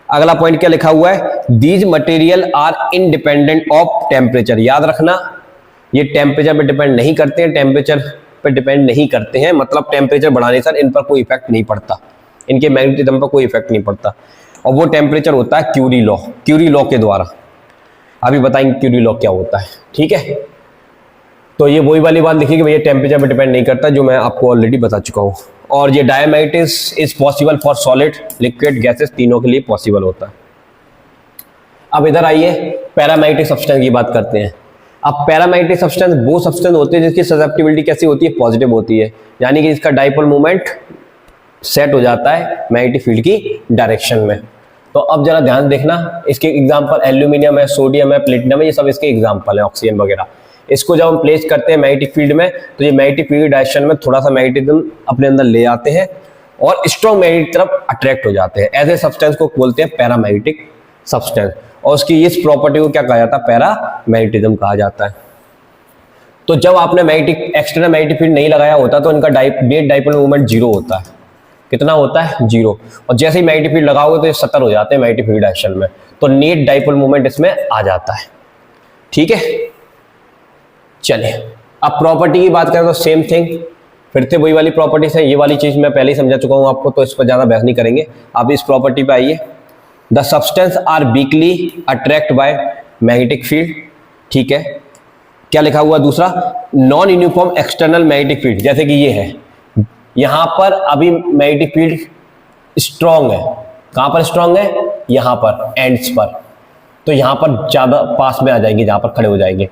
अगला पॉइंट क्या लिखा हुआ है? These material are independent of temperature. याद रखना, ये टेम्परेचर पे डिपेंड नहीं करते हैं, टेम्परेचर पे डिपेंड नहीं करते हैं, मतलब टेम्परेचर बढ़ाने से इन पर कोई इफेक्ट नहीं पड़ता, इनके मैग्नेटिज्म पर कोई इफेक्ट नहीं पड़ता। और वो टेम्परेचर होता है क्यूरी लॉ, क्यूरी लॉ के द्वारा। अभी बताएंगे क्यूरी लॉ क्या होता है। ठीक है, तो ये वही वाली बात लिखी कि भैया टेम्परेचर पे डिपेंड नहीं करता, जो मैं आपको ऑलरेडी बता चुका हूँ। और ये diamagnetism is possible for solid, liquid, gases, तीनों के लिए पॉसिबल होता है। अब इधर आइए पैरामैग्नेटिक सब्सटेंस की बात करते हैं। अब पैरामैग्नेटिक सब्सटेंस वो सब्सटेंस होते हैं जिसकी ससेप्टिबिलिटी कैसी होती है? पॉजिटिव होती है, यानी कि इसका डाइपोल मूवमेंट सेट हो जाता है मैग्नेटिक फील्ड की डायरेक्शन में। तो अब जरा ध्यान देखना, इसके एग्जांपल एल्यूमिनियम है, सोडियम है, प्लेटिनम है, ये सब इसके एग्जांपल है, ऑक्सीजन वगैरह। इसको जब हम प्लेस करते हैं मैग्नेटिक फील्ड में तो ये मैग्नेटिक फील्ड डायरेक्शन में थोड़ा सा मैग्नेटिज्म अपने अंदर ले आते हैं और स्ट्रॉन्ग मैग्नेटिक तरफ अट्रैक्ट हो जाते हैं। ऐसे सब्सटेंस को बोलते हैं पैरामैग्नेटिक सब्सटेंस, और उसकी इस प्रॉपर्टी को क्या कहा जाता है? पैरामैग्नेटिज्म कहा जाता है। तो जब आपने मैग्नेटिक एक्सटर्नल मैग्नेटिक फील्ड नहीं लगाया होता तो इनका नेट डाइपोल मूवमेंट जीरो होता है। कितना होता है? जीरो। और जैसे ही मैग्नेटिक फील्ड लगाओगे तो ये 70 हो जाते हैं मैग्नेटिक फील्ड डायरेक्शन में, तो नेट डाइपोल मूवमेंट इसमें आ जाता है। ठीक है, चलिए अब प्रॉपर्टी की बात करें तो सेम थिंग, फिर से वही वाली प्रॉपर्टीज है। ये वाली चीज मैं पहले ही समझा चुका हूं आपको, तो इस पर ज्यादा बहस नहीं करेंगे। अब इस प्रॉपर्टी पे आइए। The substance are weakly attract by magnetic field. ठीक है, क्या लिखा हुआ दूसरा? Non uniform external magnetic field, जैसे कि ये है, यहां पर अभी मैग्नेटिक फील्ड स्ट्रॉन्ग है। कहां पर स्ट्रॉन्ग है? यहां पर एंड्स पर। तो यहां पर ज्यादा पास में आ जाएंगे, जहां पर खड़े हो जाएंगे।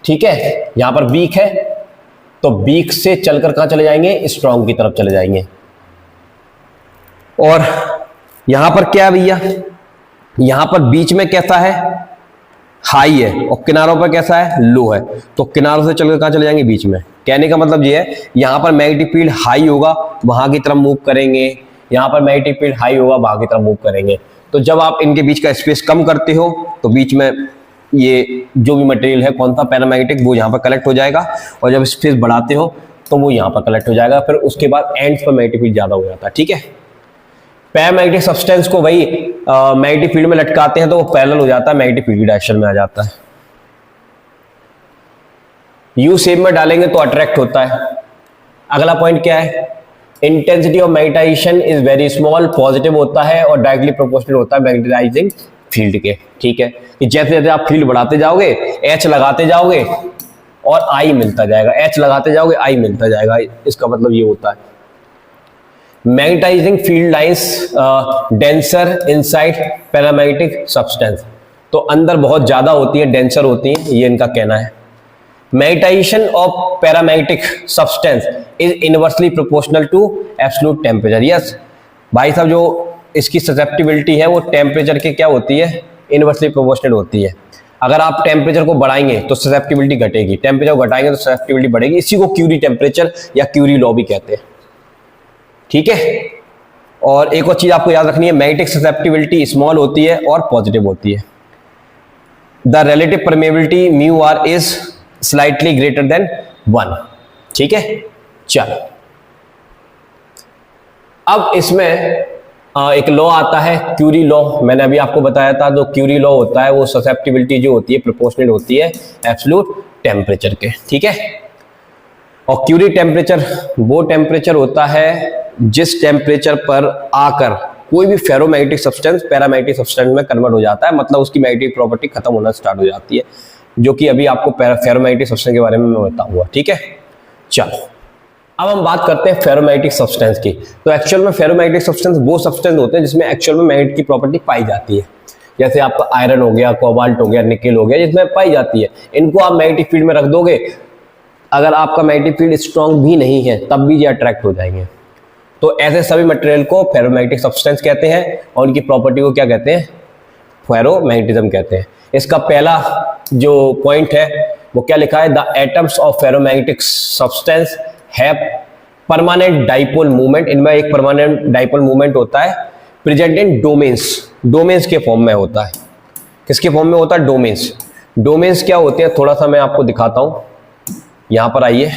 ठीक है, यहां पर वीक है तो वीक से चलकर कहां चले जाएंगे, स्ट्रांग की तरफ चले जाएंगे। और यहां पर क्या है भैया, यहां पर बीच में कैसा है, हाई है, और किनारों पर कैसा है, लो है। तो किनारों से चलकर कहां चले जाएंगे, बीच में। कहने का मतलब ये है, यहां पर मैग्नेटिक फील्ड हाई होगा, वहां की तरफ मूव करेंगे, यहां पर मैग्नेटिक फील्ड हाई होगा, वहां की तरफ मूव करेंगे। तो जब आप इनके बीच का स्पेस कम करते हो तो बीच में ये जो भी मटेरियल है कौन सा पैरामैग्नेटिक, वो यहाँ पर कलेक्ट हो जाएगा, और जब स्पेस बढ़ाते हो तो वो यहाँ पर कलेक्ट हो जाएगा। फिर उसके बाद एंड्स पर मैग्नेटिक फील्ड ज्यादा हो जाता है। ठीक है, पैरामैग्नेटिक सब्सटेंस को वही मैग्नेटिक फील्ड में लटकाते हैं तो वो पैरेलल हो जाता है, मैग्नेटिक फील्ड की डायरेक्शन में आ जाता है। यू शेप में डालेंगे तो अट्रैक्ट होता है। अगला पॉइंट क्या है, intensity of magnetization is very small, positive होता है और डायरेक्टली प्रोपोर्शनल होता है मैग्नेटाइजिंग फील्ड के। ठीक है, कि जैसे जैसे आप फील्ड बढ़ाते जाओगे, एच लगाते जाओगे और आई मिलता जाएगा, एच लगाते जाओगे आई मिलता जाएगा, इसका मतलब ये होता है। Magnetising field lines denser inside paramagnetic substance, तो अंदर बहुत ज्यादा होती है, डेंसर होती है, ये इनका कहना है। Magnetisation of paramagnetic substance is inversely proportional to absolute temperature. Yes भाई साहब, जो इसकी ससेप्टिबिलिटी है वो टेम्परेचर के क्या होती है, इनवर्सली प्रोपोर्शनल होती है। अगर आप टेम्परेचर को बढ़ाएंगे तो ससेप्टिबिलिटी घटेगी, टेम्परेचर को घटाएंगे तो ससेप्टिबिलिटी बढ़ेगी। इसी को क्यूरी टेम्परेचर या क्यूरी लॉ भी कहते हैं। ठीक है, और एक और चीज आपको याद रखनी है, मैग्नेटिक ससेप्टिबिलिटी स्मॉल होती है और पॉजिटिव होती है। The relative permeability mu R is slightly greater than 1। ठीक है, चलो अब इसमें एक लॉ आता है, क्यूरी लॉ। मैंने अभी आपको बताया था, जो क्यूरी लॉ होता है वो ससेप्टिबिलिटी जो होती है प्रोपोर्शनल होती है एब्सोल्यूट टेम्परेचर के। ठीक है, और क्यूरी टेम्परेचर वो टेम्परेचर होता है जिस टेम्परेचर पर आकर कोई भी फेरोमैग्नेटिक सब्सटेंस पैरामैग्नेटिक सब्सटेंस में कन्वर्ट हो जाता है, मतलब उसकी मैग्नेटिक प्रॉपर्टी खत्म होना स्टार्ट हो जाती है, जो कि अभी आपको फेरोमैग्नेटिक सब्सटेंस के बारे में मैं बताऊंगा। ठीक है, चलो अब हम बात करते हैं फेरोमैग्नेटिक सब्सटेंस की। तो एक्चुअल में फेरोमैग्नेटिक सब्सटेंस वो सब्सटेंस होते हैं जिसमें एक्चुअल में मैग्नेट की प्रॉपर्टी पाई जाती है, जैसे आपका आयरन हो गया, कोबाल्ट हो गया, निकेल हो गया, जिसमें पाई जाती है। इनको आप मैग्नेटिक फील्ड में रख दोगे, अगर आपका मैग्नेटिक फील्ड स्ट्रांग भी नहीं है तब भी ये अट्रैक्ट हो जाएंगे। तो ऐसे सभी मटेरियल को फेरोमैग्नेटिक सब्सटेंस कहते हैं और उनकी प्रॉपर्टी को क्या कहते हैं, फेरोमैग्नेटिज्म कहते हैं। इसका पहला जो पॉइंट है वो क्या लिखा है, the atoms of ferromagnetic substance have permanent dipole movement. इनमें एक परमानेंट डाइपोल मूवमेंट होता है, प्रेजेंट इन डोमेन्स, डोमेन्स के फॉर्म में होता है। किसके फॉर्म में होता है, डोमेन्स। डोमेन्स क्या होते हैं, थोड़ा सा मैं आपको दिखाता हूं, यहां पर आइए।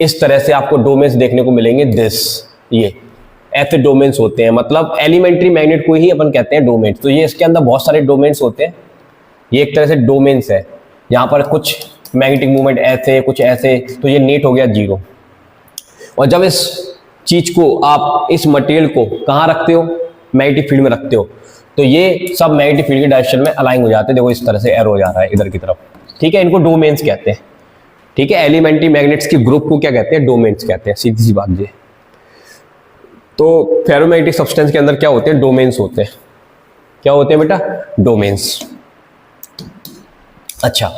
इस तरह से आपको डोमेन्स देखने को मिलेंगे, दिस, ये ऐसे डोमेन्स होते हैं, मतलब एलिमेंट्री मैग्नेट को ही अपन कहते हैं डोमेन्स। तो ये इसके अंदर बहुत सारे डोमेन्स होते हैं, ये एक तरह से डोमेन्स है। यहाँ पर कुछ मैग्नेटिक मूवमेंट ऐसे, कुछ ऐसे, तो ये नेट हो गया 0। और जब इस चीज को आप, इस मटेरियल को कहाँ रखते हो, मैग्नेटिक फील्ड में रखते हो, तो ये सब मैग्नेटिक फील्ड के डायरेक्शन में अलाइन हो जाते हैं। देखो इस तरह से एरो हो जा रहा है इधर की तरफ। ठीक है, इनको डोमेन्स कहते हैं। ठीक है, एलिमेंट्री मैग्नेट्स की ग्रुप को क्या कहते हैं, डोमेन्स कहते हैं, सीधी सी बात ये। तो फेरोमैग्नेटिक सब्सटेंस के अंदर क्या होते हैं, डोमेन्स होते हैं। क्या होते हैं बेटा, डोमेन्स। अच्छा,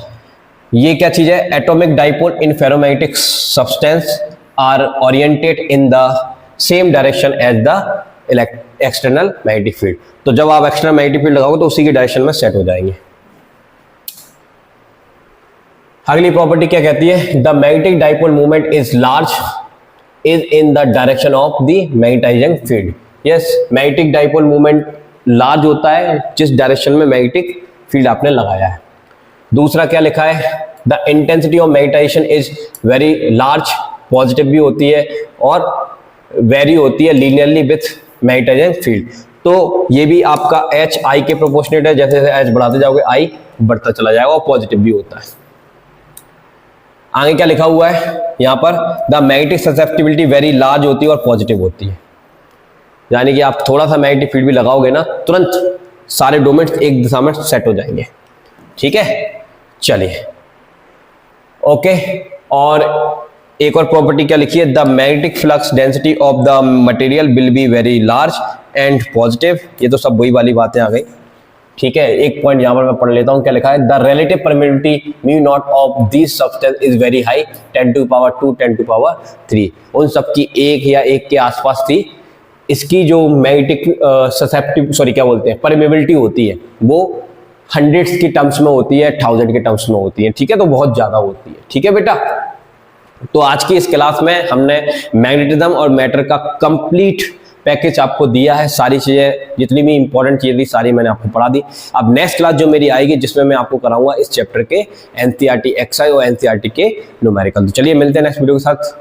ये क्या चीज है, atomic dipole in ferromagnetic substance are oriented in the same direction as the external magnetic field. तो जब आप एक्सटर्नल मैग्नेटिक फील्ड लगाओगे तो उसी की डायरेक्शन में सेट हो जाएंगे। अगली प्रॉपर्टी क्या कहती है, the magnetic dipole movement is large is in the direction of the magnetising field. Yes, magnetic dipole movement large होता है जिस डायरेक्शन में मैग्नेटिक फील्ड आपने लगाया है। दूसरा क्या लिखा है, the intensity of magnetization is very large, positive भी होती है और वेरी होती है लीनियरली विथ मैग्नेटाइजिंग फील्ड। तो ये भी आपका एच आई के प्रोपोर्शनेट है, जैसे जैसे एच बढ़ाते जाओगे आई बढ़ता चला जाएगा और पॉजिटिव भी होता है। आगे क्या लिखा हुआ है यहाँ पर, the magnetic susceptibility very large होती है और पॉजिटिव होती है, यानी कि आप थोड़ा सा मैग्नेटिक फील्ड भी लगाओगे ना, तुरंत सारे डोमेन्स एक दिशा में सेट हो जाएंगे। ठीक है, चलिए ओके। और एक और प्रॉपर्टी क्या लिखी है, the magnetic flux density of the material will be very large and positive. ये तो सब वही वाली बातें आ गई। ठीक है, एक पॉइंट यहाँ पर मैं पढ़ लेता हूँ, क्या लिखा है, the relative permittivity mu naught of this substance is very high, 10⁻², 10⁻3, उन सब की 1 या 1 के आसपास थी। इसकी जो मैग्नेटिक ससेप्टिव सॉरी क्या बोलते हैं परमेबिलिटी होती है वो हंड्रेड्स की टर्म्स में होती है, 1000 के टर्म्स में होती है, ठीक है, तो बहुत ज्यादा होती है। ठीक है बेटा, तो आज की इस क्लास में हमने मैग्नेटिज्म और मैटर का कंप्लीट पैकेज आपको दिया है, सारी चीजें जितनी भी इंपॉर्टेंट चीजें थी सारी मैंने आपको पढ़ा दी। अब नेक्स्ट क्लास जो मेरी आएगी जिसमें मैं आपको कराऊंगा इस चैप्टर के एनसीईआरटी एक्सआई और एनसीईआरटी के न्यूमेरिकल। तो चलिए मिलते हैं नेक्स्ट वीडियो के साथ,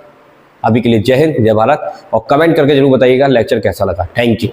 अभी के लिए जय हिंद जय भारत, और कमेंट करके जरूर बताइएगा लेक्चर कैसा लगा। Thank you.